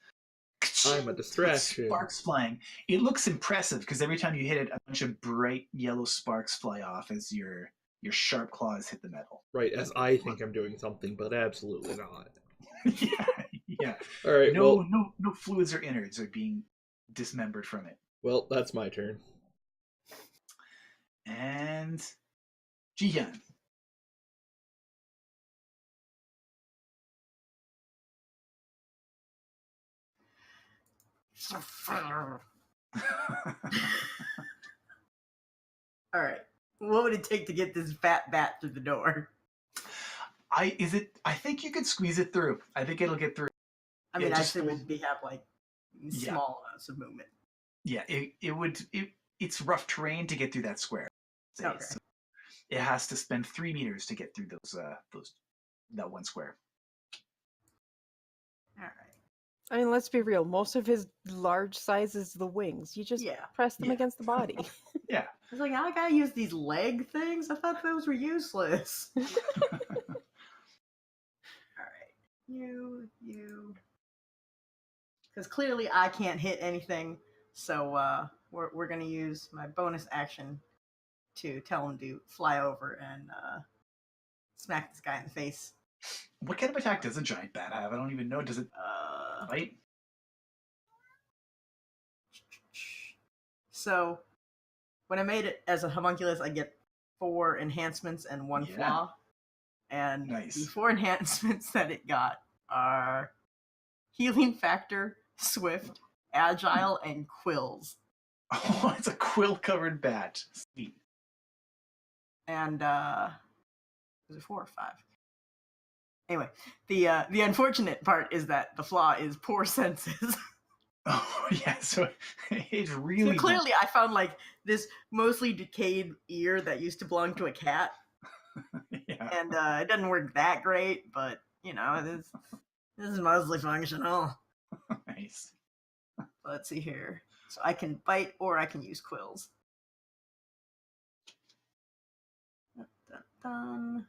I'm a distraction. Sparks flying. It looks impressive because every time you hit it, a bunch of bright yellow sparks fly off as your sharp claws hit the metal. Right, as I think I'm doing something, but absolutely not. yeah. All right. No fluids or innards are being dismembered from it. Well, that's my turn. And Jihyun. All right. What would it take to get this fat bat through the door? I think you could squeeze it through. I think it'll get through. I mean, Yeah, I just should have like Yeah. small amounts of movement. Yeah, it's rough terrain to get through that square. Okay. So it has to spend 3 meters to get through that one square. All right. I mean, let's be real. Most of his large size is the wings. You just Yeah. press them Yeah. against the body. Yeah. I was like, I gotta use these leg things. I thought those were useless. All right, you, because clearly I can't hit anything. So we're gonna use my bonus action to tell him to fly over and smack this guy in the face. What kind of attack does a giant bat have? I don't even know. Does it bite? So when I made it as a homunculus, I get 4 enhancements and 1 Yeah. flaw. And Nice. the 4 enhancements that it got are healing factor, swift, agile, and quills. Oh, it's a quill-covered bat. Sweet. And was it 4 or 5? Anyway, the unfortunate part is that the flaw is poor senses. Oh yeah, so it's really So clearly, I found like this mostly decayed ear that used to belong to a cat, yeah. and it doesn't work that great. But you know, this is mostly functional. Nice. Let's see here. So I can bite or I can use quills. Dun, dun, dun.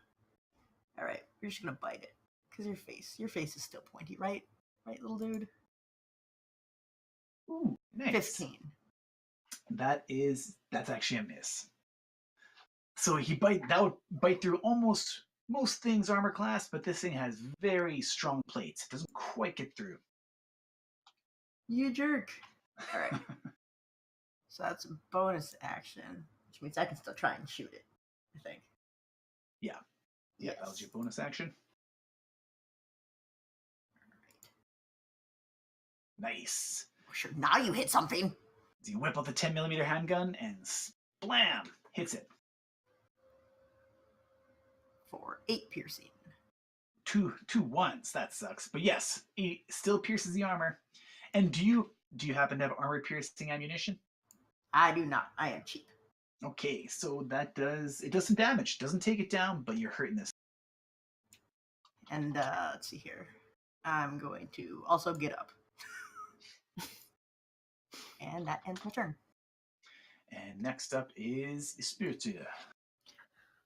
All right, we're just gonna bite it because your face is still pointy, right? Right, little dude. Ooh, nice. 15. That's actually a miss. So that would bite through almost most things armor class, but this thing has very strong plates. It doesn't quite get through. You jerk. All right. So that's a bonus action, which means I can still try and shoot it, I think. Yeah. Yeah, that was your bonus action. Nice. Sure, now you hit something. So you whip out the 10mm handgun and blam! Hits it. For 8 piercing. Two ones. That sucks. But yes, it still pierces the armor. And do you happen to have armor piercing ammunition? I do not. I am cheap. Okay, so it does some damage. Doesn't take it down, but you're hurting this. And let's see here. I'm going to also get up. And that ends my turn. And next up is Spiritu.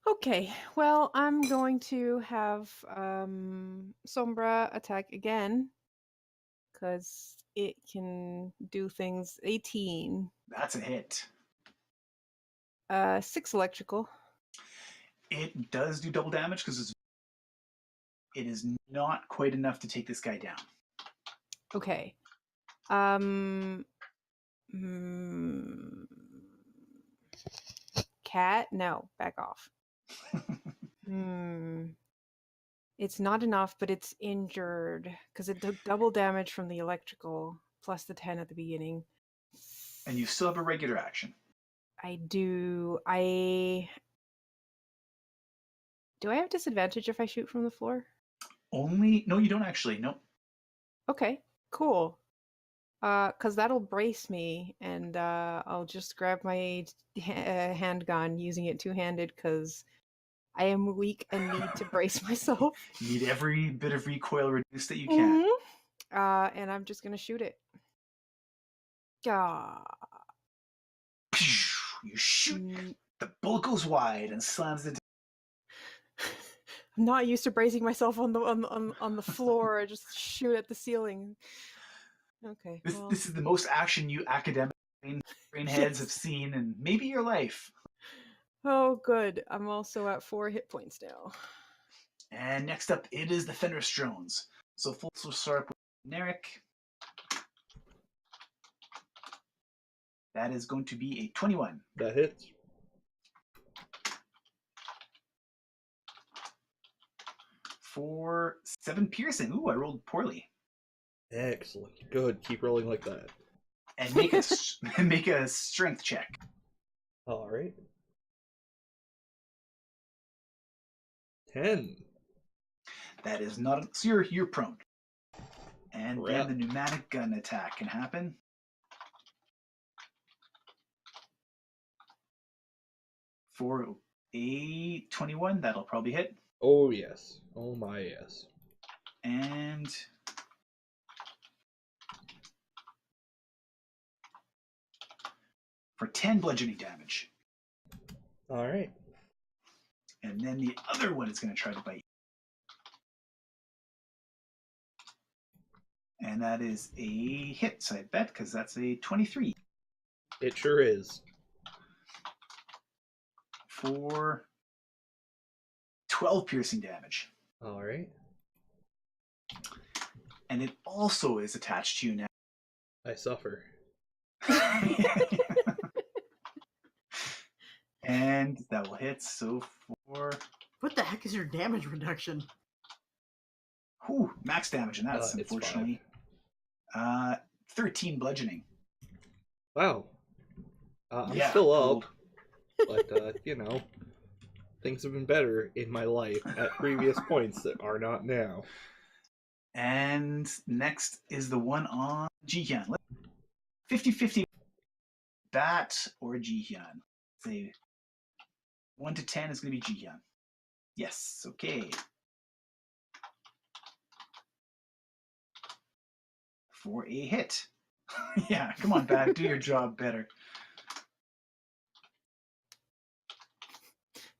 Okay, well, I'm going to have Sombra attack again because it can do things. 18. That's a hit. 6 electrical. It does do double damage because it is not quite enough to take this guy down. Okay. Cat? No, back off. It's not enough, but it's injured because it took double damage from the electrical plus the 10 at the beginning. And you still have a regular action. I do. Do I have disadvantage if I shoot from the floor? No, you don't actually. Nope. Okay, cool. Because that'll brace me, and I'll just grab my handgun, using it two-handed, because I am weak and need to brace myself. You need every bit of recoil reduced that you can. Mm-hmm. And I'm just gonna shoot it. You shoot. The bullet goes wide and slams it. I'm not used to bracing myself on the floor. I just shoot at the ceiling. Okay. Well, This is the most action you academic brain heads have seen in maybe your life. oh, good. I'm also at 4 hit points now. And next up, it is the Fenris drones. So folks will start with Narek. That is going to be a 21. That hits. For 7 piercing. Ooh, I rolled poorly. Excellent. Good. Keep rolling like that. And make a strength check. All right. 10. That is not. So you're prone. And Crap. then the pneumatic gun attack can happen. For a 21, that'll probably hit. Oh, yes. Oh, my, yes. And for 10 bludgeoning damage. All right. And then the other one is going to try to bite. And that is a hit, so I bet, because that's a 23. It sure is. For 12 piercing damage. All right. And it also is attached to you now. I suffer. And that will hit, so for... What the heck is your damage reduction? Whew, max damage, and that's It's unfortunately 13 bludgeoning. Wow. I'm Yeah, still cool. up, but, you know, things have been better in my life at previous points that are not now. And next is the one on Jihyun. 50-50 Bat or Jihyun. Say 1 to 10 is going to be Jihyun. Yes, okay. For a hit. Yeah, come on, Bat, do your job better.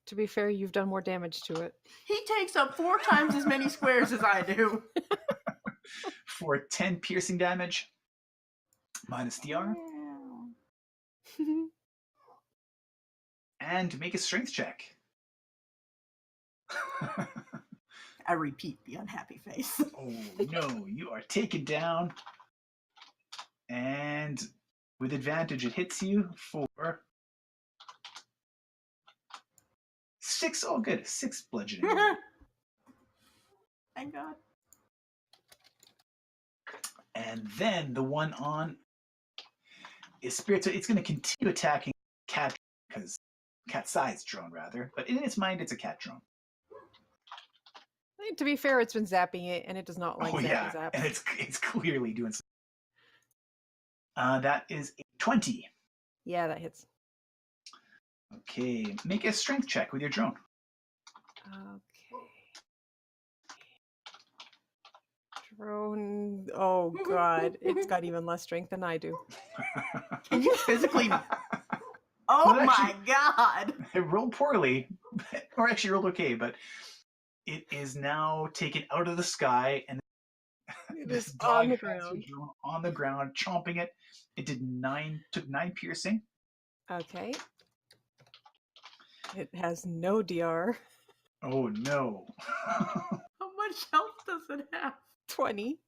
To be fair, you've done more damage to it. He takes up 4 times as many squares as I do. For 10 piercing damage. Minus DR. And make a strength check. I repeat the unhappy face. Oh no, you are taken down. And with advantage, it hits you for 6. Oh, good. 6 bludgeoning. Thank God. And then the one on is Spirit. So it's going to continue attacking cat because cat-sized drone rather, but in its mind, it's a cat drone. To be fair, it's been zapping it, and it does not like Oh zappy yeah, zaps. and it's clearly doing something. That is a 20. Yeah, that hits. Okay, make a strength check with your drone. Okay. Drone. Oh god, it's got even less strength than I do. Can you physically? Oh Well, my God! It rolled poorly, or actually rolled okay, but it is now taken out of the sky, and It this is dog on the has ground. the drone on the ground, chomping it. It took 9 piercing. Okay. It has no DR. Oh no. How much health does it have? 20.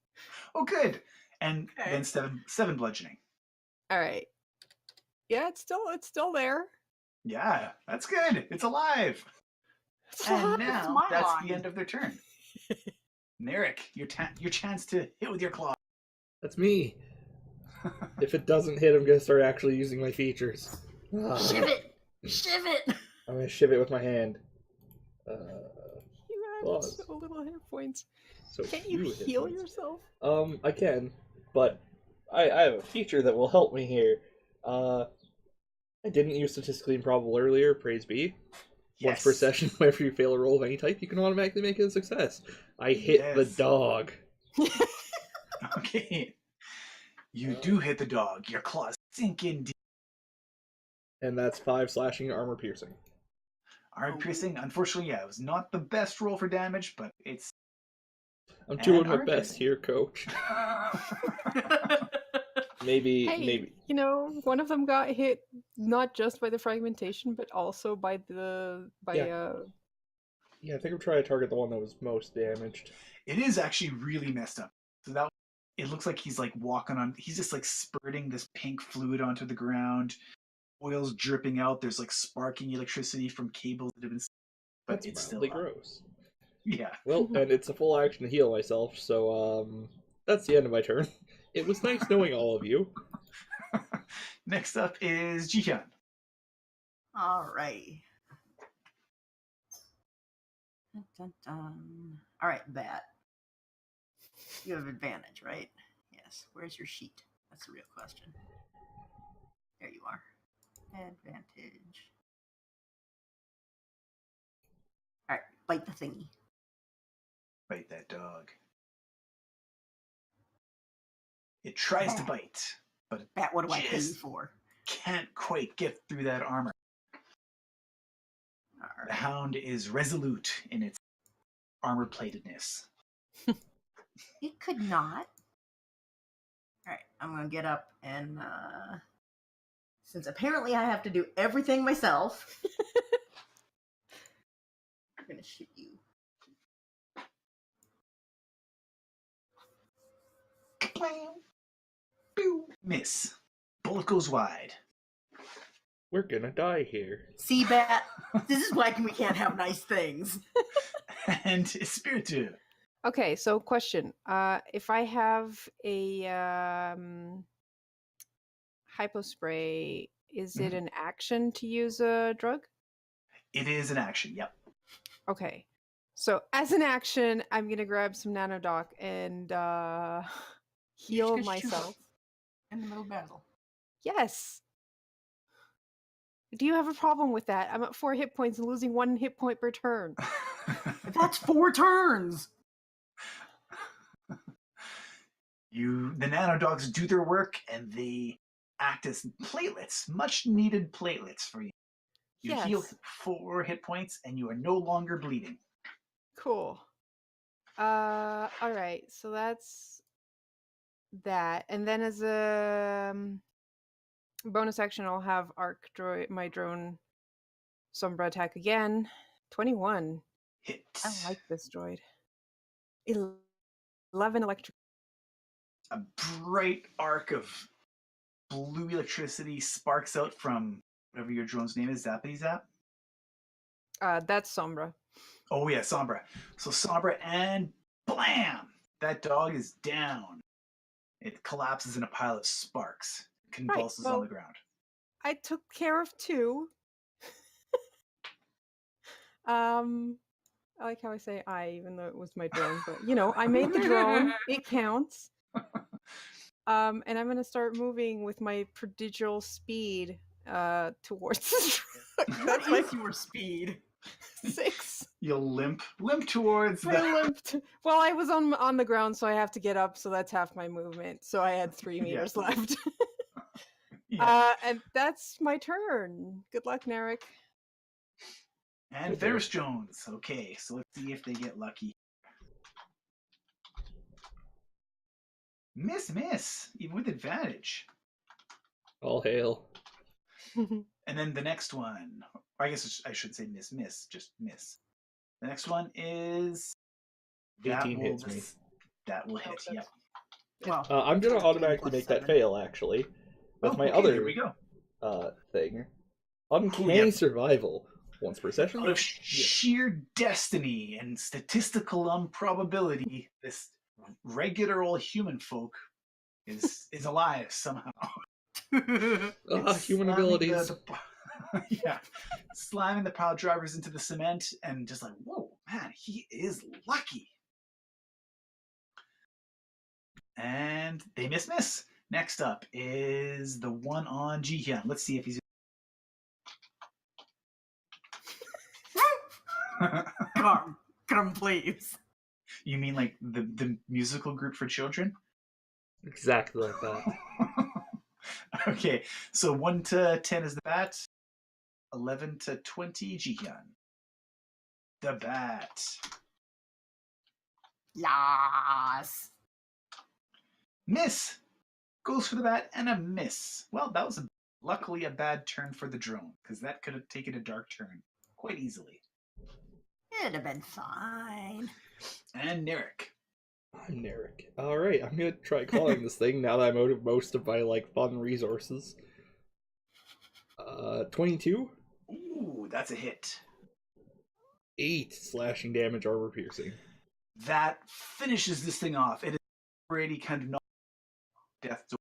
Oh good. And Okay. then 7 bludgeoning. All right. Yeah, it's still there. Yeah, that's good. It's alive. It's And alive. now my that's line. the end of their turn. Narek, your chance to hit with your claw. That's me. If it doesn't hit, I'm going to start actually using my features. Shiv it! Shiv it! I'm going to shiv it with my hand. You have Claws. so little hit points. So Can't you few hit heal points. yourself? I can, but I have a feature that will help me here. I didn't use statistically improbable earlier, praise be. Once per Yes. session, whenever you fail a roll of any type, you can automatically make it a success. I hit the Yes. dog. Okay. You do hit the dog. Your claws sink in deep. And that's 5 slashing armor piercing. Arm piercing. Unfortunately, yeah, it was not the best roll for damage, but it's. I'm doing And my arm best piercing. here, coach. Maybe, Hey, maybe. you know, one of them got hit not just by the fragmentation, but also by the Yeah. Yeah, I think I'm trying to target the one that was most damaged. It is actually really messed up. So that it looks like he's like walking on. He's just like spurting this pink fluid onto the ground. Oil's dripping out. There's like sparking electricity from cables that have been. But That's it's still mildly up. gross. Yeah. Well, and it's a full action to heal myself, so that's the end of my turn. It was nice knowing all of you. Next up is Jihyun. All right. Dun, dun, dun. All right, Bat. You have advantage, right? Yes. Where's your sheet? That's the real question. There you are. Advantage. All right, bite the thingy. Bite that dog. It tries to bite, but it Bat, what do I pay you just for? can't quite get through that armor. All The right. hound is resolute in its armor-platedness. It could not. All right, I'm gonna get up and since apparently I have to do everything myself, I'm gonna shoot you. Miss. Bullet goes wide. We're gonna die here. See, Bat, this is why we can't have nice things. And Spiritu. Okay, so question. If I have a hypospray, is it an action to use a drug? It is an action, yep. Okay. So as an action, I'm gonna grab some nanodoc and heal gonna shoot myself. In the middle of battle. Yes. Do you have a problem with that? I'm at 4 hit points and losing 1 hit point per turn. That's 4 turns. The nanodogs do their work and they act as platelets, much needed platelets for you. You heal Yes. 4 hit points and you are no longer bleeding. Cool. All right. So that's that, and then as a bonus action, I'll have my drone Sombra attack again. 21. Hit. I like this droid. 11 electric. A bright arc of blue electricity sparks out from whatever your drone's name is. Zappity Zap? That's Sombra. Oh yeah, Sombra. So Sombra and blam! That dog is down. It collapses in a pile of sparks. Convulses well, on the ground. I took care of 2. I like how I say I, even though it was my drone, but you know, I made the drone. It counts. And I'm gonna start moving with my prodigal speed towards the truck. That is your speed. 6. You'll limp towards the. I limped. Well, I was on the ground, so I have to get up. So that's half my movement. So I had 3 meters left. Yeah. And that's my turn. Good luck, Narek. And Ferris Jones. Okay, so let's see if they get lucky. Miss, even with advantage. All hail. And then the next one, or I guess I should say miss, just miss. The next one is 18 hits me. That will hit, yep. Well, I'm gonna 14 automatically plus make 7. that fail, actually. That's my okay, other here we go. thing. Uncanny survival. Once per session. Out of sheer destiny and statistical improbability, this regular old human folk is alive somehow. Human abilities. Yeah, slamming the pile drivers into the cement and just like, whoa, man, he is lucky. And they miss. Next up is the one on Jihyun. Let's see if he's. Garm, please. You mean like the musical group for children? Exactly like that. Okay, so 1 to 10 is the bat, 11 to 20 Jihyun. the bat. Yes. Miss goes for the bat and a miss. Well, that was luckily a bad turn for the drone, because that could have taken a dark turn quite easily. It'd have been fine. And Narek. I'm Narek. Alright, I'm gonna try calling this thing now that I'm out of most of my, fun resources. 22? Ooh, that's a hit. 8 slashing damage, armor piercing. That finishes this thing off. It is already kind of not death door,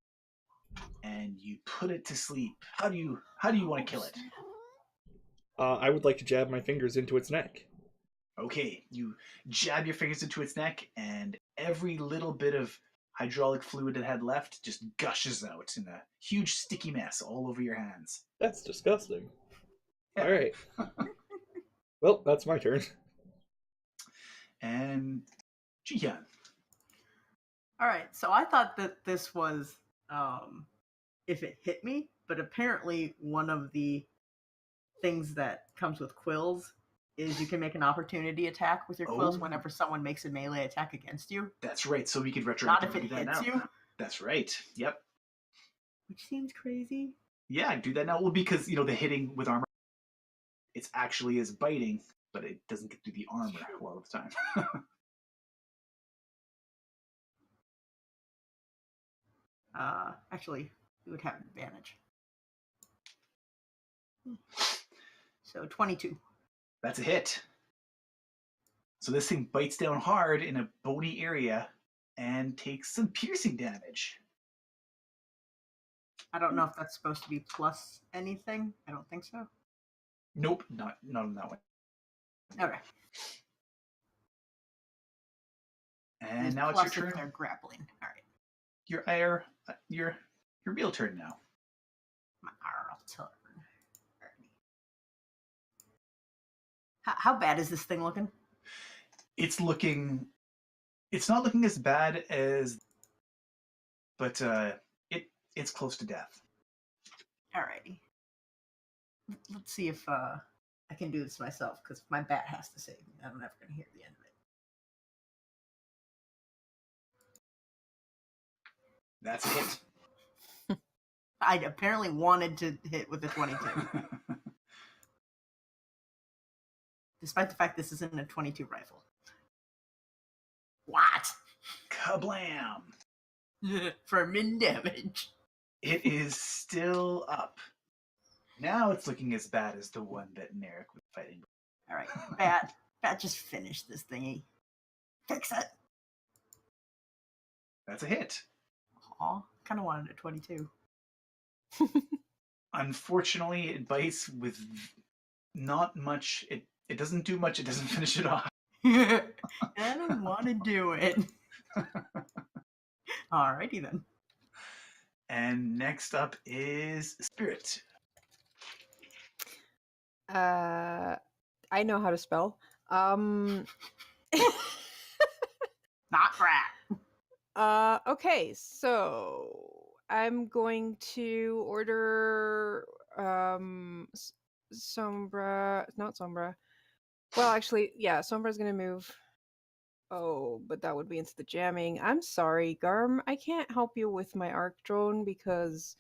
and you put it to sleep. How do you want to kill it? I would like to jab my fingers into its neck. Okay, you jab your fingers into its neck, and every little bit of hydraulic fluid it had left just gushes out in a huge sticky mess all over your hands. That's disgusting. Yeah. Alright. Well, that's my turn. And Jihyun. All right, so I thought that this was if it hit me, but apparently one of the things that comes with quills is you can make an opportunity attack with your quills whenever someone makes a melee attack against you. That's right, so we could retroactively Not if it do that hits now. you. That's right, yep. Which seems crazy. Yeah, I do that now. Well, because, the hitting with armor, it's actually is biting, but it doesn't get through the armor a lot of the time. Actually, it would have an advantage. So 22. That's a hit. So this thing bites down hard in a bony area and takes some piercing damage. I don't know if that's supposed to be plus anything. I don't think so. Nope, not on that one. Okay. And now it's your turn. They're grappling. All right. Your real turn now. My Arl turn. How bad is this thing looking? It's not looking as bad as, but it's close to death. Alrighty. Let's see if I can do this myself, because my bat has to save me. I'm never going to hear the end of it. That's a hit. I apparently wanted to hit with a 22. Despite the fact this isn't a 22 rifle. What? Kablam! For min damage. It is still up. Now it's looking as bad as the one that Narek was fighting. Alright, Bat, just finish this thingy. Fix it. That's a hit. Aw, kind of wanted a 22. Unfortunately, it bites with not much. It doesn't do much. It doesn't finish it off. I don't want to do it. Alrighty then. And next up is Spirit. I know how to spell. Not rat. Okay, so I'm going to order Sombra, not Sombra. Well, actually, yeah, Sombra's gonna move. Oh, but that would be into the jamming. I'm sorry, Garm. I can't help you with my arc drone because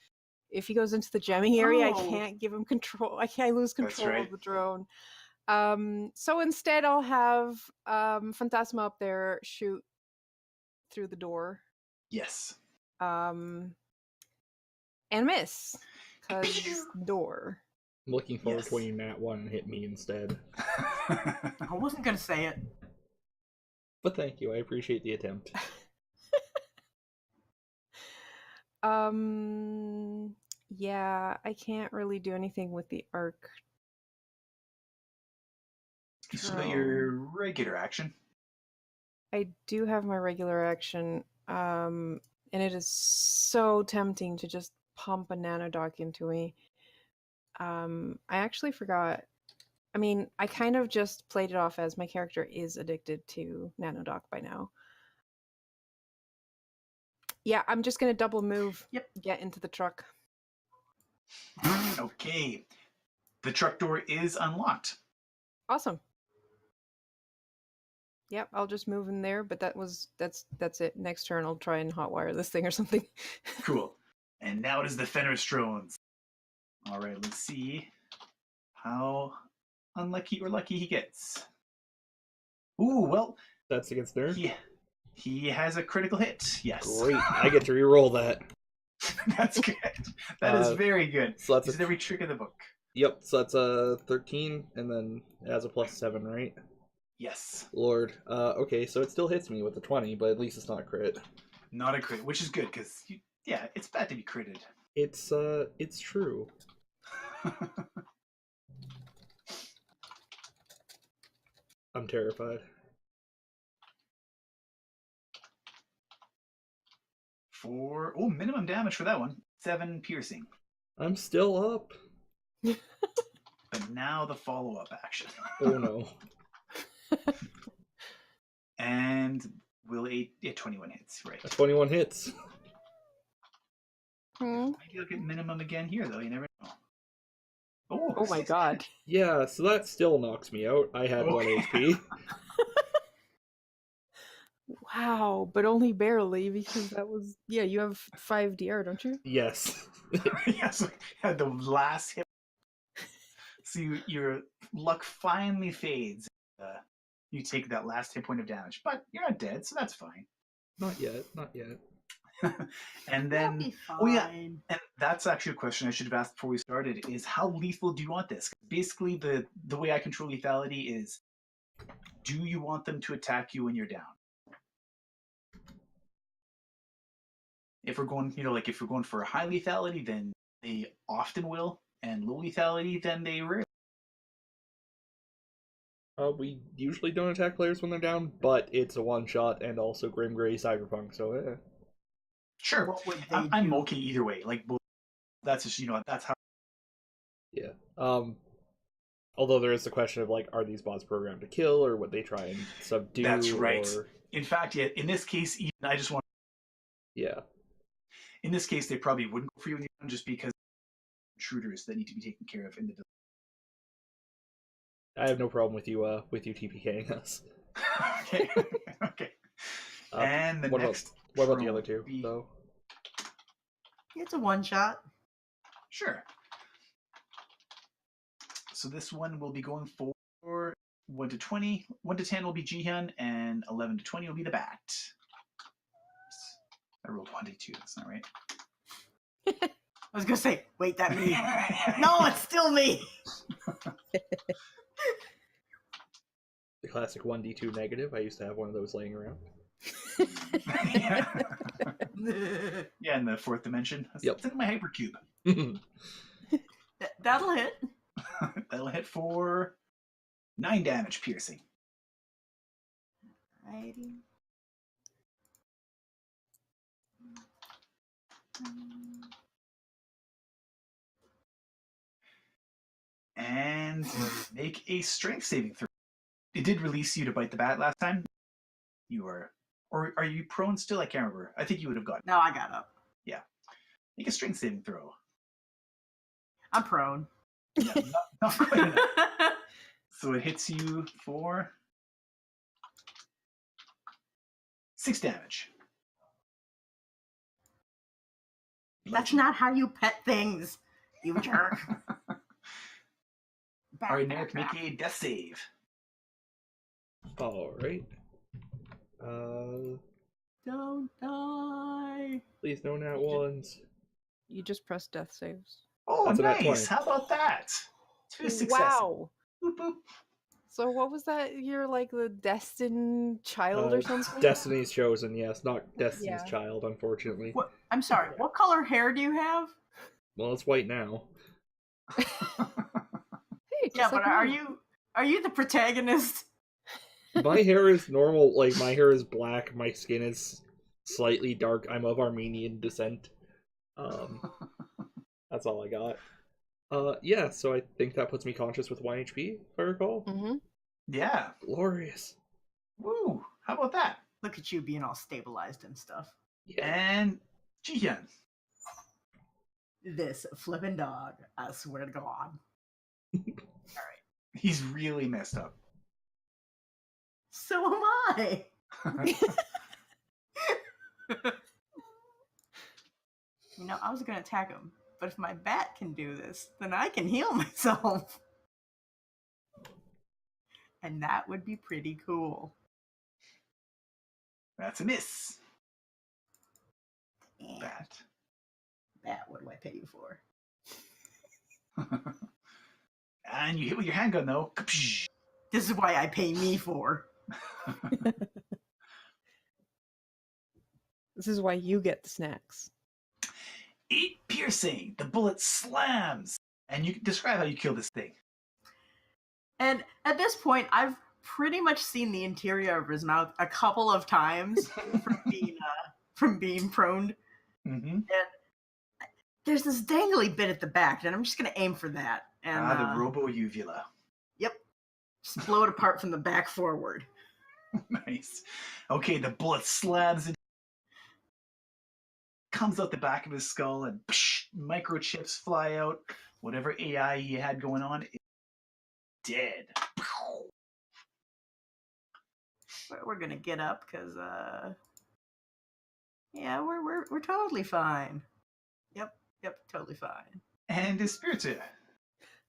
if he goes into the jamming area, I can't give him control. I lose control of the drone. So instead, I'll have Phantasma up there shoot through the door. Yes. And miss because door. I'm looking forward to when you nat 1 and hit me instead. I wasn't gonna say it. But thank you, I appreciate the attempt. Yeah, I can't really do anything with the arc. So got your regular action. I do have my regular action, and it is so tempting to just pump a nanodoc into me. I actually forgot. I mean, I kind of just played it off as my character is addicted to nanodoc by now. Yeah, I'm just gonna double move. Yep. Get into the truck. Okay. The truck door is unlocked. Awesome. Yep, I'll just move in there, but that's it. Next turn I'll try and hotwire this thing or something. Cool. And now it is the Fenristrones. All right, let's see how unlucky or lucky he gets. Ooh, well, That's against Nerd. he has a critical hit. Yes. Great. I get to re-roll that. That's good. That is very good. So that's It's every trick in the book. Yep, so that's a 13, and then it has a +7, right? Yes. Lord. Okay, so it still hits me with a 20, but at least it's not a crit. Not a crit, which is good, because, yeah, it's bad to be critted. It's true. I'm terrified. Minimum damage for that one. 7 piercing. I'm still up. But now the follow-up action. Oh no. And will a 21 hits, right? A 21 hits. Maybe I'll get minimum again here, though. You never know. Oh my god. Yeah, so that still knocks me out. I had 1 HP. Wow, but only barely because that was you have 5 DR, don't you? Yes. Yes, the last hit. So your luck finally fades. You take that last hit point of damage, but you're not dead, so that's fine. Not yet. And That'll then, be fine. oh yeah, and that's actually a question I should have asked before we started: is how lethal do you want this? Basically, the way I control lethality is, do you want them to attack you when you're down? If we're going, if we're going for a high lethality, then they often will, and low lethality, then they rarely. We usually don't attack players when they're down, but it's a one-shot and also Grim Grey Cyberpunk, so Sure, What would they I'm do? okay either way. Like, that's just that's how. yeah. Although there is the question of like, are these bots programmed to kill, or would they try and subdue? That's right. Or... In fact, yeah. In this case, even I just want. Yeah. In this case, they probably wouldn't go for you just because intruders that need to be taken care of in the village. I have no problem with you TPKing us. Okay. Okay. And the next. What about the other two, though? It's a one shot. Sure. So this one will be going for 1 to 20. 1 to 10 will be Jihyun, and 11 to 20 will be the bat. I rolled 1d2. That's not right. I was gonna say, wait, that me? No, it's still me. The classic 1d2 negative. I used to have one of those laying around. Yeah. Yeah, in the fourth dimension. Yep. It's in my hypercube. That'll hit. That'll hit for 9 damage piercing. Righty. And make a strength saving throw. It did release you to bite the bat last time. You are, or are you prone still? I can't remember. I think you would have gotten. No, I got up. Yeah. Make a strength saving throw. I'm prone. Yeah, not quite enough. So it hits you for 6 damage. That's not how you pet things, you jerk. All right, Nick, make a death save. All right. Don't die. Please no nat ones. You just press death saves. Oh, That's a nat nice. 20. How about that? 2 successes. Wow. Boop, boop. So what was that? You're like the destined child or something? Destiny's Chosen, yes, not Destiny's Yeah. Child, unfortunately. What? I'm sorry. What color hair do you have? Well, it's white now. Hey, Yeah, just but like are me. you the protagonist? My hair is normal. Like, my hair is black. My skin is slightly dark. I'm of Armenian descent. That's all I got. Yeah, so I think that puts me conscious with 1 HP, if I recall. Mm-hmm. Yeah. Glorious. Woo. How about that? Look at you being all stabilized and stuff. Yeah. And Jihyun. This flippin' dog, I swear to God. He's really messed up. So am I. I was gonna attack him, but if my bat can do this, then I can heal myself. And that would be pretty cool. That's a miss. And Bat. what do I pay you for? And you hit with your handgun, though. This is why I pay me for. This is why you get the snacks. 8 piercing. The bullet slams. And you can describe how you kill this thing. And at this point, I've pretty much seen the interior of his mouth a couple of times from being prone. Mm-hmm. And there's this dangly bit at the back, and I'm just gonna aim for that. And the robo-uvula. Yep. Just blow it apart from the back forward. Nice. Okay, the bullet slams and comes out the back of his skull, and microchips fly out. Whatever AI he had going on is dead. We're gonna get up because yeah, we're totally fine. Yep, totally fine. And his spirits.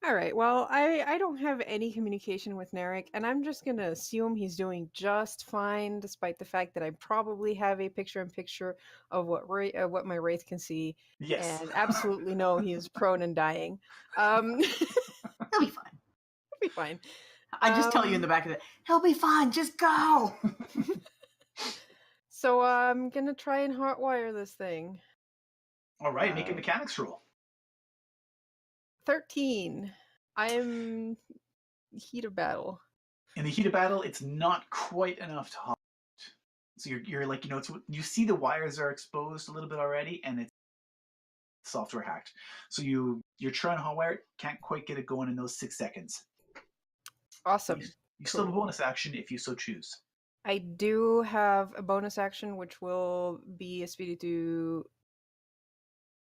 All right. Well, I don't have any communication with Narek, and I'm just gonna assume he's doing just fine, despite the fact that I probably have a picture-in-picture of what my wraith can see, Yes. and absolutely know he is prone and dying. He'll be fine. He'll be fine. I just tell you in the back of it, he'll be fine. Just go. So I'm gonna try and hotwire this thing. All right, make a mechanics roll. 13. I'm heat of battle. In the heat of battle, it's not quite enough to hot. So you're like, you see the wires are exposed a little bit already, and it's software hacked. So you're trying to hotwire it, can't quite get it going in those 6 seconds. Awesome. You still have a bonus action if you so choose. I do have a bonus action, which will be a speedy to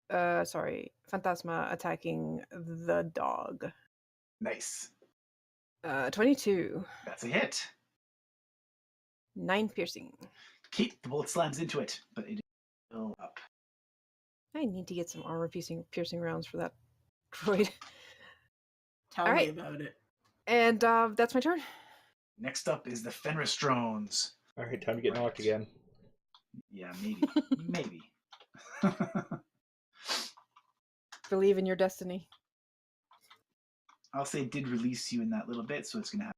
Phantasma attacking the dog. Nice. 22. That's a hit. 9 piercing. Keep the bullet slams into it, but it is still up. I need to get some armor piercing rounds for that droid. Tell me about it. And that's my turn. Next up is the Fenris drones. All right, time to get knocked again. Yeah, maybe. Maybe. Believe in your destiny. I'll say it did release you in that little bit, so it's going to happen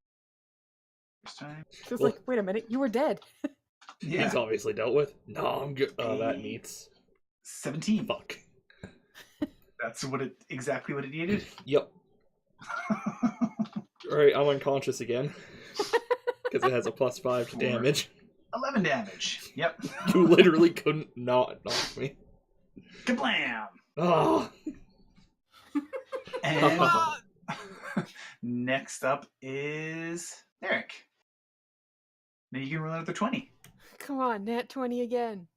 first time. It's like, wait a minute, you were dead. Yeah. He's obviously dealt with. No, I'm good. Oh, that needs 17. Fuck. That's exactly what it needed? Yep. Alright, I'm unconscious again. Because it has a +5 to damage. 11 damage. Yep. You literally couldn't not knock me. Kablam! Oh. And next up is Eric. Now you can roll another 20. Come on, nat 20 again.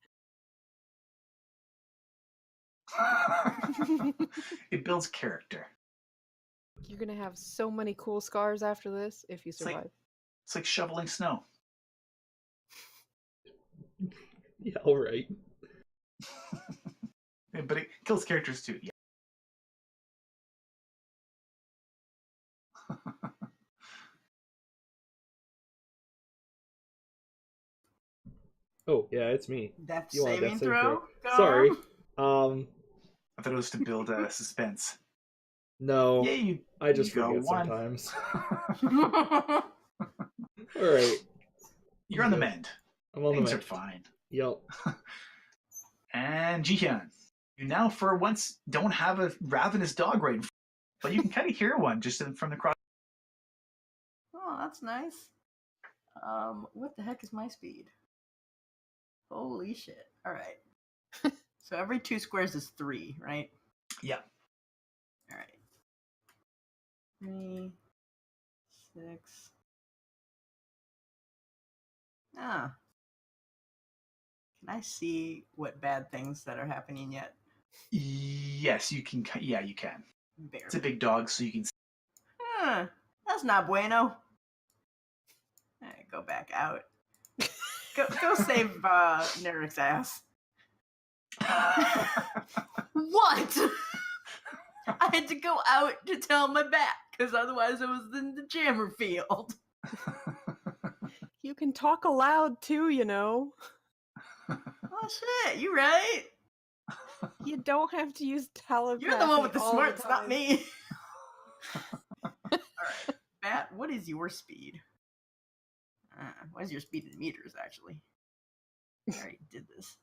It builds character. You're gonna have so many cool scars after this if you survive. It's like shoveling snow. Yeah, alright. But it kills characters too. Yeah. Oh, yeah, it's me. Death You want a saving death saving throw? Sorry. Garm? I thought it was to build suspense. No. Yeah, I just you forget go one. sometimes. Alright. You're on the mend. I'm on the Things mend. are fine. Yep. And Jihyun, you now for once don't have a ravenous dog right in front, but you can kind of hear one just from the cross. Oh, that's nice. What the heck is my speed? Holy shit. Alright. So every 2 squares is 3, right? Yeah. Alright. 3, 6. Ah. Can I see what bad things that are happening yet? Yes, you can. Yeah, you can. Barely. It's a big dog, so you can. That's not bueno. Alright, go back out. Go save Neric's ass. What? I had to go out to tell my bat, because otherwise I was in the jammer field. You can talk aloud too, you know. Oh shit, you right. You don't have to use telepathy. You're the one with the all smarts, not time. me. Alright, Bat, what is your speed? What is your speed in meters, actually? I already did this.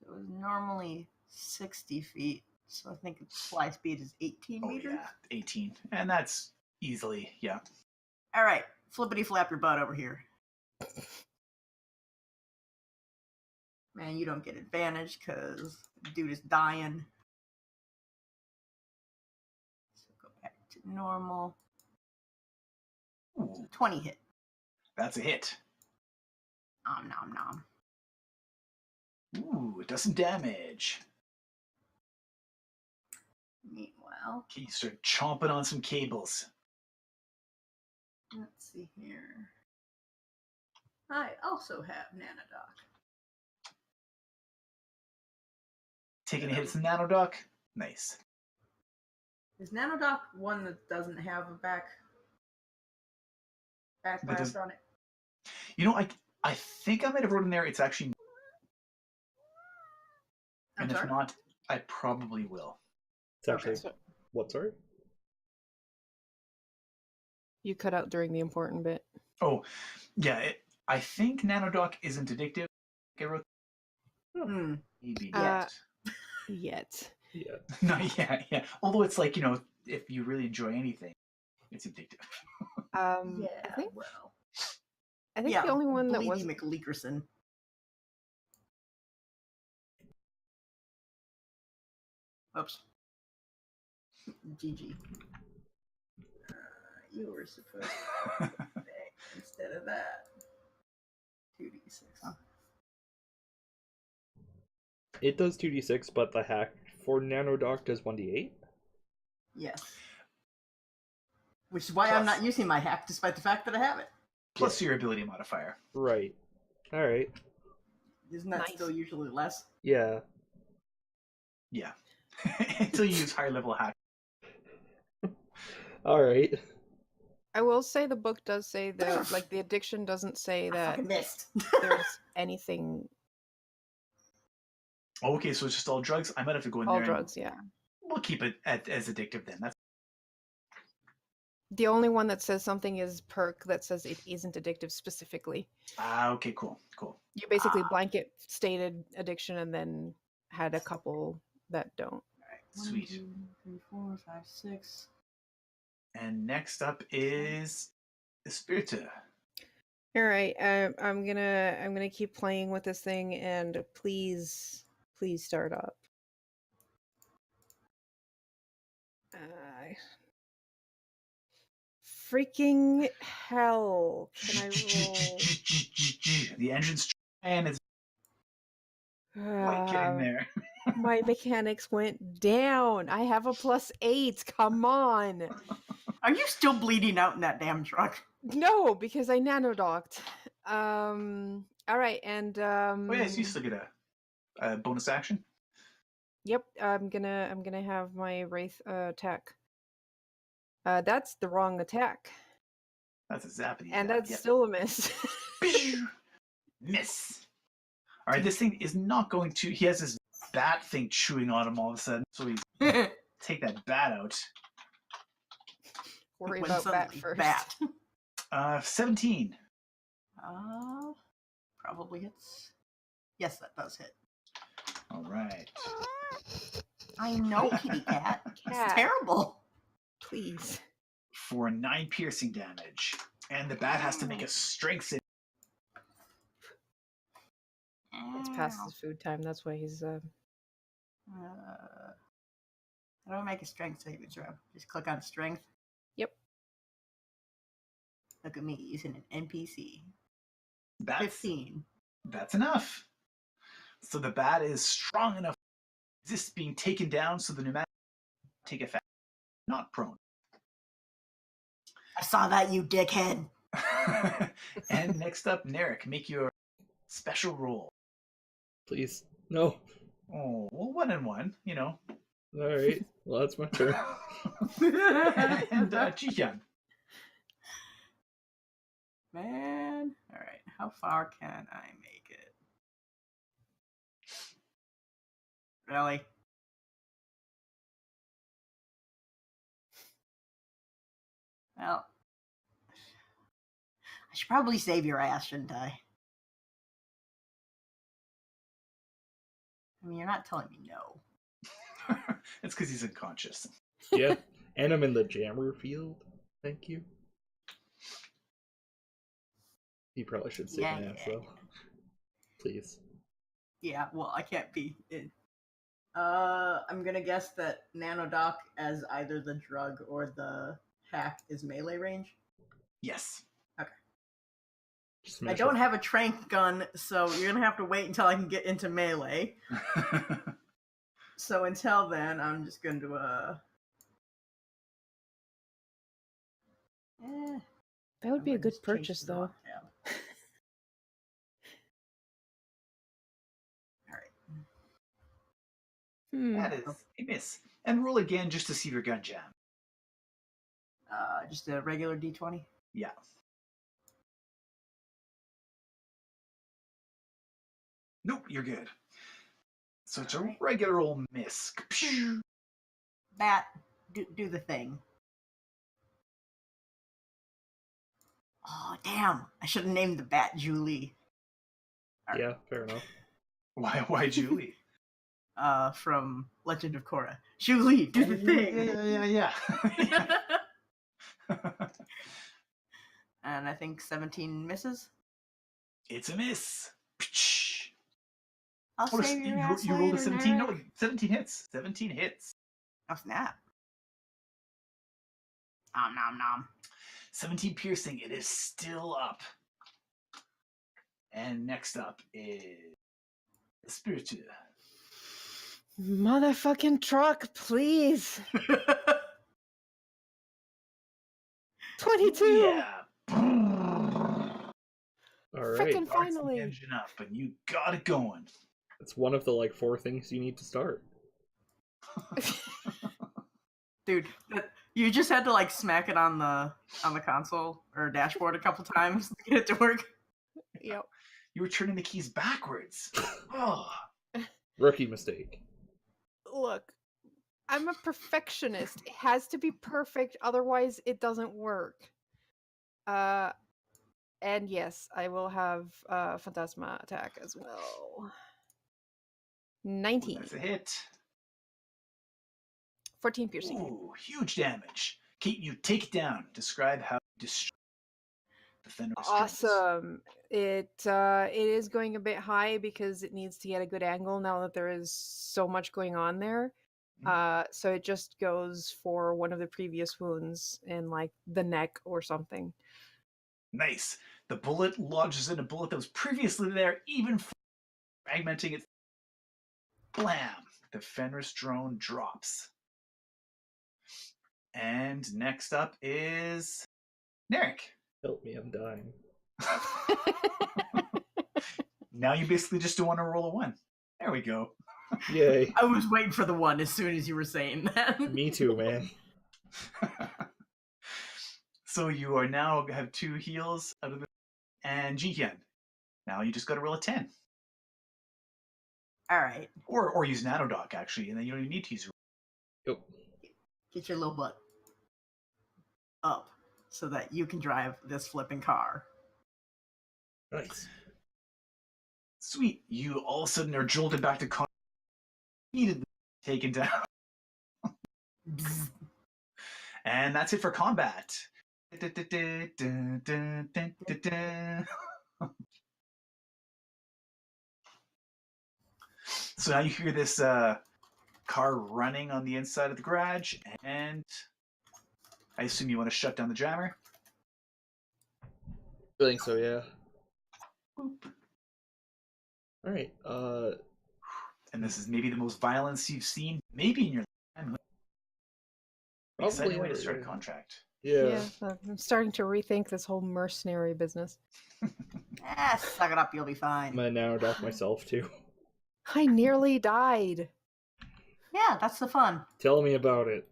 So it was normally 60 feet, so I think its fly speed is 18 meters. Yeah, 18. And that's easily, yeah. Alright, flippity flap your butt over here. Man, you don't get advantage because dude is dying. So go back to normal. Ooh, 20 hit. that's a hit. Nom nom nom. Ooh, it does some damage. Meanwhile, Okay, you start chomping on some cables. let's see here. I also have Nanodoc. Taking a hit from Nanodoc. Nice. Is Nanodoc one that doesn't have a backblast on it? You know, I think I might have wrote in there it's actually... I'm and sorry? if not, I probably will. It's actually So what? Sorry. you cut out during the important bit. Oh, yeah, I think Nanodoc isn't addictive. I wrote Hmm. maybe Uh, yet. Yet. Yeah. Not yet, yeah. Although it's like, you know, if you really enjoy anything, it's addictive. I Yeah, think well. the only one that Bleedy was McLeakerson. Oops. GG. You were supposed to back instead of that. 2d6. It does 2d6, but the hack for Nanodoc does 1d8. Yes. Which is why I'm not using my hack, despite the fact that I have it. Plus your ability modifier. Right. All right. Isn't that Nice. still usually less? Yeah. Yeah. Until you use higher level hack. All right. I will say the book does say that like the addiction doesn't say I that fucking missed. there's anything Oh, okay, so it's just all drugs? I might have to go in all there drugs, yeah. and we'll keep it as addictive then. That's The only one that says something is perk that says it isn't addictive specifically. okay, cool. You basically blanket stated addiction and then had a couple that don't. Sweet. 1, 2, 3, 4, 5, 6. And next up is Espirita. All right, I'm gonna keep playing with this thing, and please start up. Freaking hell! Can I roll? The engine's trying its like getting there. My mechanics went down. I have a +8. Come on. Are you still bleeding out in that damn truck? No, because I nanodocked. All right, and Oh yes, you still get a bonus action. Yep, I'm gonna have my wraith attack. That's the wrong attack, That's a zappity. and zap, that's yep. still a miss. Miss. All right, this thing is not going to. He has this bat thing chewing on him all of a sudden, so he's take that bat out. Worry When about bat suddenly, first. bat. 17. Probably hits. Yes, that does hit. All right. I know, kitty cat. It's Cat. terrible. Please. For 9 piercing damage, and the bat has to make a strength save. It's past his food time. That's why he's. How do I make a strength saving throw? Just click on strength. Yep. Look at me using an NPC. That's 15. That's enough. So the bat is strong enough to resist being taken down, so the pneumatic take effect, not prone. I saw that, you dickhead. And next up, Narek, make your special roll. Please. No. Oh, well, 1 and 1, you know. Alright. Well, that's my turn. And Jihyun. Man. All right. How far can I make it? Really? Well, I should probably save your ass, shouldn't I? I mean, you're not telling me no. It's because he's unconscious. Yeah. And I'm in the jammer field. Thank you. You probably should save my ass, though. Please. Yeah, well, I can't be. I'm gonna guess that Nanodoc as either the drug or the hack is melee range. Yes. I don't have a trank gun, so you're gonna have to wait until I can get into melee. So until then, I'm just going to That would I be a might good just change purchase, the though. lockdown. All right. That is a miss. And roll again just to see if your gun jam. Just a regular D20. Yeah. Nope, you're good. So it's a regular old miss. Bat, do the thing. Oh, damn. I should have named the bat Julie. Yeah, fair enough. Why Julie? From Legend of Korra. Julie, do the thing. Yeah. And I think 17 misses. It's a miss. I'll save your ass you rolled a later, 17. No, Narek. 17 hits. 17 hits. Oh, snap. Nom nom nom. 17 piercing. It is still up. And next up is Spiritu. Motherfucking truck, please. 22. Yeah. All right. Frickin' Starts the finally. engine up, and you got it going. It's one of the like 4 things you need to start. Dude, you just had to like smack it on the console or dashboard a couple times to get it to work. Yep. You were turning the keys backwards. Oh. Rookie mistake. Look, I'm a perfectionist. It has to be perfect, otherwise it doesn't work. And yes, I will have Phantasma attack as well. 19. That's a hit. 14 piercing. Ooh, huge damage. Kate, you take it down. Describe how you destroy the Fenris drones. Awesome. It is going a bit high because it needs to get a good angle now that there is so much going on there. So it just goes for one of the previous wounds in like the neck or something. Nice. The bullet lodges in a bullet that was previously there, even fragmenting it. Blam! The Fenris drone drops. And next up is Narek. Help me, I'm dying. Now you basically just don't want to roll a 1. There we go. Yay. I was waiting for the 1 as soon as you were saying that. Me too, man. So you are now have 2 heals out of the and Jihyun. Now you just got to roll a 10. All right. Or use Nanodoc actually, and then you don't even need to use. Yep. Get your little butt up so that you can drive this flipping car. Nice. Sweet. You all of a sudden are jolted back to immediately taken down. And that's it for combat. So now you hear this car running on the inside of the garage, and I assume you want to shut down the jammer? I think so, yeah. Boop. Alright, And this is maybe the most violence you've seen, maybe in your lifetime. Exciting way to start a contract. Yeah. I'm starting to rethink this whole mercenary business. Suck it up, you'll be I'm fine. gonna now dock myself too. I nearly died. Yeah, that's the fun. Tell me about it.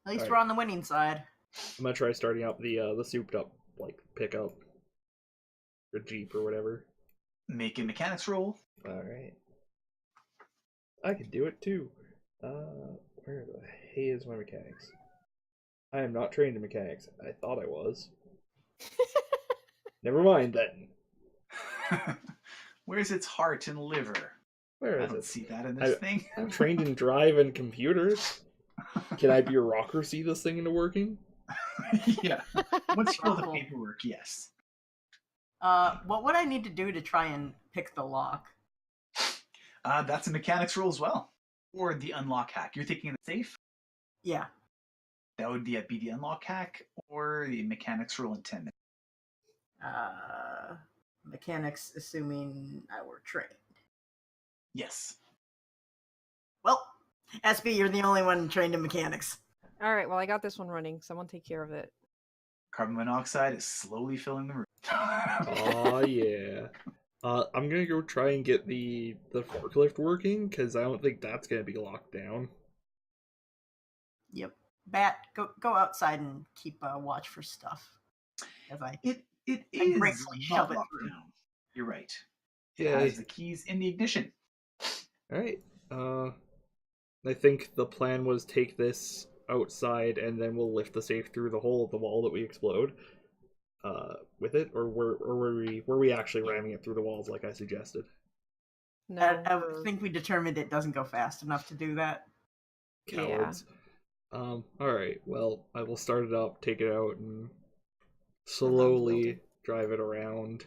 At least Alright. we're on the winning side. I'm gonna try starting up the souped up like pickup or Jeep or whatever. Make a mechanics roll. Alright. I can do it too. Where the hey is my mechanics? I am not trained in mechanics. I thought I was. Never mind then. Where's its heart and liver? Where I is don't it? see that in this thing. I'm trained in drive and computers. Can I bureaucracy this thing into working? Yeah. Once you know the paperwork, yes. What would I need to do to try and pick the lock? That's a mechanics roll as well. Or the unlock hack. You're thinking of the safe? Yeah. That would be the unlock hack or the mechanics roll in 10 minutes. Mechanics, assuming I were trained. Yes. Well, SB, you're the only one trained in mechanics. All right, well, I got this one running. Someone take care of it. Carbon monoxide is slowly filling the room. Aw, yeah. I'm gonna go try and get the forklift working, because I don't think that's gonna be locked down. Yep. Bat, go outside and keep watch for stuff. As I It I is gratefully not shove it locked through. down. You're right. It Yeah. has the keys in the ignition. Alright. I think the plan was take this outside and then we'll lift the safe through the hole of the wall that we explode. With it, or were we actually ramming it through the walls like I suggested? No, I think we determined it doesn't go fast enough to do that. Cowards. All right. Well, I will start it up, take it out, and slowly drive it around.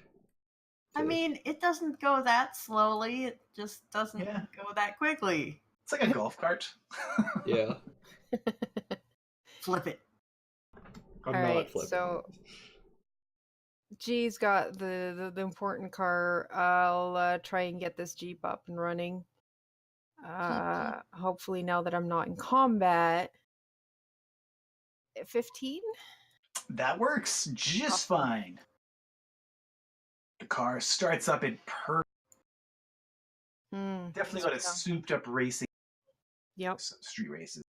I mean, it doesn't go that slowly. It just doesn't Yeah. go that quickly. It's like a golf cart. Yeah, Flip it. I'm All not right, flipping. so G's got the important car. I'll try and get this Jeep up and running. Hopefully now that I'm not in combat. 15? That works just fine. The car starts up in definitely got a souped up racing. Yep. Street races.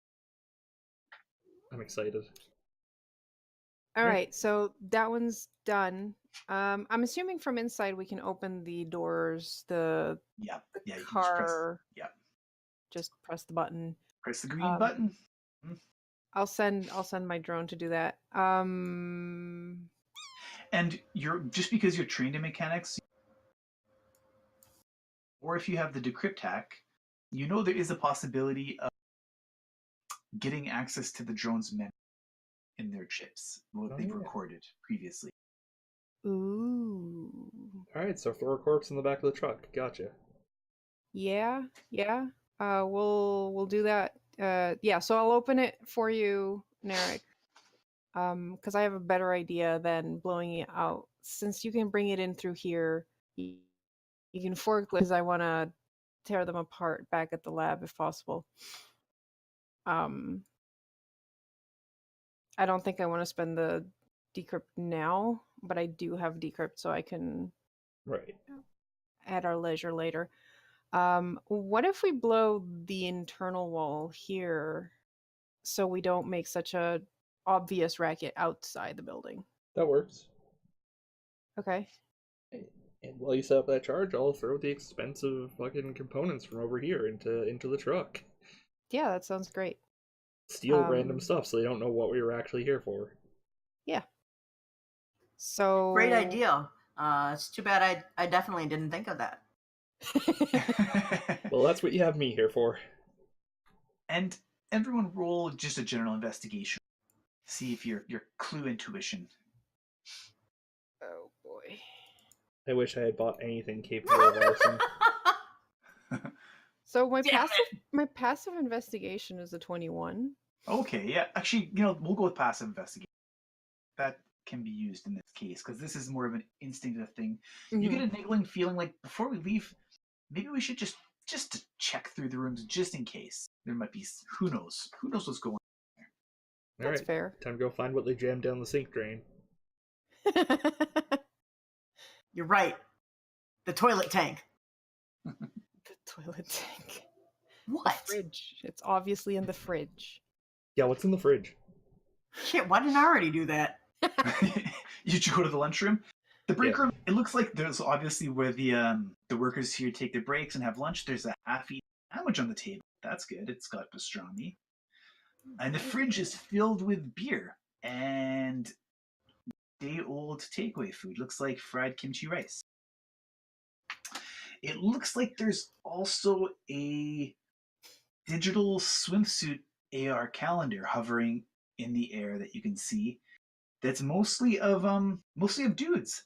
I'm excited. All right, so that one's done. I'm assuming from inside we can open the doors. The Yep. Yeah. You car. Just Just press the button. press the green button. I'll send my drone to do that. And you're just because you're trained in mechanics, or if you have the decrypt hack, you know there is a possibility of getting access to the drone's memory in their chips, what they've recorded previously. Ooh. All right, so throw a corpse in the back of the truck. Gotcha. Yeah. We'll do that. Yeah. So I'll open it for you, Narek. Because I have a better idea than blowing it out. Since you can bring it in through here, you can forklift. Because I want to tear them apart back at the lab if possible. I don't think I want to spend the decrypt now, but I do have decrypt, so I can at our leisure later. What if we blow the internal wall here so we don't make such a obvious racket outside the building? That works. Okay. And while you set up that charge, I'll throw the expensive fucking components from over here into the truck. Yeah, that sounds great. Steal random stuff so they don't know what we were actually here for. Yeah. So great idea. It's too bad I definitely didn't think of that. Well, that's what you have me here for. And everyone roll just a general investigation. See if your clue intuition. Oh boy. I wish I had bought anything capable of arson. So my passive investigation is a 21. Okay, yeah. Actually, we'll go with passive investigation. That can be used in this case because this is more of an instinctive thing. Mm-hmm. You get a niggling feeling like before we leave, maybe we should just check through the rooms just in case. There might be who knows what's going on there. That's Alright, fair. time to go find what they jammed down the sink drain. You're right. The toilet tank. The toilet tank. The What? fridge. It's obviously in the fridge. Yeah, what's in the fridge? Shit, why didn't I already do that? You should go to the lunchroom. The break room, it looks like there's obviously where the workers here take their breaks and have lunch. There's a half-eaten sandwich on the table. That's good. It's got pastrami. And the fridge is filled with beer and day-old takeaway food. Looks like fried kimchi rice. It looks like there's also a digital swimsuit AR calendar hovering in the air that you can see. That's mostly of dudes.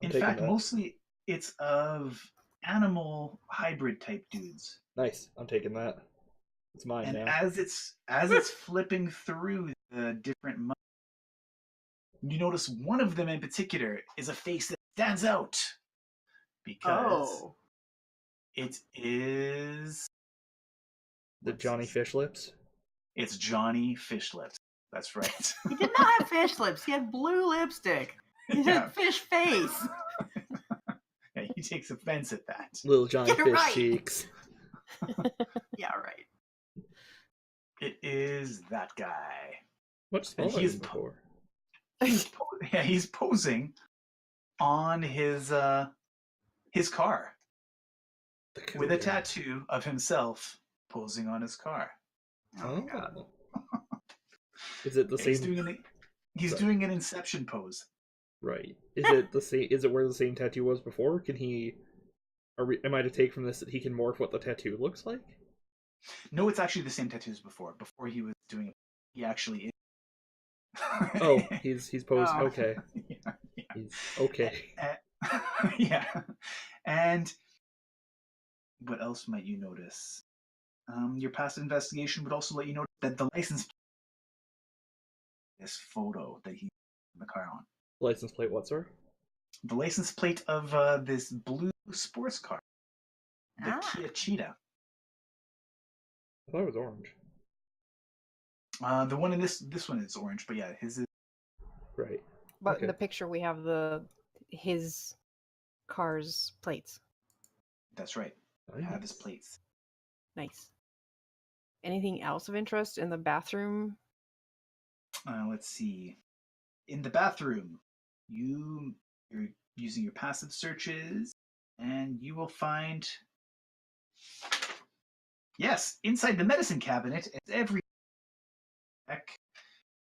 I'm In taking fact, that. mostly it's of animal hybrid type dudes. Nice, I'm taking that. It's mine And now. as it's flipping through the different you notice one of them in particular is a face that stands out because Oh. it is The Johnny Fish Lips? it's Johnny Fishlips. That's right. He did not have fish lips. He had blue lipstick. He Yeah. had fish face. Yeah, he takes offense at that. Little Johnny Get it Fish right. cheeks. Yeah, right. It is that guy. Much smaller he's than before. He's posing on his car The with a cougar. tattoo of himself posing on his car. Oh, my God. Is it the He's same? he's Sorry. doing an Inception pose. Right. Is it the same? Is it where the same tattoo was before? Can he? Am I to take from this that he can morph what the tattoo looks like? No, it's actually the same tattoo as before. Before he was doing it, he actually is. Oh, he's posed. Oh. Okay. Yeah. He's okay. Yeah. And what else might you notice? Your past investigation would also let you know that the license this photo that he's in the car on. License plate. What, sir? The license plate of this blue sports car, the Ah. Kia Cheetah. I thought it was orange. The one in this one is orange, but yeah, his is Right. But Okay. in the picture we have his car's plates. that's right. I have his plates. Nice. Anything else of interest in the bathroom? Let's see. In the bathroom, you're using your passive searches, and you will find. Yes, inside the medicine cabinet, as every deck,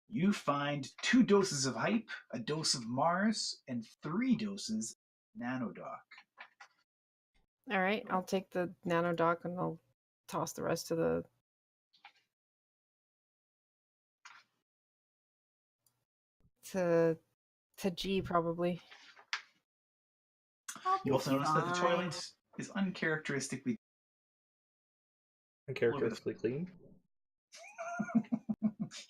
you find 2 doses of hype, a dose of Mars, and 3 doses of Nanodoc. All right, I'll take the nanodoc and I'll toss the rest to the. To G probably. I'll You be also notice that the fine. toilet is uncharacteristically. Uncharacteristically clean.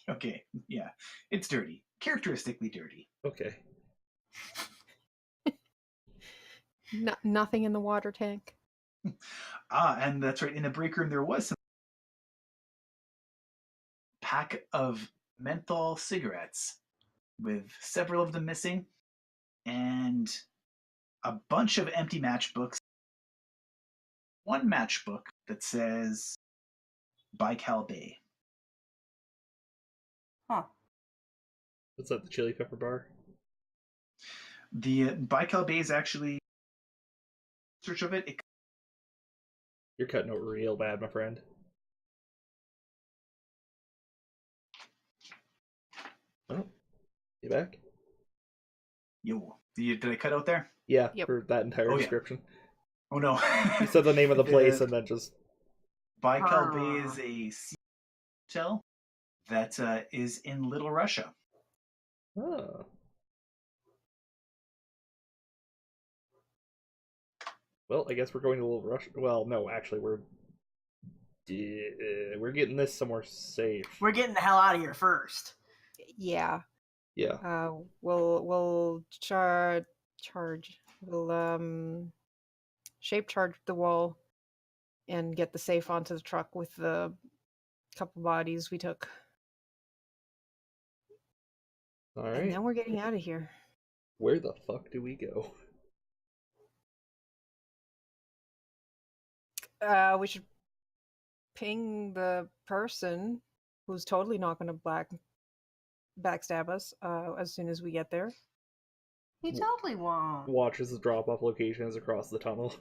Okay, yeah, it's dirty. Characteristically dirty. Okay. Nothing in the water tank. And that's right. In the break room, there was some pack of menthol cigarettes with several of them missing and a bunch of empty matchbooks. One matchbook that says Baikal Bay. Huh. What's that? The chili pepper bar? The Baikal Bay is actually search of it. You're cutting out real bad, my friend. Oh, you back? Yo, did I cut out there? Yeah, Yep. for that entire Oh, yeah. description. Oh no! You said the name of the place and then just. Baikal Bay is a sea hotel that is in Little Russia. Oh. Well, I guess we're going to Little Russia. Well, no, actually, we're getting this somewhere safe. We're getting the hell out of here first. Yeah. Yeah. We'll charge. We'll shape charge the wall and get the safe onto the truck with the couple bodies we took. All And right. then we're getting out of here. Where the fuck do we go? We should ping the person who's totally not going to backstab us as soon as we get there. He totally won't. Watches the drop-off location is across the tunnel.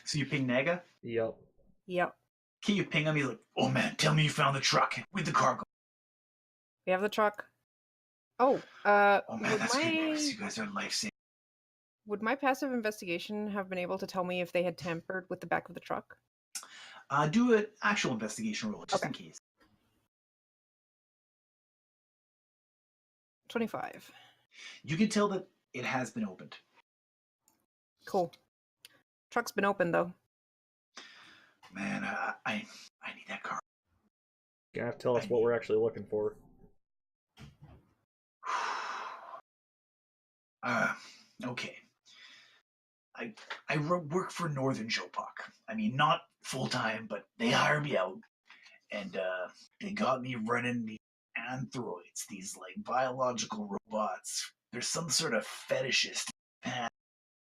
So you ping Naga? Yep. Yep. Can you ping him? He's like, oh man, tell me you found the truck with the cargo. We have the truck. Oh, Oh man, would that's good news. You guys are life-saving. my passive investigation have been able to tell me if they had tampered with the back of the truck? Do an actual investigation roll, just Okay. in case. 25. You can tell that it has been opened. Cool. Truck's been open though. Man, I need that car. You're gonna have to tell us what we're actually looking for. Okay. I work for Northern Jopak. I mean, not full time, but they hire me out, and they got me running these androids, these like biological robots. There's some sort of fetishist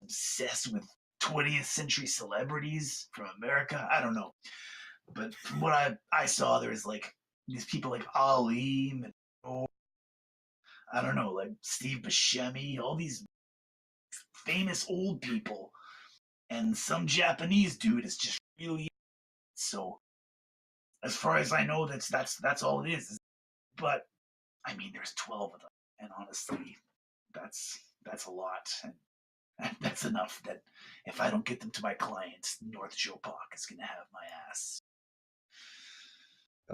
obsessed with 20th century celebrities from America. I don't know, but from what I saw, there's like these people like Ali and I don't know, like Steve Buscemi, all these famous old people, and some Japanese dude is just really so. As far as I know, that's all it is. But I mean, there's 12 of them, and honestly, that's a lot, and that's enough. That if I don't get them to my clients, North Jopak is gonna have my ass.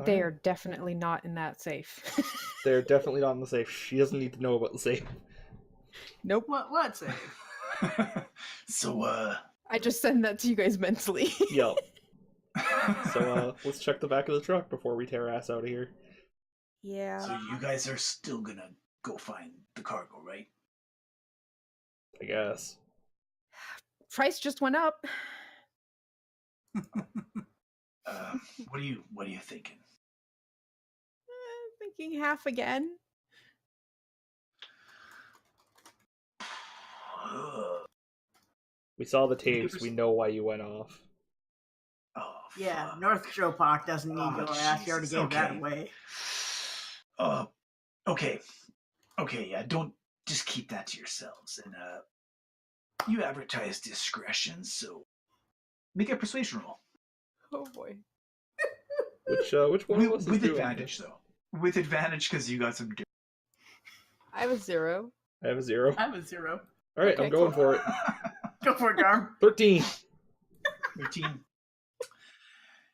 They are definitely not in that safe. They're definitely not in the safe. She doesn't need to know about the safe. Nope. What's it? So, I just send that to you guys mentally. Yep. So, let's check the back of the truck before we tear ass out of here. Yeah. So you guys are still gonna go find the cargo, right? I guess. Price just went up. What are you thinking? Thinking half again. We saw the tapes. We know why you went off. Oh, Yeah, fuck. North Jopak doesn't need your ass. You already Jesus, gave that okay. away. Okay. Okay, yeah, don't just keep that to yourselves. And you advertise discretion, so make a persuasion roll. Oh boy. Which one of us is With doing advantage, this? though. With advantage, because you got some. I have a 0. I have a 0. I have a 0. All right, Okay, I'm going cool. for it. Go for it, Garm. 13. 13.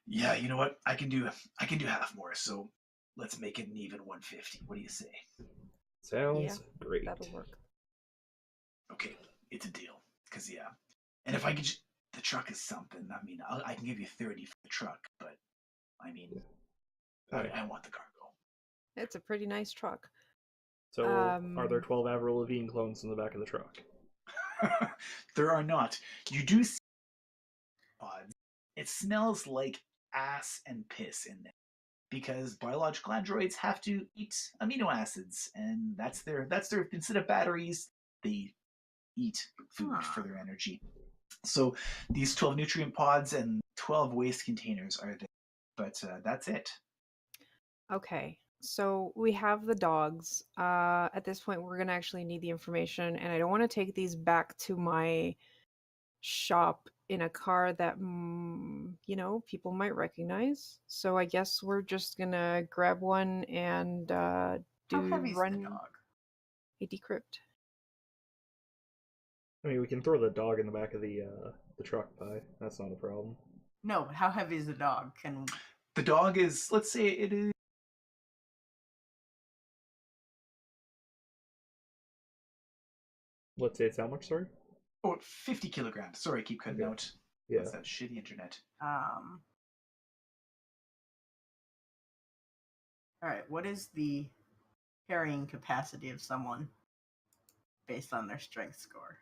Yeah, you know what? I can do half more. So let's make it an even 150. What do you say? Sounds great. That'll work. Okay, it's a deal. Cause yeah, and if I could, the truck is something. I mean, I can give you 30 for the truck, but I mean, Okay. I want the cargo. It's a pretty nice truck. So, are there 12 Avril Lavigne clones in the back of the truck? There are not. You do see pods. It smells like ass and piss in there because biological androids have to eat amino acids, and that's their instead of batteries, they eat food for their energy. So these 12 nutrient pods and 12 waste containers are there, but that's it. Okay. So we have the dogs. At this point, we're gonna actually need the information, and I don't want to take these back to my shop in a car that people might recognize. So I guess we're just gonna grab one and How heavy's the dog? a decrypt. I mean, we can throw the dog in the back of the truck pie. That's not a problem. No, but how heavy is the dog? The dog is, let's say it is. Let's say it's how much, sorry? Oh, 50 kilograms. Sorry, I keep cutting Okay. out. Yeah. That's that shitty internet. All right, what is the carrying capacity of someone based on their strength score?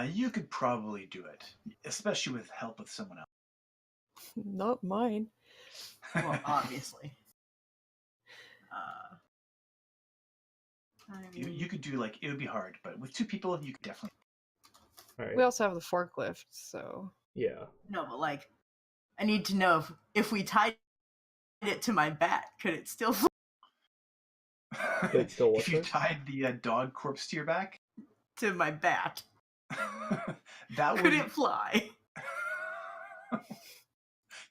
You could probably do it, especially with help with someone else. Not mine. Well, obviously. You could do like, it would be hard, but with 2 people, you could definitely. All right. We also have the forklift, so Yeah. No, but like, I need to know if we tied it to my bat, could it still fly Could it still If what, you sir? tied the dog corpse to your back, to my bat? that Could would. it fly?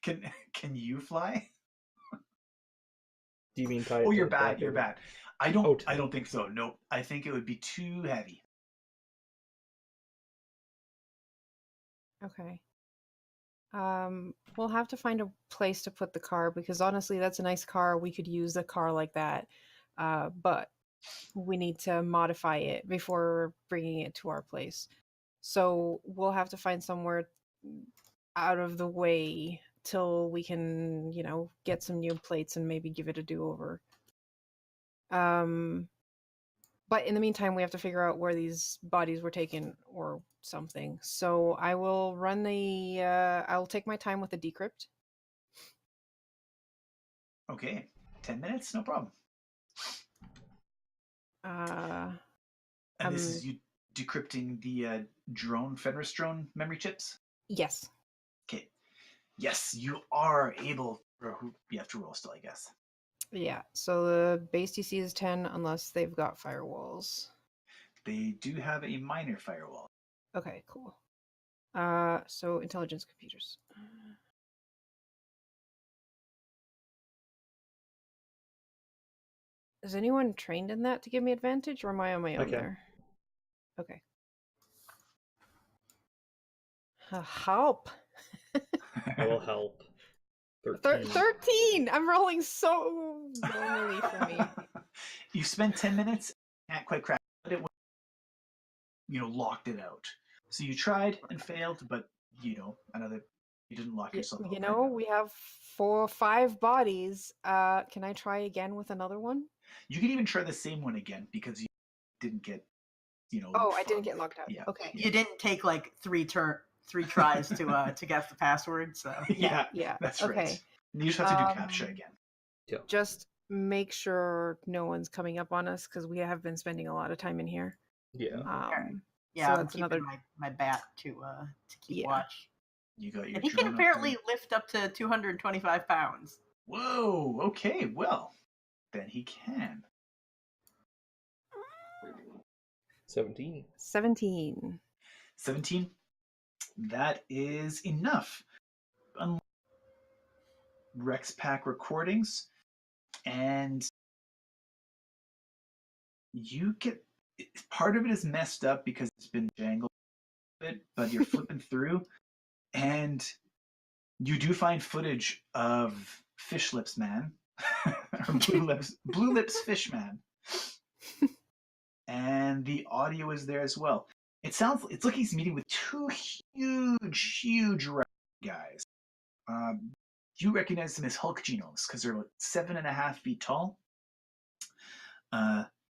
Can you fly? Do you mean tie it Oh, to your the bat, back your of bat. I don't think so. Nope. I think it would be too heavy. okay. We'll have to find a place to put the car because honestly, that's a nice car. We could use a car like that, but we need to modify it before bringing it to our place. So we'll have to find somewhere out of the way till we can, get some new plates and maybe give it a do-over. But in the meantime, we have to figure out where these bodies were taken or something. So I will run I'll take my time with the decrypt. Okay. 10 minutes, no problem. And this is you decrypting the drone, Fenris drone memory chips? Yes. Okay. Yes, you are able. You have to roll still, I guess. Yeah. So the base DC is 10 unless they've got firewalls. They do have a minor firewall. Okay, cool. So intelligence computers. Is anyone trained in that to give me advantage, or am I on my own there? Okay. Help! I will help. 13! I'm rolling so normally for me. You spent 10 minutes, can't quite crack it, locked it out. So you tried and failed, but you didn't lock yourself out. We have 5 bodies. Can I try again with another one? You can even try the same one again because you didn't get, Oh, I didn't get locked out. Yeah. Okay. You didn't take like 3 tries to guess the password, so Yeah, that's okay. right. You just have to do CAPTCHA again. Yeah. Just make sure no one's coming up on us because we have been spending a lot of time in here. Yeah. Yeah, so I'm keeping my bat to keep watch. You got your. And he can apparently lift up to 225 pounds. Whoa! Okay, well, then he can. 17. 17. 17. That is enough. Rex Pack recordings, and you get part of it is messed up because it's been jangled a bit, but you're flipping through, and you do find footage of Fish Lips Man, or Blue Lips Fish Man, and the audio is there as well. It's like he's meeting with 2 huge guys. You recognize them as Hulk genomes because they're about 7.5 feet tall.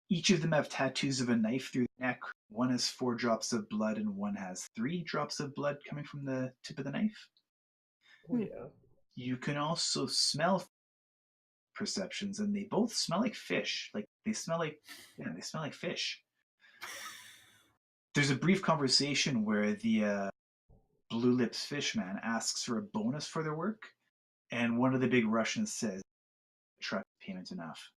Each of them have tattoos of a knife through the neck. One has 4 drops of blood, and one has 3 drops of blood coming from the tip of the knife. Oh, yeah. You can also smell perceptions, and they both smell like fish. Like they smell like fish. There's a brief conversation where the Blue Lips Fishman asks for a bonus for their work, and one of the big Russians says, "Truck payment enough."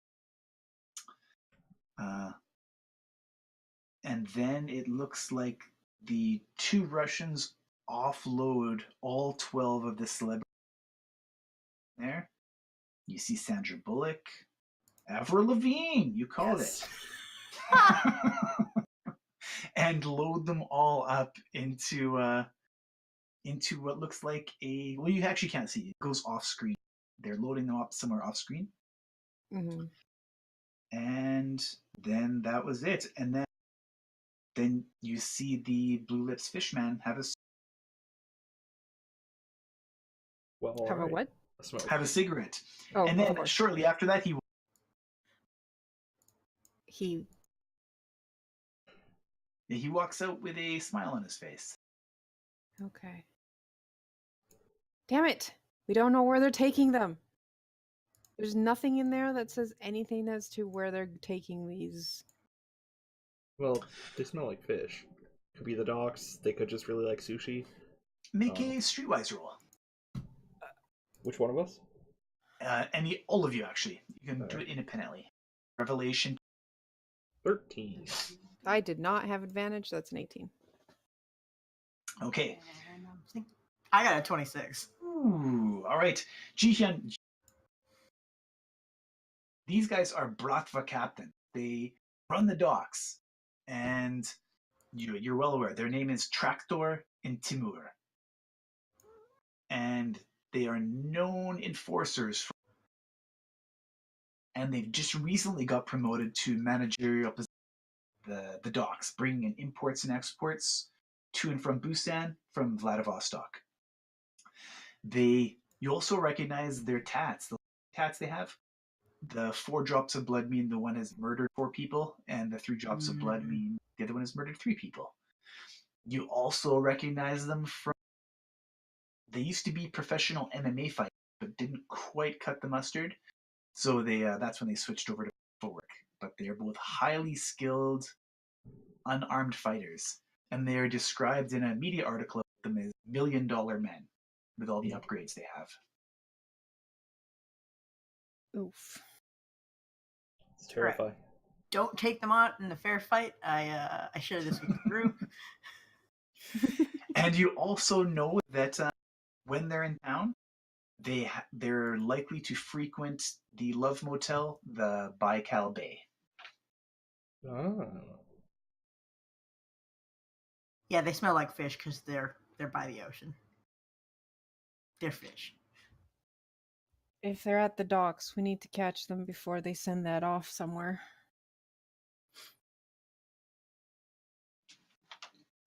And then it looks like the 2 Russians offload all 12 of the celebrities. There, you see Sandra Bullock, Avril Lavigne. You called it. And load them all up into what looks like you actually can't see. It goes off screen. They're loading them up somewhere off screen. Mm-hmm. And then that was it. And then you see the Blue Lips Fishman have a what? Have a cigarette. Oh, and then shortly after that, he walks out with a smile on his face. Okay. Damn it! We don't know where they're taking them. There's nothing in there that says anything as to where they're taking these. Well, they smell like fish. Could be the docks. They could just really like sushi. Make a streetwise roll. Which one of us? All of you actually. You can do Alright. it independently. Revelation. 13. I did not have advantage. That's an 18. Okay. I got a 26. Ooh, all right. Jihyun. These guys are Bratva captain. They run the docks, and you're well aware. Their name is Traktor and Timur, and they are known enforcers. And they've just recently got promoted to managerial position the docks, bringing in imports and exports to and from Busan, from Vladivostok. You also recognize their tats, the tats they have. The 4 drops of blood mean the one has murdered 4 people, and the 3 drops of blood mean the other one has murdered 3 people. You also recognize them from. They used to be professional MMA fighters, but didn't quite cut the mustard. So that's when they switched over to footwork. But they are both highly skilled, unarmed fighters, and they are described in a media article of them as $1 million men with all the upgrades they have. Oof. It's terrifying. Don't take them out in a fair fight. I share this with the group. And you also know that when they're in town, they're likely to frequent the Love Motel, the Baikal Bay. Oh. Yeah, they smell like fish because they're by the ocean. They're fish. If they're at the docks, we need to catch them before they send that off somewhere.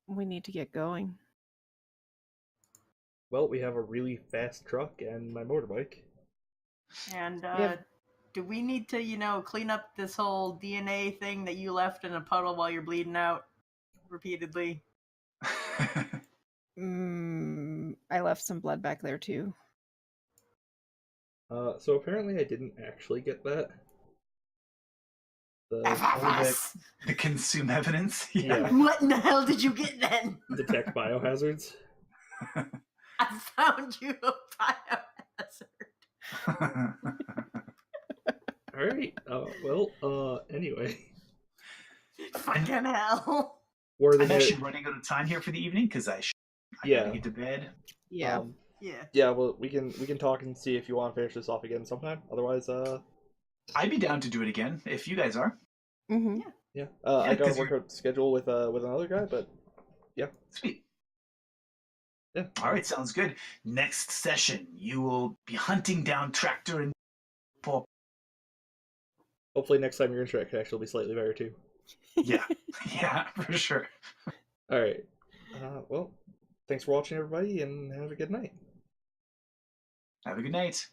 We need to get going. Well, we have a really fast truck and my motorbike. And Yeah. do we need to, clean up this whole DNA thing that you left in a puddle while you're bleeding out repeatedly? I left some blood back there too. So apparently I didn't actually get that. The consume evidence? Yeah. What in the hell did you get then? Detect biohazards. I found you a biohazard. Alright. Anyway. Fucking hell. Were I'm they actually running out of time here for the evening because I gotta get to bed. Yeah. Yeah. Well, we can talk and see if you want to finish this off again sometime. Otherwise, I'd be down to do it again if you guys are. Mm-hmm. yeah. I gotta 'cause work out schedule with another guy, but yeah. Sweet. Yeah. All right, sounds good. Next session, you will be hunting down Tractor and Paul. Hopefully next time your internet connection will be slightly better too. Yeah, yeah, for sure. All right. Well, thanks for watching, everybody, and have a good night. Have a good night.